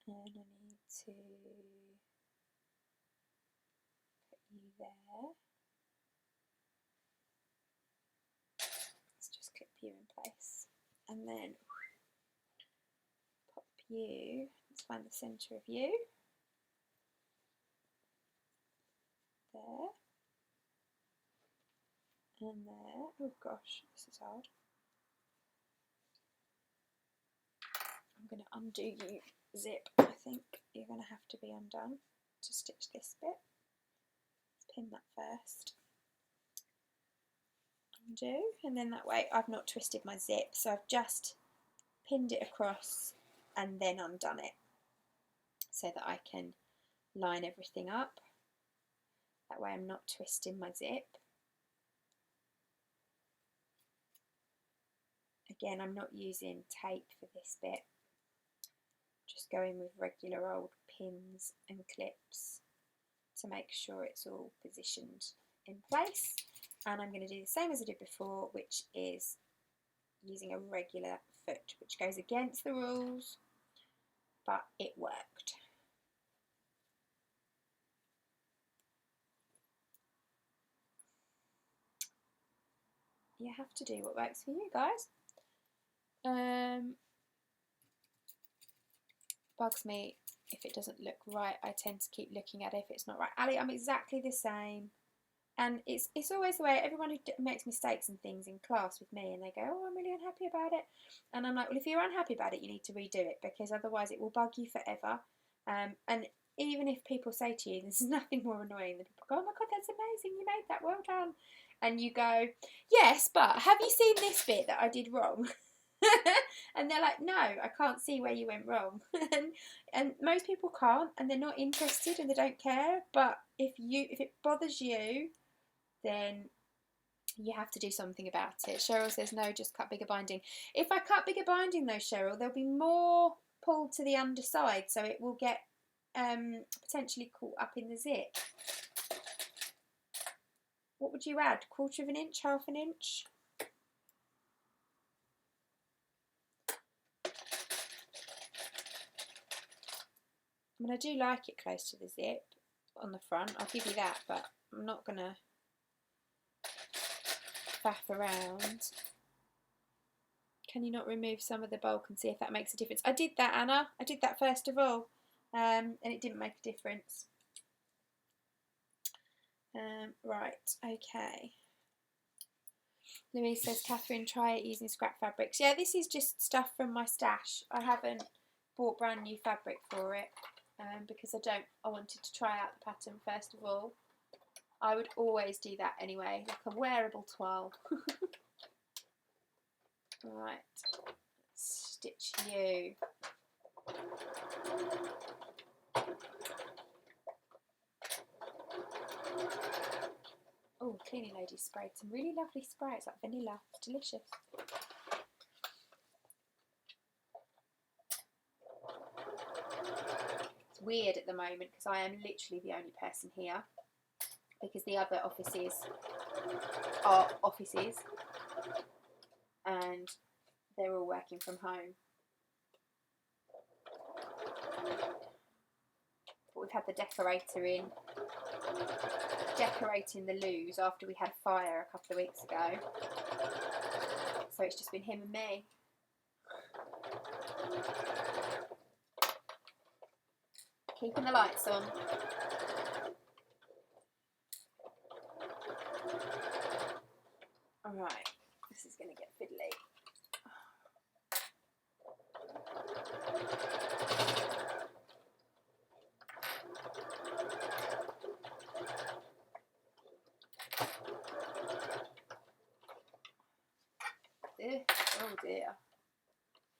Speaker 1: And I need to put you there. Let's just clip you in place. And then pop you. Let's find the centre of you. There. And there. Oh gosh, this is hard. I'm going to undo you, zip. I think you're going to have to be undone to stitch this bit. Let's pin that first. Undo, and then that way I've not twisted my zip, so I've just pinned it across and then undone it so that I can line everything up. That way I'm not twisting my zip. Again, I'm not using tape for this bit, just going with regular old pins and clips to make sure it's all positioned in place. And I'm going to do the same as I did before, which is using a regular foot, which goes against the rules, but it worked. You have to do what works for you, guys. Bugs me if it doesn't look right. I tend to keep looking at it if it's not right. Ali, I'm exactly the same. And it's always the way. Everyone who makes mistakes and things in class with me, and they go, oh, I'm really unhappy about it. And I'm like, well, if you're unhappy about it, you need to redo it, because otherwise it will bug you forever. And even if people say to you, there's nothing more annoying than people go, oh my God, that's amazing, you made that, well done. And you go, yes, but have you seen this bit that I did wrong? And they're like, no, I can't see where you went wrong. And most people can't, and they're not interested and they don't care. But if it bothers you, then you have to do something about it. Cheryl says, no, just cut bigger binding. If I cut bigger binding though, Cheryl, there'll be more pulled to the underside, so it will get potentially caught up in the zip. What would you add? 1/4 of an inch, 1/2 an inch? I mean, I do like it close to the zip on the front, I'll give you that, but I'm not going to faff around. Can you not remove some of the bulk and see if that makes a difference? I did that, Anna. I did that first of all, and it didn't make a difference. Right, okay. Louise says, Catherine, try it using scrap fabrics. Yeah, this is just stuff from my stash. I haven't bought brand new fabric for it because I wanted to try out the pattern first of all. I would always do that anyway, like a wearable toile. Right, let's stitch you. Oh, cleaning lady sprayed some really lovely spray. It's like vanilla. It's delicious. It's weird at the moment because I am literally the only person here, because the other offices are offices and they're all working from home. But we've had the decorator in, decorating the loos after we had fire a couple of weeks ago. So it's just been him and me. Keeping the lights on. Alright, this is going to get fiddly. Oh dear.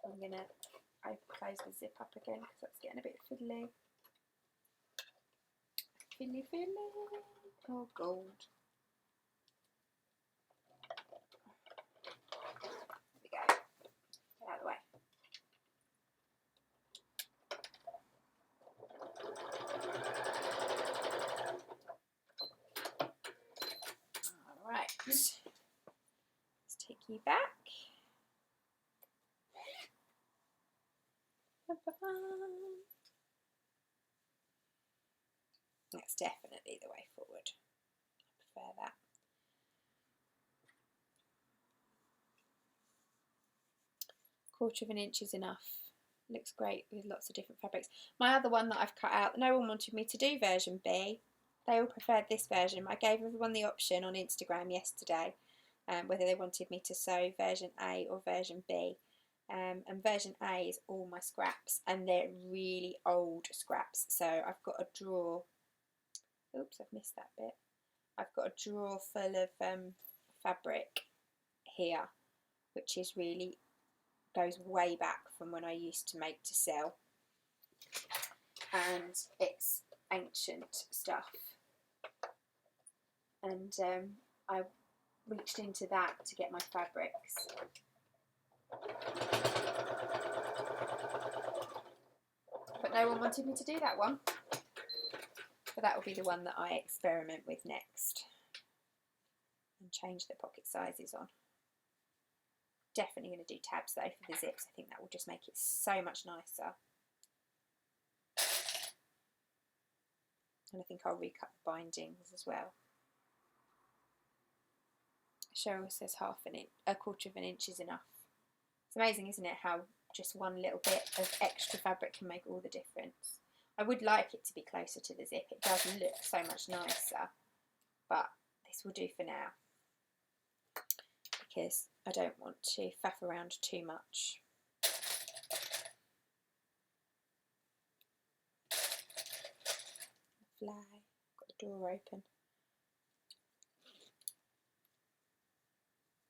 Speaker 1: I'm going to close the zip up again because that's getting a bit fiddly. Fiddly, fiddly. Oh, gold. There we go. Get out of the way. Alright. Let's take you back. That's definitely the way forward. I prefer that. Quarter of an inch is enough. Looks great with lots of different fabrics. My other one that I've cut out, no one wanted me to do version B. They all preferred this version. I gave everyone the option on Instagram yesterday whether they wanted me to sew version A or version B. And version A is all my scraps, and they're really old scraps. So I've got a drawer. Oops, I've missed that bit. I've got a drawer full of fabric here, which is really goes way back from when I used to make to sell, and it's ancient stuff. And I reached into that to get my fabrics. But no one wanted me to do that one. but that will be the one that I experiment with next and change the pocket sizes on. Definitely going to do tabs though for the zips. I think that will just make it so much nicer. And I think I'll recut the bindings as well. Cheryl says a quarter of an inch is enough. It's amazing, isn't it, how just one little bit of extra fabric can make all the difference. I would like it to be closer to the zip. It does look so much nicer, but this will do for now because I don't want to faff around too much. Fly, got the door open.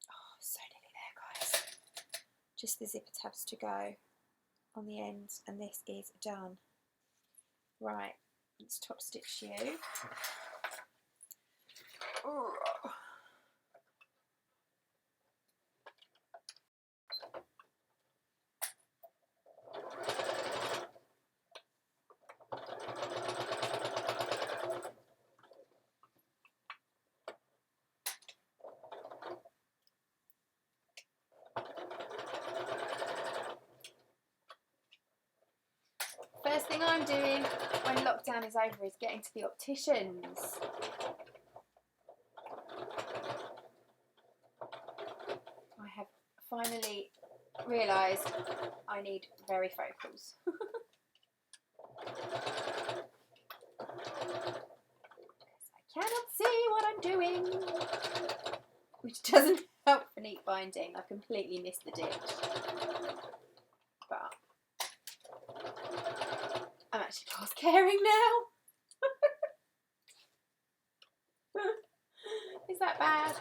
Speaker 1: Oh, so nearly there, guys. Just the zipper tabs to go on the ends, and this is done. Right, let's top stitch you. Oh. First thing I'm doing when lockdown is over is getting to the opticians. I have finally realised I need varifocals. I cannot see what I'm doing, which doesn't help for neat binding. I completely missed the ditch. But I'm actually past caring now. Is that bad?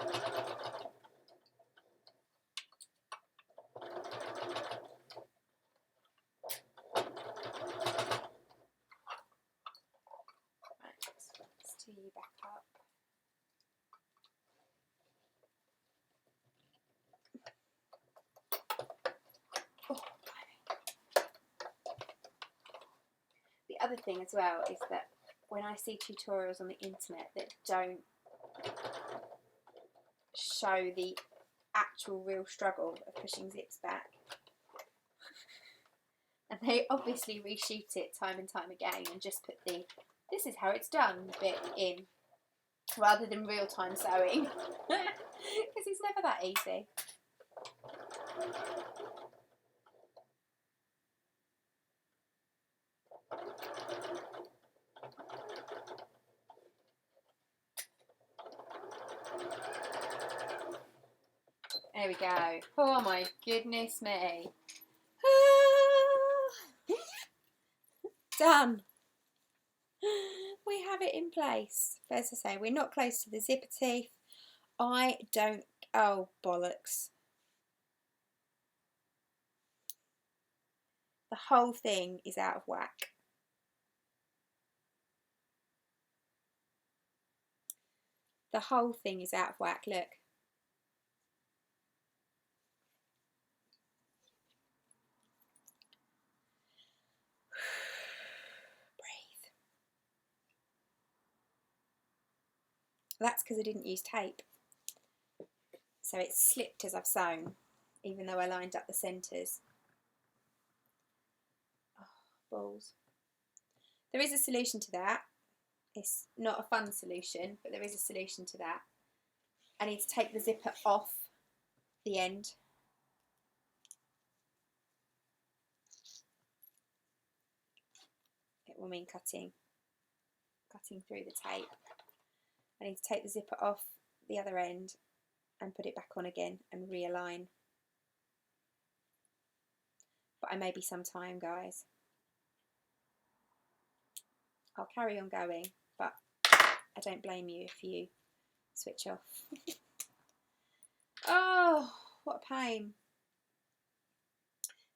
Speaker 1: Right, let's tee you back up. Oh, the other thing as well is that when I see tutorials on the internet that don't show the actual real struggle of pushing zips back, and they obviously reshoot it time and time again and just put the "this is how it's done" bit in rather than real-time sewing, because it's never that easy. There we go. Oh my goodness me. Done. We have it in place. But as I say, we're not close to the zipper teeth. Oh bollocks. The whole thing is out of whack. The whole thing is out of whack, look. Breathe. That's because I didn't use tape. So it slipped as I've sewn, even though I lined up the centres. Oh, balls. There is a solution to that. It's not a fun solution, but there is a solution to that. I need to take the zipper off the end. It will mean cutting through the tape. I need to take the zipper off the other end and put it back on again and realign. But I may be some time, guys. I'll carry on going, but I don't blame you if you switch off. Oh, what a pain.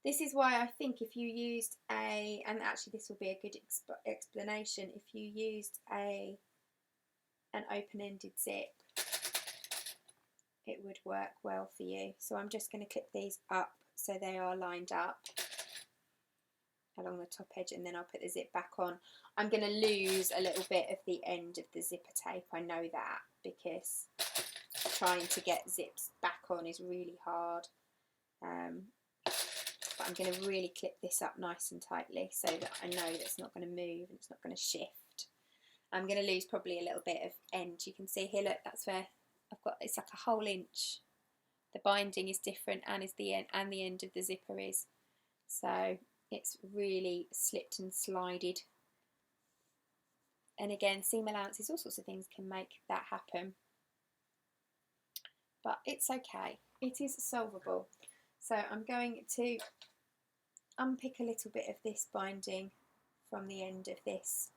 Speaker 1: This is why I think if you used and actually this will be a good explanation, if you used an open-ended zip, it would work well for you. So I'm just going to clip these up so they are lined up. along the top edge, and then I'll put the zip back on. I'm going to lose a little bit of the end of the zipper tape, I know that, because trying to get zips back on is really hard. But I'm going to really clip this up nice and tightly so that I know that it's not going to move and it's not going to shift. I'm going to lose probably a little bit of end. You can see here, look, that's where I've got, it's like a whole inch. The binding is different, and is the end, and the end of the zipper is. So it's really slipped and slided. And again, seam allowances, all sorts of things can make that happen. But it's okay. It is solvable. So I'm going to unpick a little bit of this binding from the end of this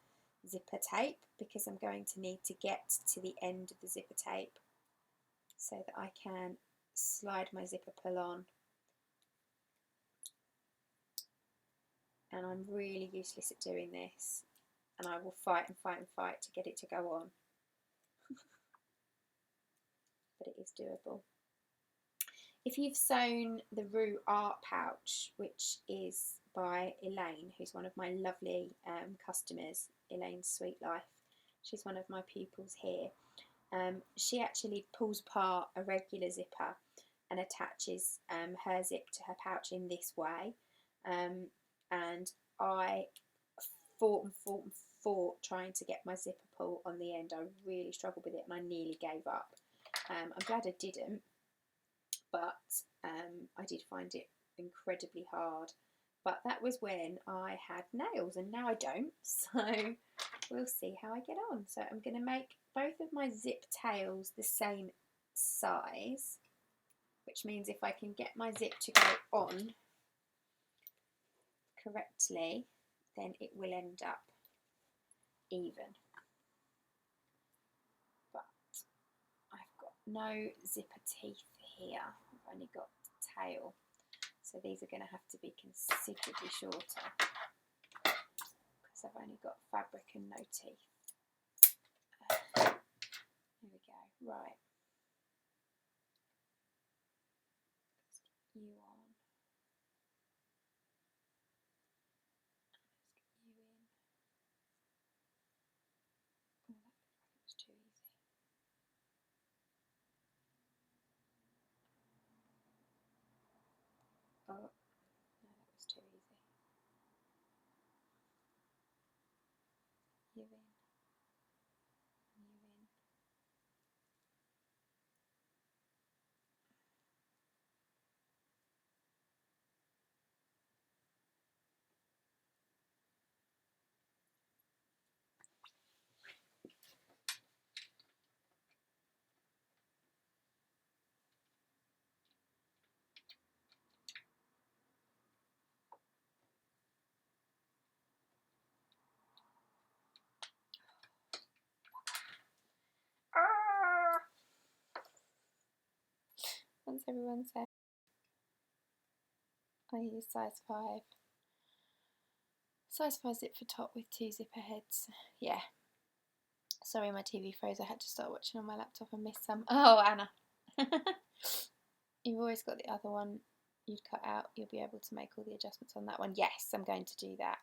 Speaker 1: zipper tape, because I'm going to need to get to the end of the zipper tape so that I can slide my zipper pull on. And I'm really useless at doing this, and I will fight and fight and fight to get it to go on. But it is doable. If you've sewn the Rue Art pouch, which is by Elaine, who's one of my lovely customers, Elaine's Sweet Life, she's one of my pupils here. She actually pulls apart a regular zipper and attaches her zip to her pouch in this way. And I fought and fought and fought trying to get my zipper pull on the end. I really struggled with it, and I nearly gave up. I'm glad I didn't, but I did find it incredibly hard. But that was when I had nails, and now I don't, so we'll see how I get on. So I'm going to make both of my zip tails the same size, which means if I can get my zip to go on correctly, then it will end up even. But I've got no zipper teeth here, I've only got the tail, so these are going to have to be considerably shorter because I've only got fabric and no teeth. Here we go. Right, let's get you on. Let's get you in. Oh, that looked like it was too easy. Oh, no, that was too easy. You in. You in. Ah! Once everyone said I use size 5. Size 5 zip for top with 2 zipper heads. Yeah. Sorry, my TV froze. I had to start watching on my laptop and miss some. Oh, Anna. You've always got the other one you'd cut out. You'll be able to make all the adjustments on that one. Yes, I'm going to do that.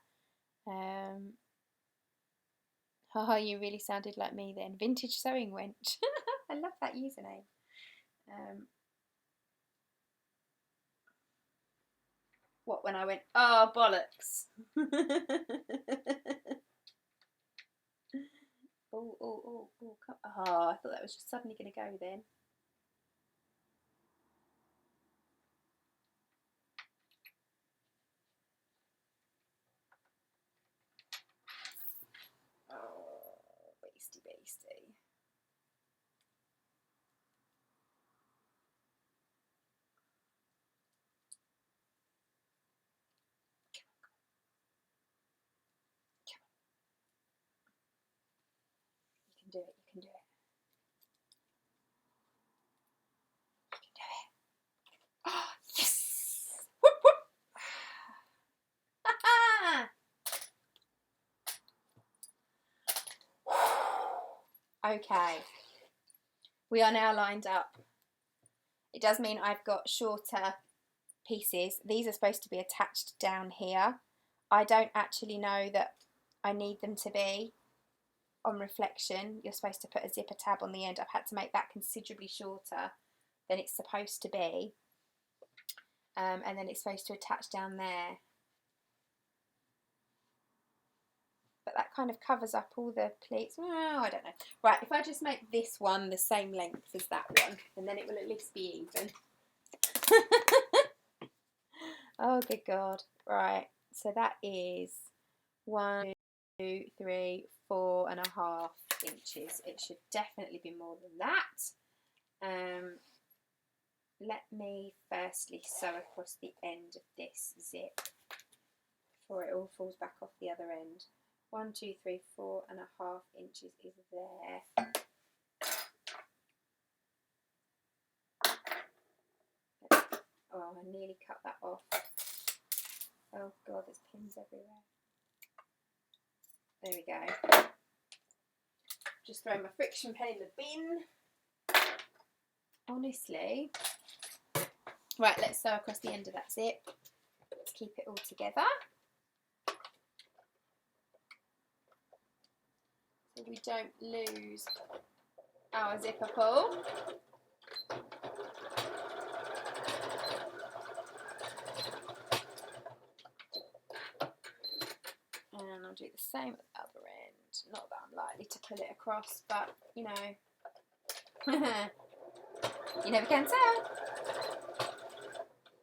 Speaker 1: Oh, you really sounded like me then. Vintage Sewing Wench. I love that username. What, when I went, oh, bollocks. Oh, come. Oh, I thought that was just suddenly going to go then. Oh, basty. You can do it, you can do it. You can do it. Oh, yes! Whoop, whoop! Okay, we are now lined up. It does mean I've got shorter pieces. These are supposed to be attached down here. I don't actually know that I need them to be on reflection. You're supposed to put a zipper tab on the end. I've had to make that considerably shorter than it's supposed to be. And then it's supposed to attach down there. But that kind of covers up all the pleats. Oh, I don't know. Right, if I just make this one the same length as that one, and then it will at least be even. Oh, good God. Right, so that is 1, 2, 3, 4.5 inches. It should definitely be more than that. Let me firstly sew across the end of this zip before it all falls back off the other end. 1, 2, 3, 4.5 inches is there. Oh, I nearly cut that off. Oh God, there's pins everywhere. There we go. Just throw my friction pen in the bin. Honestly. Right, let's sew across the end of that zip to keep it all together. So we don't lose our zipper pull. And I'll do the same at the other end. Not that I'm likely to pull it across, but you know, you never can tell.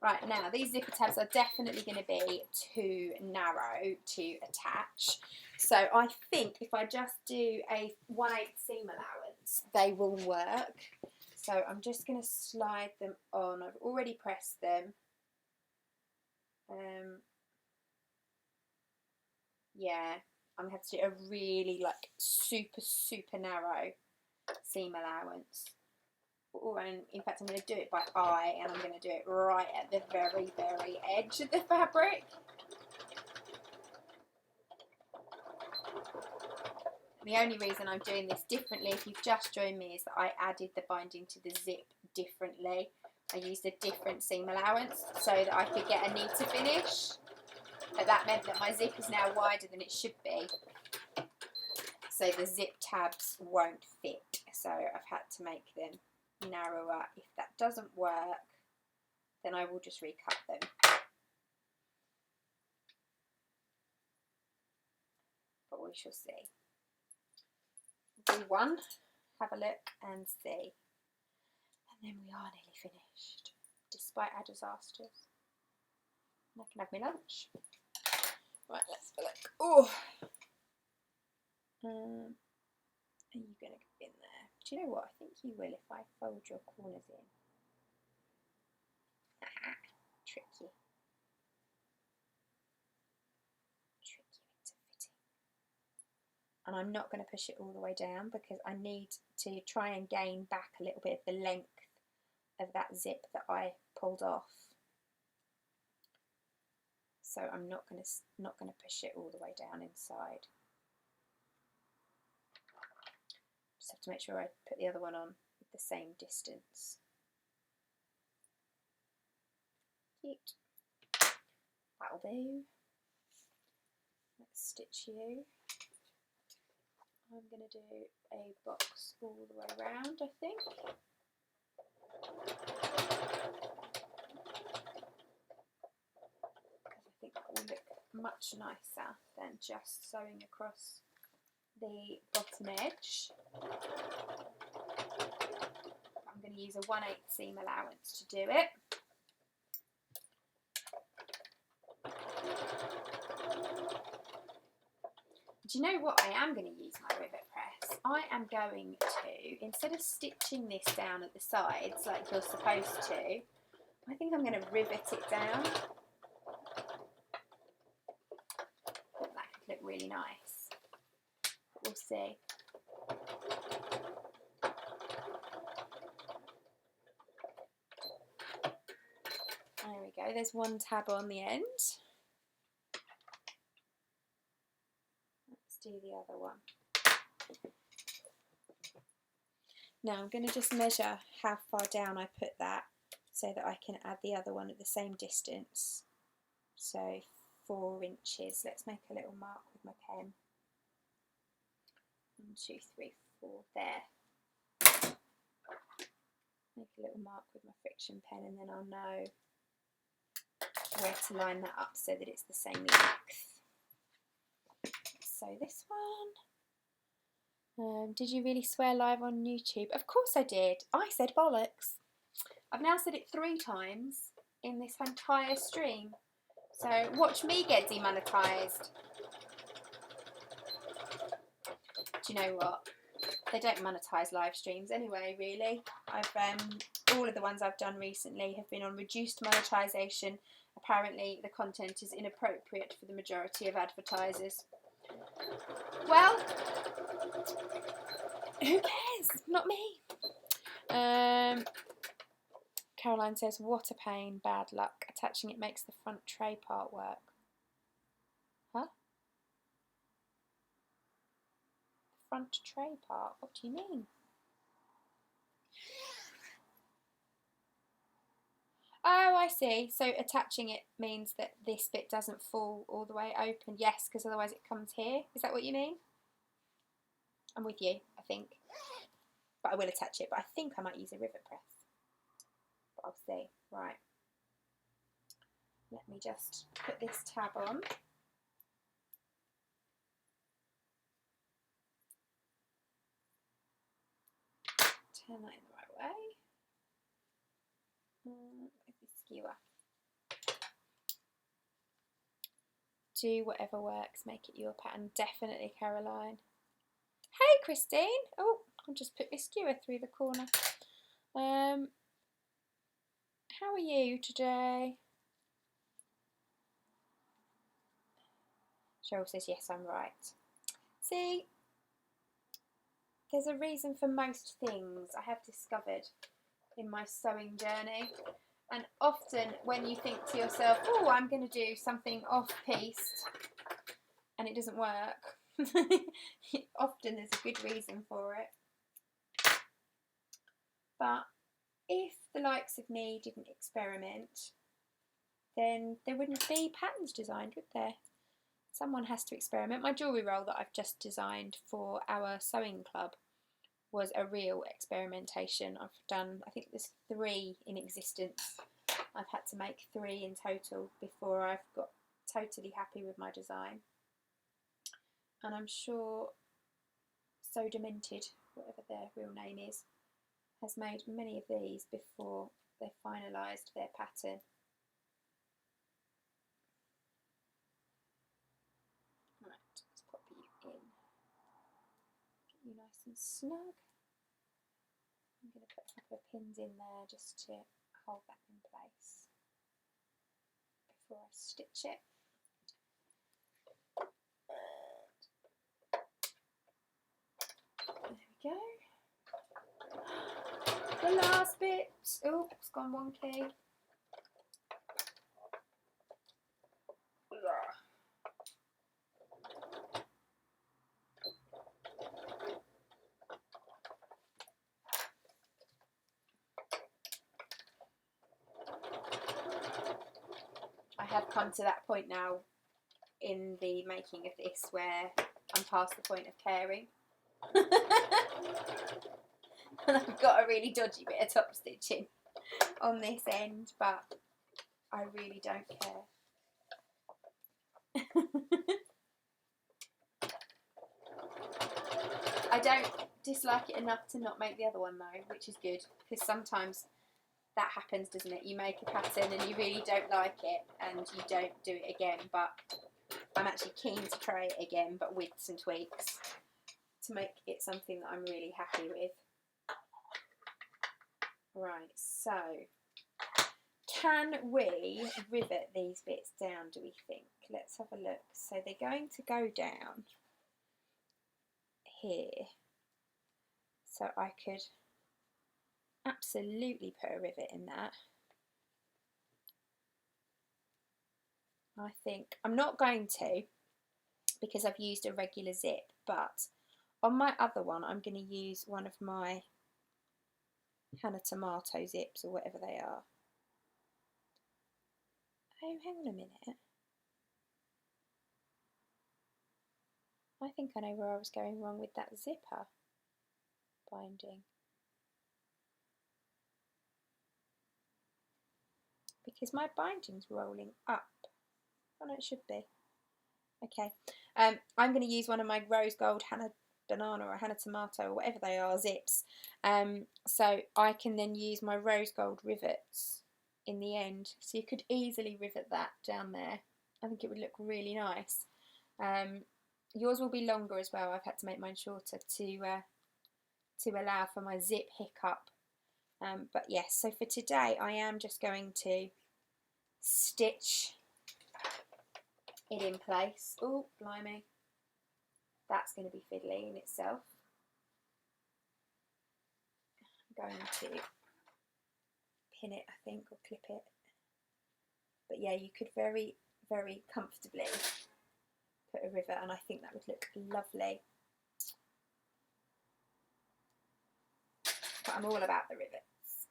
Speaker 1: Right, now these zipper tabs are definitely going to be too narrow to attach. So I think if I just do a 1/8 seam allowance, they will work. So I'm just going to slide them on. I've already pressed them. Yeah, I'm going to have to do a really like super narrow seam allowance. Or in fact I'm going to do it by eye, and I'm going to do it right at the very edge of the fabric. The only reason I'm doing this differently, if you've just joined me, is that I added the binding to the zip differently. I used a different seam allowance so that I could get a need to finish. But that meant that my zip is now wider than it should be. So the zip tabs won't fit. So I've had to make them narrower. If that doesn't work, then I will just recut them. But we shall see. Do one, have a look and see. And then we are nearly finished, despite our disasters. And I can have my lunch. Right, let's have a look. Oh, are you going to go in there? Do you know what? I think you will if I fold your corners in. Tricky. Tricky into fitting. And I'm not going to push it all the way down because I need to try and gain back a little bit of the length of that zip that I pulled off. So I'm not going to push it all the way down inside. Just have to make sure I put the other one on with the same distance. Cute. That'll do. Let's stitch you. I'm going to do a box all the way around, I think. Because I think that will look much nicer than just sewing across the bottom edge. I'm going to use a 1/8 seam allowance to do it. Do you know what? I am going to use my rivet press. I am going to, instead of stitching this down at the sides like you're supposed to, I think I'm going to rivet it down. That could look really nice. We'll see. There we go. There's one tab on the end. Do the other one. Now I'm going to just measure how far down I put that so that I can add the other one at the same distance. So 4 inches. Let's make a little mark with my pen. 1, 2, 3, 4, there. Make a little mark with my friction pen, and then I'll know where to line that up so that it's the same length. So this one. Did you really swear live on YouTube? Of course I did. I said bollocks. I've now said it 3 times in this entire stream. So watch me get demonetised. Do you know what? They don't monetise live streams anyway, really. All of the ones I've done recently have been on reduced monetisation. Apparently the content is inappropriate for the majority of advertisers. Well, who cares? Not me. Caroline says, what a pain, bad luck. Attaching it makes the front tray part work. Huh? Front tray part? What do you mean? Oh, I see. So attaching it means that this bit doesn't fall all the way open. Yes, because otherwise it comes here. Is that what you mean? I'm with you, I think. But I will attach it. But I think I might use a rivet press. But I'll see. Right. Let me just put this tab on. Turn that in the right way. With the skewer. Do whatever works, make it your pattern. Definitely, Caroline. Hey, Christine. Oh, I'll just put this skewer through the corner. How are you today? Cheryl says, yes, I'm right. See, there's a reason for most things I have discovered in my sewing journey. And often when you think to yourself, oh, I'm going to do something off-piste, and it doesn't work, often there's a good reason for it. But if the likes of me didn't experiment, then there wouldn't be patterns designed, would there? Someone has to experiment. My jewellery roll that I've just designed for our sewing club was a real experimentation. I've done, I think there's 3 in existence. I've had to make 3 in total before I've got totally happy with my design. And I'm sure Sew Demented, whatever their real name is, has made many of these before they finalised their pattern. Right, let's pop you in. Get you nice and snug. I'm going to put a couple of pins in there just to hold that in place before I stitch it. There we go. The last bit. Oh, it's gone wonky. I have come to that point now in the making of this where I'm past the point of caring. And I've got a really dodgy bit of top stitching on this end, but I really don't care. I don't dislike it enough to not make the other one though, which is good, because sometimes that happens, doesn't it? You make a pattern and you really don't like it and you don't do it again, but I'm actually keen to try it again, but with some tweaks to make it something that I'm really happy with. Right, so can we rivet these bits down, do we think? Let's have a look. So they're going to go down here. So I could absolutely put a rivet in that. I think I'm not going to, because I've used a regular zip, but on my other one I'm going to use one of my Hannah Tomato zips or whatever they are. Oh, hang on a minute. I think I know where I was going wrong with that zipper binding. Because my binding's rolling up. Oh no, it should be. Okay, I'm going to use one of my rose gold Hannah banana or Hannah tomato or whatever they are zips, so I can then use my rose gold rivets in the end. So you could easily rivet that down there. I think it would look really nice. Yours will be longer as well. I've had to make mine shorter to allow for my zip hiccup. But yes, so for today I am just going to stitch it in place. Oh, blimey. That's going to be fiddly in itself. I'm going to pin it, I think, or clip it. But yeah, you could very, very comfortably put a rivet, and I think that would look lovely. But I'm all about the rivets.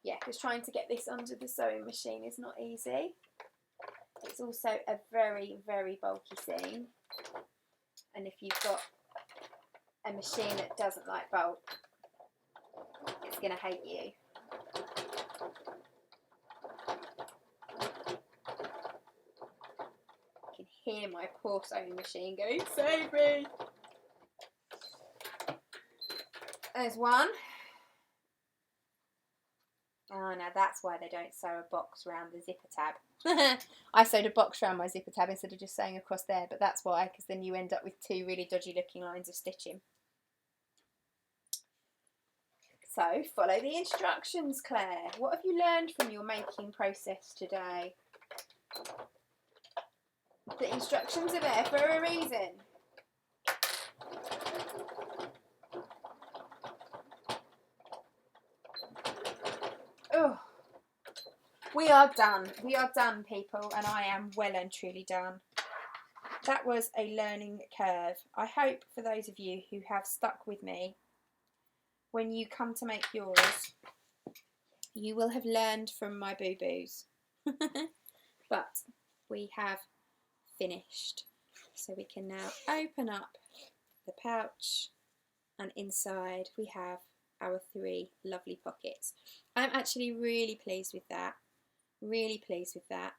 Speaker 1: Yeah, because trying to get this under the sewing machine is not easy. It's also a very, very bulky seam. And if you've got a machine that doesn't like bulk, it's going to hate you. I can hear my poor sewing machine going, save me! There's one. Oh, now that's why they don't sew a box around the zipper tab. I sewed a box around my zipper tab instead of just sewing across there, but that's why, because then you end up with two really dodgy looking lines of stitching. So, follow the instructions, Claire. What have you learned from your making process today? The instructions are there for a reason. Oh, we are done. We are done, people, and I am well and truly done. That was a learning curve. I hope for those of you who have stuck with me, when you come to make yours, you will have learned from my boo-boos. But we have finished. So we can now open up the pouch, and inside we have our 3 lovely pockets. I'm actually really pleased with that. Really pleased with that.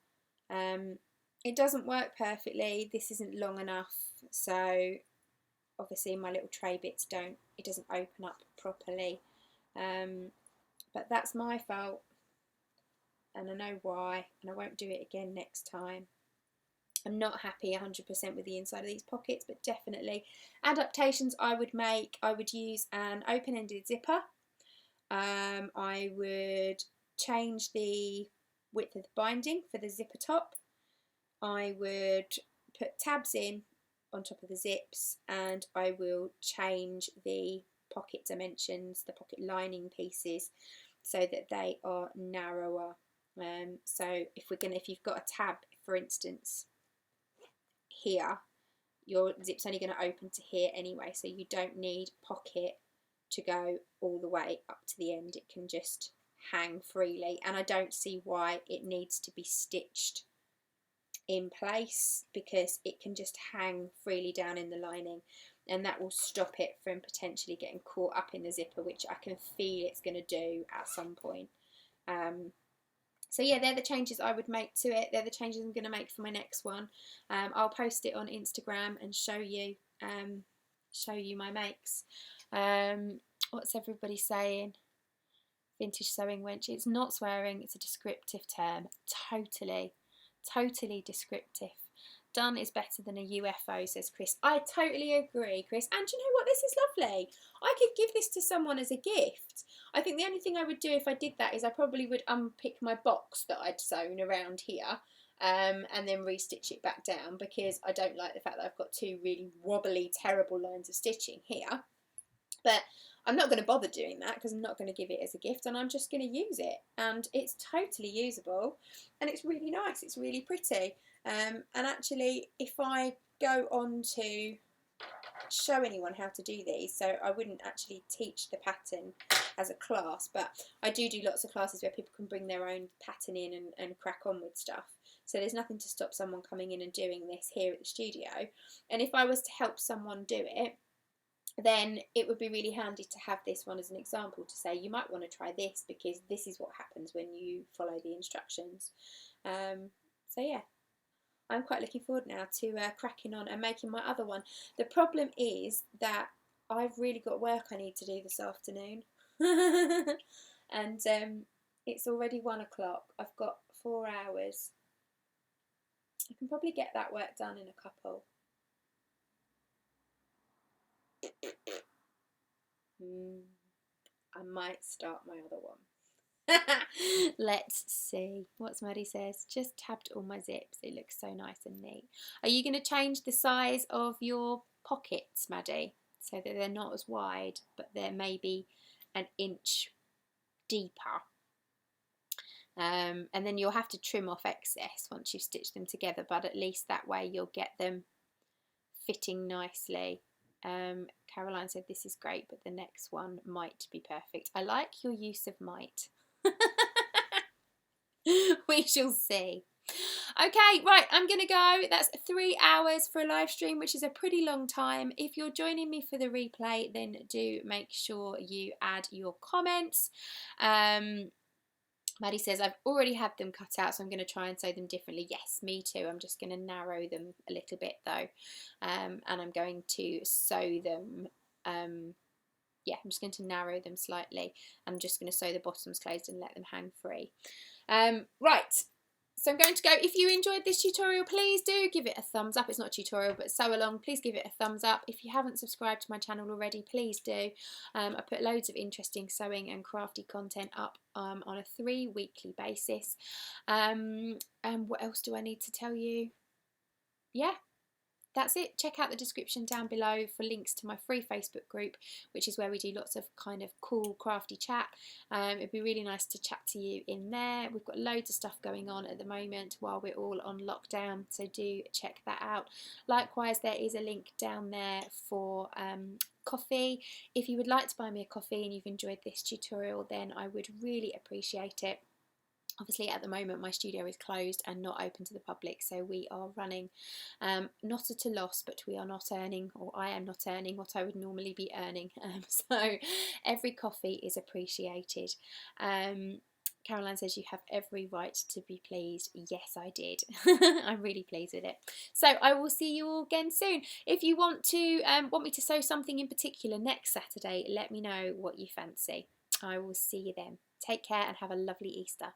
Speaker 1: It doesn't work perfectly. This isn't long enough, so obviously my little tray bits it doesn't open up properly. But that's my fault, and I know why, and I won't do it again next time. I'm not happy 100% with the inside of these pockets, but definitely adaptations I would make. I would use an open-ended zipper. I would change the width of the binding for the zipper top. I would put tabs in on top of the zips, and I will change the pocket dimensions, the pocket lining pieces, so that they are narrower. So if you've got a tab, for instance, here, your zip's only going to open to here anyway, so you don't need pocket to go all the way up to the end. It can just hang freely, and I don't see why it needs to be stitched in place, because it can just hang freely down in the lining, and that will stop it from potentially getting caught up in the zipper, which I can feel it's going to do at some point. So yeah, they're the changes I would make to it. They're the changes I'm going to make for my next one. I'll post it on Instagram and show you my makes. What's everybody saying? Vintage sewing wench. It's not swearing, it's a descriptive term. Totally descriptive. Done is better than a UFO, says Chris. I totally agree, Chris. And do you know what? This is lovely. I could give this to someone as a gift. I think the only thing I would do if I did that is I probably would unpick my box that I'd sewn around here, and then restitch it back down, because I don't like the fact that I've got 2 really wobbly, terrible lines of stitching here. But I'm not going to bother doing that, because I'm not going to give it as a gift, and I'm just going to use it. And it's totally usable, and it's really nice. It's really pretty. And actually, if I go on to show anyone how to do these, so I wouldn't actually teach the pattern as a class, but I do lots of classes where people can bring their own pattern in and crack on with stuff. So there's nothing to stop someone coming in and doing this here at the studio. And if I was to help someone do it, then it would be really handy to have this one as an example to say, you might want to try this because this is what happens when you follow the instructions. So yeah, I'm quite looking forward now to cracking on and making my other one. The problem is that I've really got work I need to do this afternoon. And it's already 1 o'clock. I've got 4 hours. I can probably get that work done in a couple. I might start my other one. Let's see. What's Maddie says? Just tabbed all my zips. It looks so nice and neat. Are you going to change the size of your pockets, Maddie, so that they're not as wide, but they're maybe an inch deeper? And then you'll have to trim off excess once you've stitched them together, but at least that way you'll get them fitting nicely. Caroline said this is great, but the next one might be perfect. I like your use of might. We shall see. Okay, right, I'm going to go. That's 3 hours for a live stream, which is a pretty long time. If you're joining me for the replay, then do make sure you add your comments. Maddie says, I've already had them cut out, so I'm going to try and sew them differently. Yes, me too. I'm just going to narrow them a little bit though. And I'm going to sew them. Yeah, I'm just going to narrow them slightly. I'm just going to sew the bottoms closed and let them hang free. Right. So I'm going to go. If you enjoyed this tutorial, please do give it a thumbs up. It's not a tutorial, but sew along. Please give it a thumbs up. If you haven't subscribed to my channel already, please do. I put loads of interesting sewing and crafty content up on a 3 weekly basis. And what else do I need to tell you? Yeah. That's it. Check out the description down below for links to my free Facebook group, which is where we do lots of kind of cool crafty chat. It'd be really nice to chat to you in there. We've got loads of stuff going on at the moment while we're all on lockdown, so do check that out. Likewise, there is a link down there for coffee. If you would like to buy me a coffee and you've enjoyed this tutorial, then I would really appreciate it. Obviously at the moment my studio is closed and not open to the public, so we are running not at a loss, but we are not earning, or I am not earning what I would normally be earning, so every coffee is appreciated. Caroline says you have every right to be pleased. Yes, I did. I'm really pleased with it. So I will see you all again soon. If you want me to sew something in particular next Saturday, let me know what you fancy. I will see you then. Take care and have a lovely Easter.